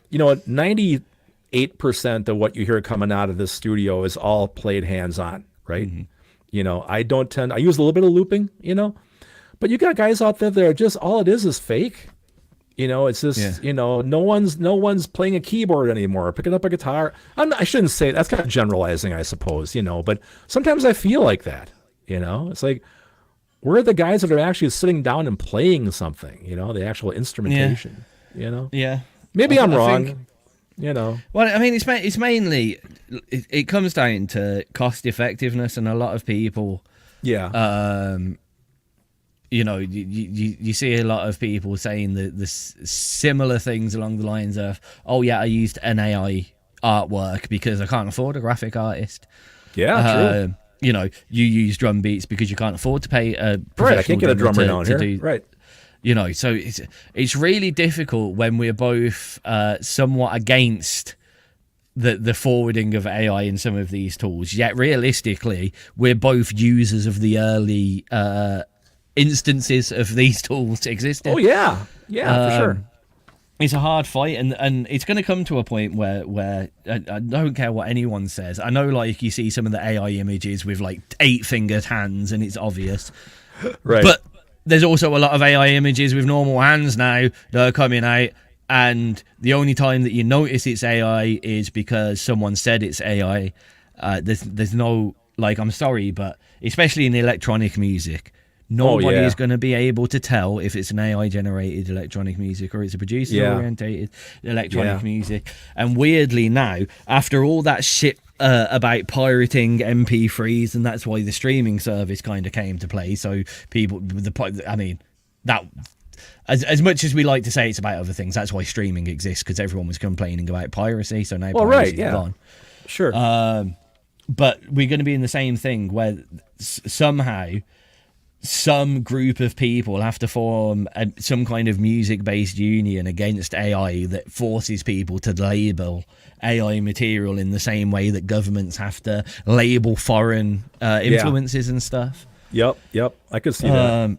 Speaker 7: 98% of what you hear coming out of this studio is all played hands-on, right? I use a little bit of looping, but you got guys out there that are just, all it is fake. It's just, no one's playing a keyboard anymore, picking up a guitar. I shouldn't say, that's kind of generalizing, I suppose, but sometimes I feel like that, it's like, where are the guys that are actually sitting down and playing something, the actual instrumentation,
Speaker 4: Yeah.
Speaker 7: Maybe I'm
Speaker 4: I
Speaker 7: wrong,
Speaker 4: think, Well, I mean, it's mainly, it comes down to cost effectiveness, and a lot of people, you see a lot of people saying the similar things along the lines of, oh yeah, I used an AI artwork because I can't afford a graphic artist.
Speaker 7: Yeah, true.
Speaker 4: You use drum beats because you can't afford to pay a professional
Speaker 7: right. I can't get a drummer down here. Right.
Speaker 4: So it's really difficult when we're both somewhat against the forwarding of AI in some of these tools. Yet realistically, we're both users of the early instances of these tools existing.
Speaker 7: Oh yeah, for sure.
Speaker 4: It's a hard fight, and it's going to come to a point where I don't care what anyone says. I know, like, you see some of the AI images with like 8-fingered hands, and it's obvious,
Speaker 7: right?
Speaker 4: But there's also a lot of AI images with normal hands now that are coming out, and the only time that you notice it's AI is because someone said it's AI. There's no, like, I'm sorry, but especially in electronic music, nobody is going to be able to tell if it's an AI-generated electronic music or it's a producer-orientated electronic music. And weirdly now, after all that shit about pirating MP3s, and that's why the streaming service kind of came to play. So people, as much as we like to say it's about other things, that's why streaming exists, because everyone was complaining about piracy. So now piracy's gone.
Speaker 7: Sure.
Speaker 4: But we're going to be in the same thing where somehow some group of people have to form some kind of music-based union against AI that forces people to label AI material in the same way that governments have to label foreign influences and stuff.
Speaker 7: Yep. I could see that.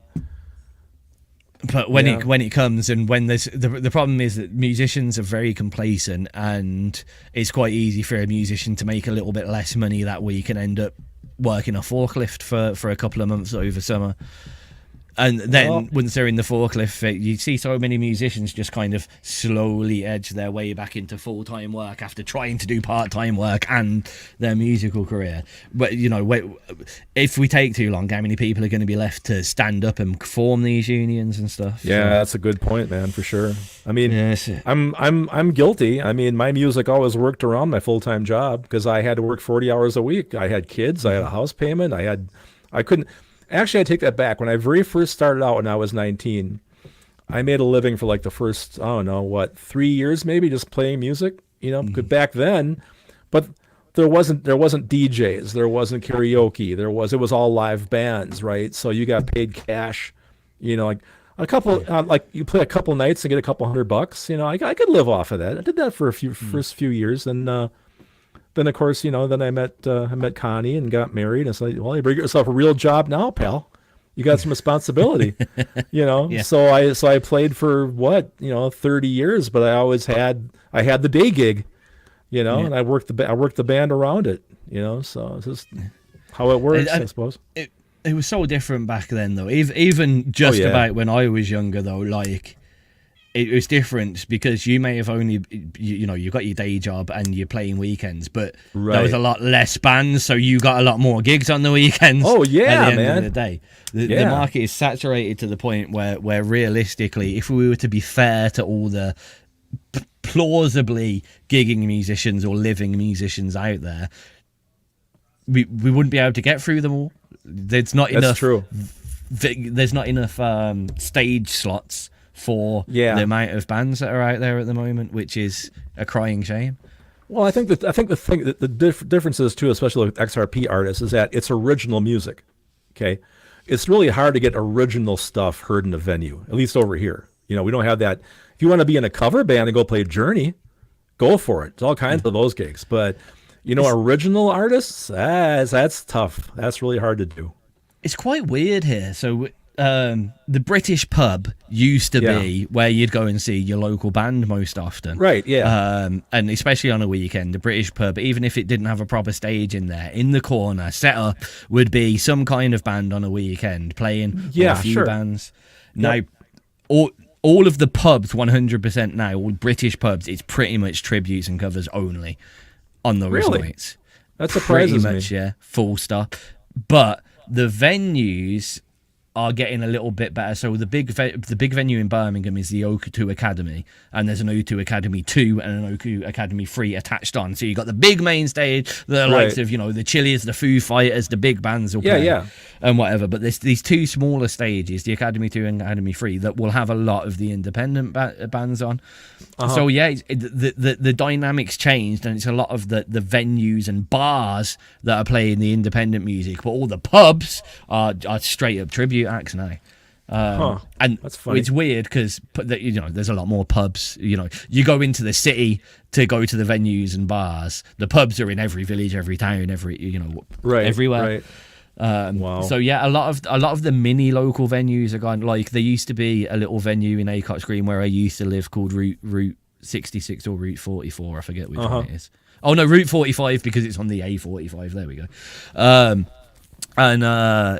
Speaker 4: But when it comes, and when there's the problem is that musicians are very complacent, and it's quite easy for a musician to make a little bit less money that week and end up working a forklift for a couple of months over summer. And then once they're in the forklift, you see so many musicians just kind of slowly edge their way back into full-time work after trying to do part-time work and their musical career. But, if we take too long, how many people are going to be left to stand up and form these unions and stuff?
Speaker 7: Yeah, that's a good point, man, for sure. I mean, I'm guilty. I mean, my music always worked around my full-time job because I had to work 40 hours a week. I had kids. I had a house payment. I couldn't... Actually, I take that back. When I very first started out when I was 19, I made a living for like the first, 3 years maybe, just playing music, Good back then, but there wasn't DJs, there wasn't karaoke, it was all live bands, right? So you got paid cash, like a couple, like you play a couple nights and get a couple $100. I could live off of that. I did that for first few years, and then of course, then I met Connie and got married. And so, well, you bring yourself a real job now, pal. You got some responsibility,
Speaker 4: Yeah.
Speaker 7: So I played for 30 years, but I had the day gig, and I worked the band around it, so it's just how it works, I suppose.
Speaker 4: It was so different back then, though. Even just about when I was younger, though, like it was different because you may have only, you got your day job and you're playing weekends, but there was a lot less bands, so you got a lot more gigs on the weekends.
Speaker 7: Oh yeah,
Speaker 4: at the end
Speaker 7: man.
Speaker 4: of the day, the market is saturated to the point where realistically, if we were to be fair to all the plausibly gigging musicians or living musicians out there, we wouldn't be able to get through them all. There's not enough.
Speaker 7: That's true.
Speaker 4: There's not enough stage slots for the amount of bands that are out there at the moment, which is a crying shame.
Speaker 7: Well, I think the thing that the difference is too, especially with XRP artists, is that it's original music. Okay, it's really hard to get original stuff heard in a venue, at least over here. We don't have that. If you want to be in a cover band and go play Journey, go for it. It's all kinds of those gigs, but original artists, that's tough. That's really hard to do. It's
Speaker 4: quite weird here. So the British pub used to be where you'd go and see your local band most often.
Speaker 7: Right, yeah.
Speaker 4: And especially on a weekend, the British pub, even if it didn't have a proper stage in there, in the corner, set up would be some kind of band on a weekend playing a few bands. Now, all of the pubs, 100% now, all British pubs, it's pretty much tributes and covers only on those nights.
Speaker 7: That surprises
Speaker 4: pretty much,
Speaker 7: me.
Speaker 4: Yeah, full stop. But the venues are getting a little bit better. So the big venue in Birmingham is the O2 Academy, and there's an O2 Academy 2 and an O2 Academy 3 attached on. So you got the big main stage, the likes of the Chili's, the Foo Fighters, the big bands will play, and whatever. But there's these two smaller stages, the Academy 2 and Academy 3, that will have a lot of the independent bands on. So the dynamics changed, and it's a lot of the venues and bars that are playing the independent music, but all the pubs are straight up tribute acts now. And
Speaker 7: that's funny.
Speaker 4: It's weird because there's a lot more pubs. You go into the city to go to the venues and bars. The pubs are in every village, every town, everywhere.
Speaker 7: Right. Wow.
Speaker 4: So yeah, a lot of the mini local venues are gone. Like there used to be a little venue in Acots Green where I used to live called Route 66 or Route 44. I forget which one it is. Oh no, Route 45 because it's on the A45. There we go.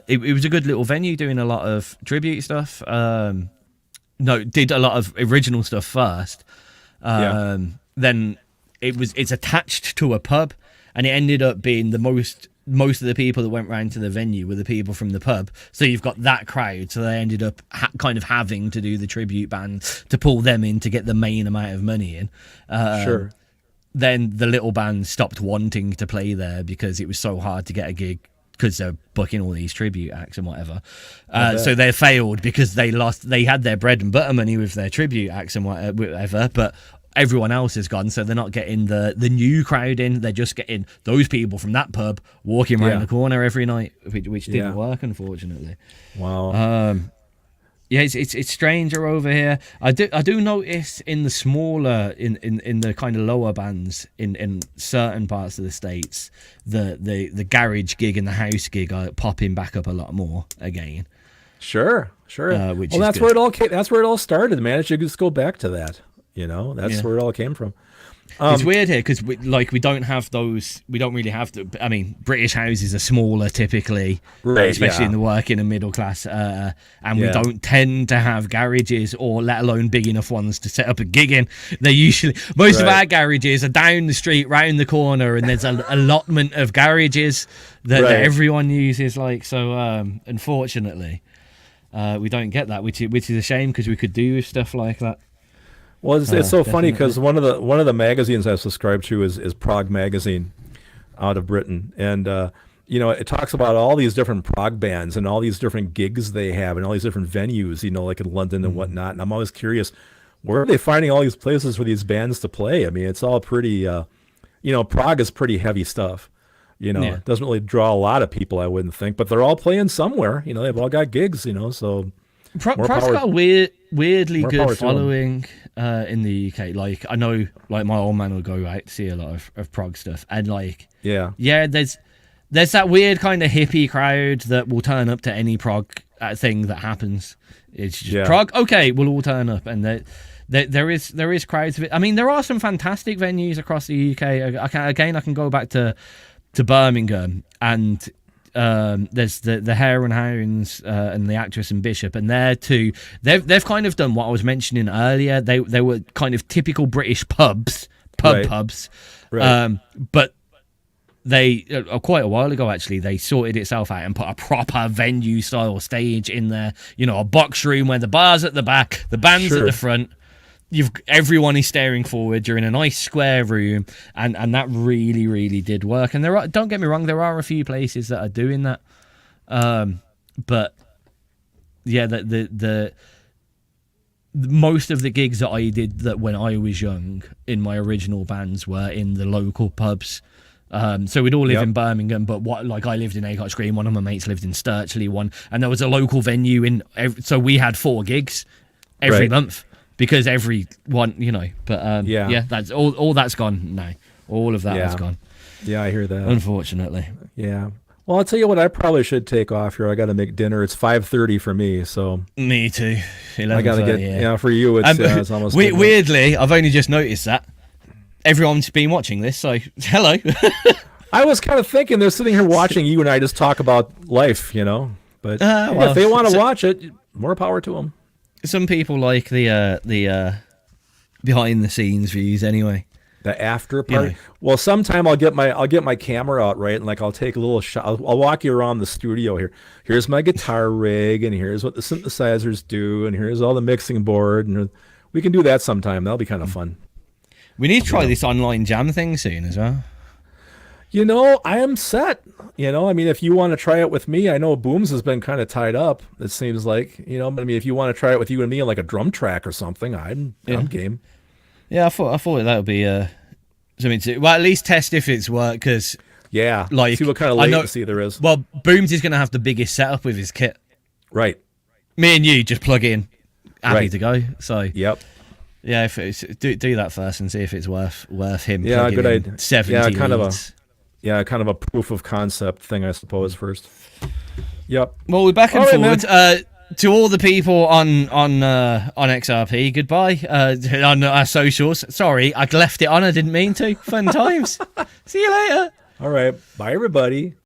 Speaker 4: It was a good little venue doing a lot of tribute stuff. Did a lot of original stuff first. Then it's attached to a pub, and it ended up being most of the people that went round to the venue were the people from the pub. So you've got that crowd. So they ended up kind of having to do the tribute band to pull them in to get the main amount of money in.
Speaker 7: Sure.
Speaker 4: Then the little band stopped wanting to play there because it was so hard to get a gig because they're booking all these tribute acts and whatever. So they failed because they had their bread and butter money with their tribute acts and whatever, but everyone else is gone, so they're not getting the new crowd in. They're just getting those people from that pub walking around the corner every night, which didn't work, unfortunately.
Speaker 7: Wow.
Speaker 4: It's stranger over here. I do notice in the smaller, in the kind of lower bands in certain parts of the States, the garage gig and the house gig are popping back up a lot more again.
Speaker 7: Sure. That's where it all came. That's where it all started, man. It should just go back to that. That's where it all came from.
Speaker 4: It's weird here because we don't have those. We don't really have the. I mean, British houses are smaller typically, especially in the working and middle class, and we don't tend to have garages, or let alone big enough ones to set up a gig in. They're usually most of our garages are down the street, round the corner, and there's an allotment of garages that everyone uses. Unfortunately, we don't get that, which is a shame because we could do stuff like that.
Speaker 7: Well, it's so funny because one of the magazines I subscribe to is Prog Magazine, out of Britain, and it talks about all these different prog bands and all these different gigs they have and all these different venues, like in London and whatnot. And I'm always curious, where are they finding all these places for these bands to play? I mean, it's all pretty, Prague is pretty heavy stuff.
Speaker 4: Yeah.
Speaker 7: It doesn't really draw a lot of people, I wouldn't think, but they're all playing somewhere. They've all got gigs, so
Speaker 4: Prague's
Speaker 7: power-
Speaker 4: got a weirdly
Speaker 7: more power
Speaker 4: good
Speaker 7: to 'em.
Speaker 4: following in the UK. Like, I know, like, my old man will go out to see a lot of Prague stuff, and like,
Speaker 7: yeah.
Speaker 4: there's that weird kind of hippie crowd that will turn up to any Prague thing that happens. It's just Prague, okay, we'll all turn up, and there is crowds of it. I mean, there are some fantastic venues across the UK. I can go back to Birmingham, and there's the Hare and Hounds and the Actress and Bishop, and there too they've kind of done what I was mentioning earlier. They were kind of typical British pubs,
Speaker 7: Right.
Speaker 4: right. But they quite a while ago actually they sorted itself out and put a proper venue style stage in there. A box room where the bar's at the back, the band's at
Speaker 7: Sure.
Speaker 4: the front. Everyone is staring forward. You're in a nice square room, and that really, really did work. And don't get me wrong, there are a few places that are doing that, but yeah, the most of the gigs that I did that when I was young in my original bands were in the local pubs. So we'd all live in Birmingham, but I lived in Acotch Green. One of my mates lived in Sturchley, and there was a local venue so we had 4 gigs every
Speaker 7: Right.
Speaker 4: month. Because everyone, but
Speaker 7: Yeah.
Speaker 4: that's all that's gone now. All of that has gone,
Speaker 7: Yeah, I hear that.
Speaker 4: unfortunately.
Speaker 7: Yeah. Well, I'll tell you what, I probably should take off here. I got to make dinner. It's 5:30 for me, so
Speaker 4: Me too.
Speaker 7: I got to get, for you, it's almost midnight.
Speaker 4: Weirdly, I've only just noticed that. Everyone's been watching this, so hello.
Speaker 7: I was kind of thinking they're sitting here watching you and I just talk about life, but
Speaker 4: well,
Speaker 7: if they want to watch it, more power to them.
Speaker 4: Some people like the behind the scenes views anyway.
Speaker 7: The after part.
Speaker 4: Yeah.
Speaker 7: Well, sometime I'll get my camera out, right, and I'll take a little shot. I'll walk you around the studio here. Here's my guitar rig, and here's what the synthesizers do, and here's all the mixing board, and we can do that sometime. That'll be kind of fun.
Speaker 4: We need to try this online jam thing soon as well.
Speaker 7: I am set. I mean, if you want to try it with me, I know Booms has been kind of tied up. It seems like, but I mean, if you want to try it with you and me on like a drum track or something, I'm game.
Speaker 4: Yeah, I thought that would be something to. Well, at least test if it's work because.
Speaker 7: Yeah, see what kind of
Speaker 4: I know-
Speaker 7: latency there is.
Speaker 4: Well, Booms is going to have the biggest setup with his kit.
Speaker 7: Right.
Speaker 4: Me and you just plug in, happy
Speaker 7: Right.
Speaker 4: to go. So
Speaker 7: Yep.
Speaker 4: yeah, if it's, do that first and see if it's worth him.
Speaker 7: Yeah,
Speaker 4: plugging
Speaker 7: good
Speaker 4: in
Speaker 7: idea.
Speaker 4: 70
Speaker 7: Yeah, kind of a-
Speaker 4: leads.
Speaker 7: Yeah, kind of a proof of concept thing, I suppose, first. Yep.
Speaker 4: Well, we're back and
Speaker 7: All right,
Speaker 4: forward. To all the people on XRP, goodbye. On our socials, sorry, I left it on. I didn't mean to. Fun times. See you later.
Speaker 7: All right. Bye, everybody.